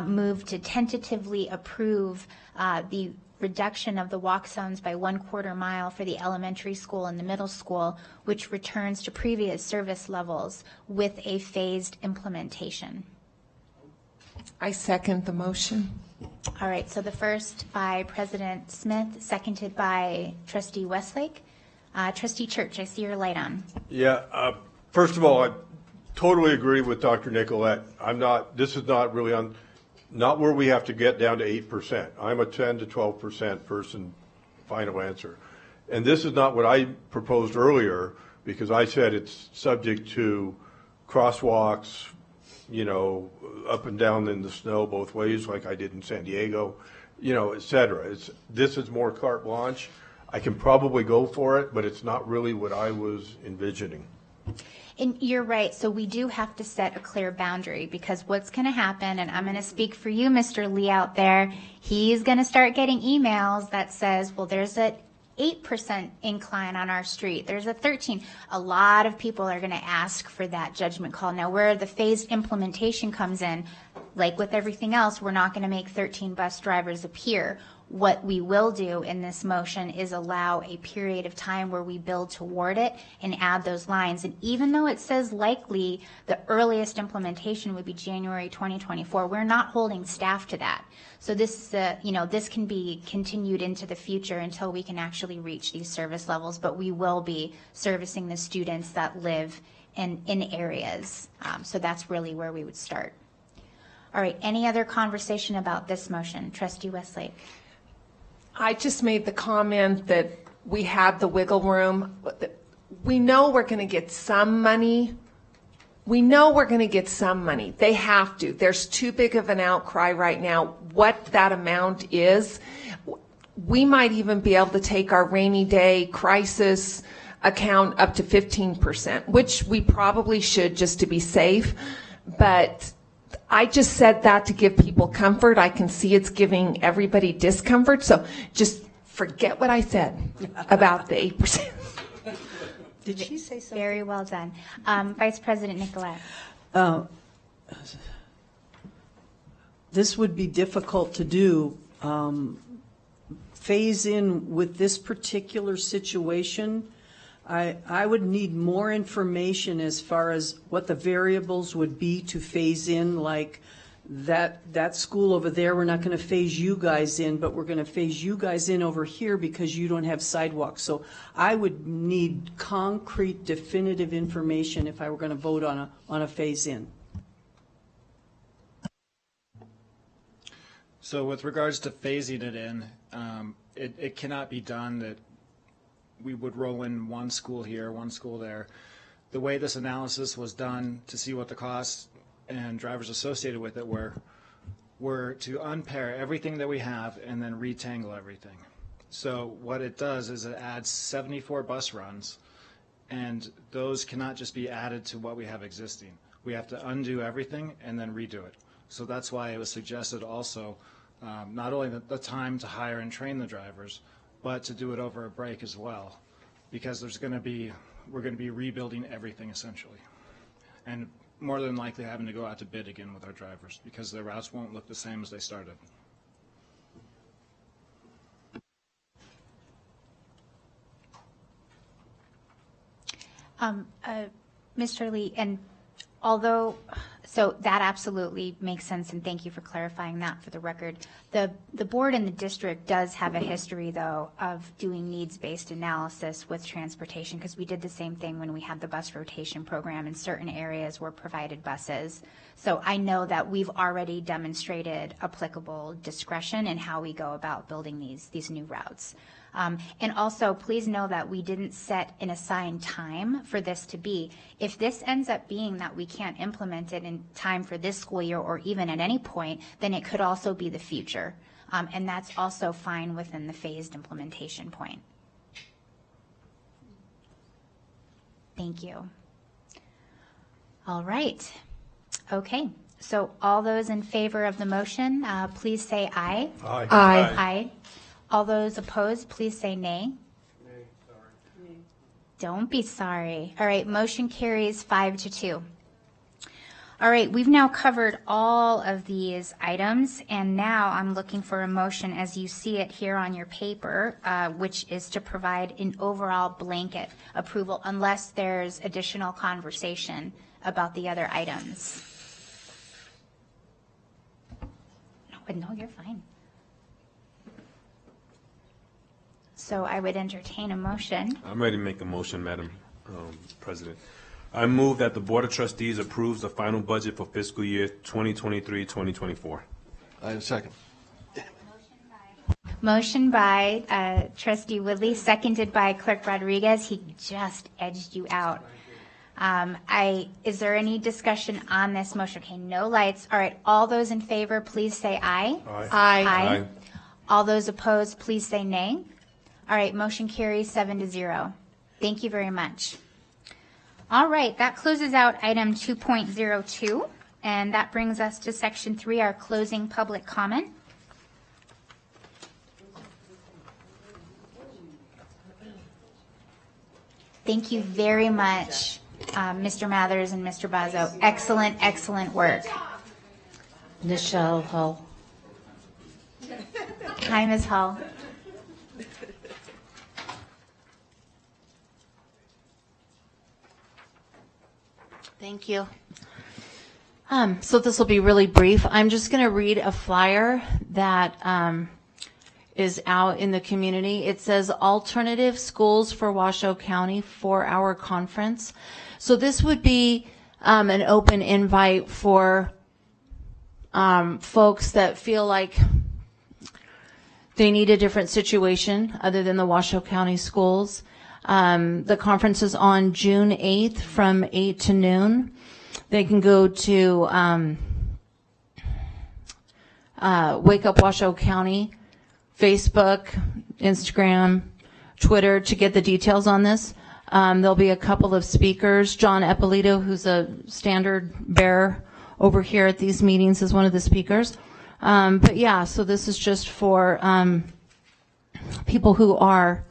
move to tentatively approve the reduction of the walk zones by 1/4 mile for the elementary school and the middle school, which returns to previous service levels with a phased implementation. I second the motion. All right, so the first by President Smith, seconded by Trustee Westlake. Trustee Church, I see your light on. Yeah, first of all, I totally agree with Dr. Nicolette. This is not really not where we have to get down to 8%. I'm a 10 to 12% person, final answer. And this is not what I proposed earlier, because I said it's subject to crosswalks, up and down in the snow both ways, like I did in San Diego, et cetera. This is more carte blanche. I can probably go for it, but it's not really what I was envisioning. And you're right, so we do have to set a clear boundary, because what's going to happen, and I'm going to speak for you, Mr. Lee, out there, he's going to start getting emails that says, well, there's a 8% incline on our street, there's a 13. A lot of people are going to ask for that judgment call. Now, where the phased implementation comes in, like with everything else, we're not going to make 13 bus drivers appear. What we will do in this motion is allow a period of time where we build toward it and add those lines. And even though it says likely the earliest implementation would be January 2024, we're not holding staff to that. So this, this can be continued into the future until we can actually reach these service levels, but we will be servicing the students that live in areas. So that's really where we would start. All right, any other conversation about this motion? Trustee Westlake. I just made the comment that we have the wiggle room. We know we're going to get some money. We know we're going to get some money. They have to. There's too big of an outcry right now. What that amount is, we might even be able to take our rainy day crisis account up to 15%, which we probably should just to be safe. But I just said that to give people comfort. I can see it's giving everybody discomfort. So just forget what I said about the 8%. Did she say something? Very well done. Vice President Nicolette. This would be difficult to do. Phase in with this particular situation. I would need more information as far as what the variables would be to phase in, like that school over there, we're not going to phase you guys in, but we're going to phase you guys in over here because you don't have sidewalks. So I would need concrete, definitive information if I were going to vote on a phase in. So with regards to phasing it in, it cannot be done that we would roll in one school here, one school there. The way this analysis was done to see what the costs and drivers associated with it were to unpair everything that we have and then retangle everything. So what it does is it adds 74 bus runs, and those cannot just be added to what we have existing. We have to undo everything and then redo it. So that's why it was suggested also not only the time to hire and train the drivers, but to do it over a break as well, because we're going to be rebuilding everything essentially, and more than likely having to go out to bid again with our drivers because their routes won't look the same as they started. Mr. Lee, and although, so that absolutely makes sense, and thank you for clarifying that for the record. The board and the district does have a history, though, of doing needs-based analysis with transportation, because we did the same thing when we had the bus rotation program. In certain areas were provided buses. So I know that we've already demonstrated applicable discretion in how we go about building these new routes. And also, please know that we didn't set an assigned time for this to be. If this ends up being that we can't implement it in time for this school year or even at any point, then it could also be the future. And that's also fine within the phased implementation point. Thank you. All right. Okay. So all those in favor of the motion, please say aye. Aye. Aye. Aye. All those opposed, please say nay. Nay, sorry. Don't be sorry. All right, motion carries 5-2. All right, we've now covered all of these items, and now I'm looking for a motion as you see it here on your paper, which is to provide an overall blanket approval unless there's additional conversation about the other items. No, you're fine. So I would entertain a motion. I'm ready to make a motion, Madam President. I move that the Board of Trustees approves the final budget for fiscal year 2023-2024. I have a second. Motion by Trustee Woodley, seconded by Clerk Rodriguez. He just edged you out. Is there any discussion on this motion? Okay, no lights. All right, all those in favor, please say aye. Aye. Aye. All those opposed, please say nay. All right, motion carries 7-0. Thank you very much. All right, that closes out item 2.02, and that brings us to section 3, our closing public comment. Thank you very much, Mr. Mathers and Mr. Bazzo. Excellent, excellent work. Michelle Hull. Hi, Ms. Hull. Thank you. So this will be really brief. I'm just going to read a flyer that is out in the community. It says Alternative Schools for Washoe County 4-hour conference. So this would be an open invite for folks that feel like they need a different situation other than the Washoe County schools. The conference is on June 8th from 8 to noon. They can go to Wake Up Washoe County, Facebook, Instagram, Twitter to get the details on this. There'll be a couple of speakers. John Eppolito, who's a standard bearer over here at these meetings, is one of the speakers. But yeah, so this is just for people who are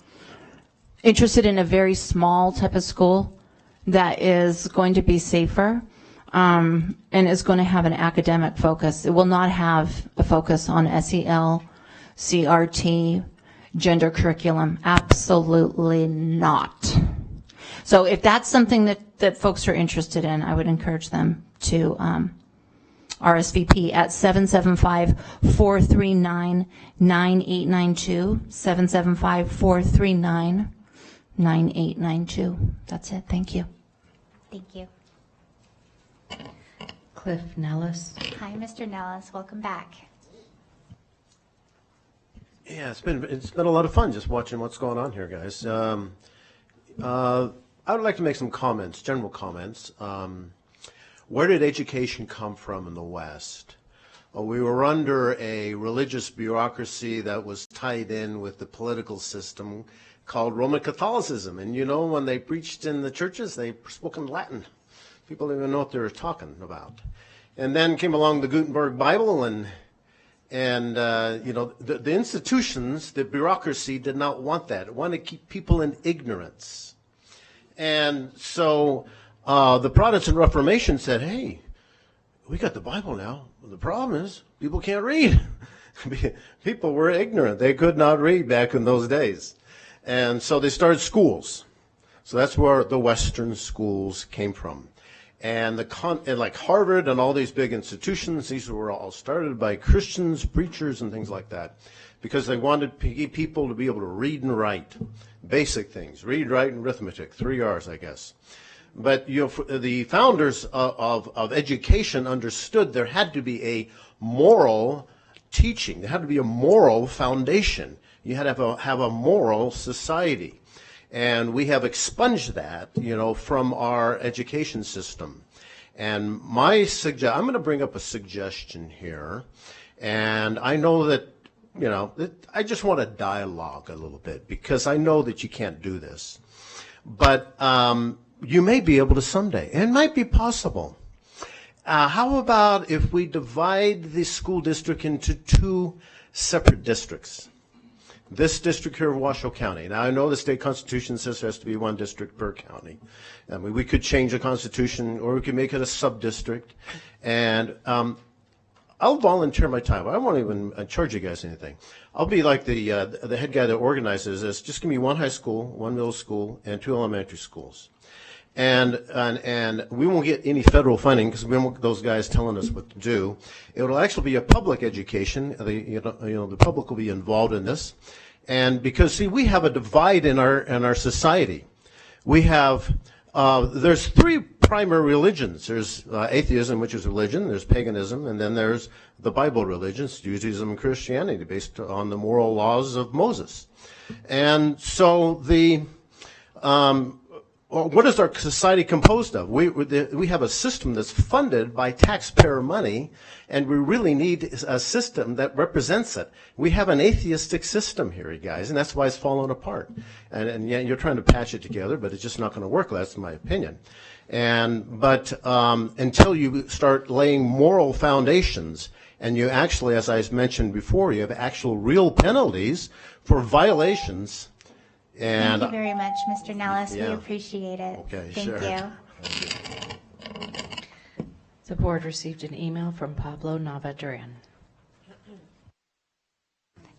interested in a very small type of school that is going to be safer and is going to have an academic focus. It will not have a focus on SEL, CRT, gender curriculum. Absolutely not. So if that's something that folks are interested in, I would encourage them to RSVP at 775-439-9892, 775-439-9892. That's it. Thank you. Thank you. Cliff Nellis. Hi, Mr. Nellis. Welcome back. Yeah, it's been a lot of fun just watching what's going on here, guys. I would like to make some comments, general comments. Where did education come from in the West? We were under a religious bureaucracy that was tied in with the political system called Roman Catholicism. And you know, when they preached in the churches, they spoke in Latin. People didn't even know what they were talking about. And then came along the Gutenberg Bible, and you know, the institutions, the bureaucracy did not want that. It wanted to keep people in ignorance. And so the Protestant Reformation said, hey, we got the Bible now. The problem is people can't read. People were ignorant. They could not read back in those days. And so they started schools. So that's where the Western schools came from. And like Harvard and all these big institutions, these were all started by Christians, preachers, and things like that, because they wanted people to be able to read and write, basic things, read, write, and arithmetic, 3 R's, I guess. But you know, the founders of education understood there had to be a moral teaching. There had to be a moral foundation. You had to have a moral society. And we have expunged that, you know, from our education system. And I'm going to bring up a suggestion here. And I know that, you know, I just want to dialogue a little bit, because I know that you can't do this. But you may be able to someday. It might be possible. How about if we divide the school district into 2 separate districts? This district here of Washoe County. Now, I know the state constitution says there has to be 1 district per county. I mean, we could change the constitution, or we could make it a sub-district. And I'll volunteer my time. I won't even charge you guys anything. I'll be like the head guy that organizes this. Just give me 1 high school, 1 middle school, and 2 elementary schools. And we won't get any federal funding, because we won't get those guys telling us what to do. It will actually be a public education. The public will be involved in this. And because, see, we have a divide in our society. We have there's 3 primary religions. There's atheism, which is religion. There's paganism, and then there's the Bible religions, Judaism and Christianity, based on the moral laws of Moses. And so or what is our society composed of? We have a system that's funded by taxpayer money, and we really need a system that represents it. We have an atheistic system here, you guys, and that's why it's fallen apart. And yeah, you're trying to patch it together, but it's just not going to work. That's my opinion. But until you start laying moral foundations, and you actually, as I mentioned before, you have actual real penalties for violations. And thank you very much, Mr. Nellis. Yeah. We appreciate it. Okay, Thank sure. you. The board received an email from Pablo Nava-Duran.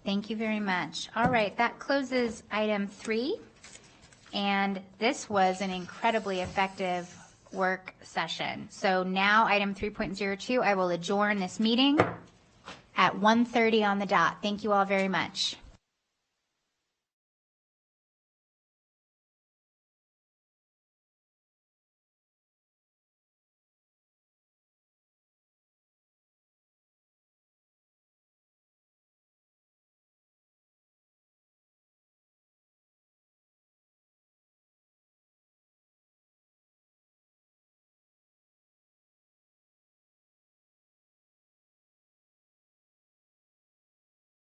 Thank you very much. All right, that closes item 3. And this was an incredibly effective work session. So now item 3.02, I will adjourn this meeting at 1:30 on the dot. Thank you all very much.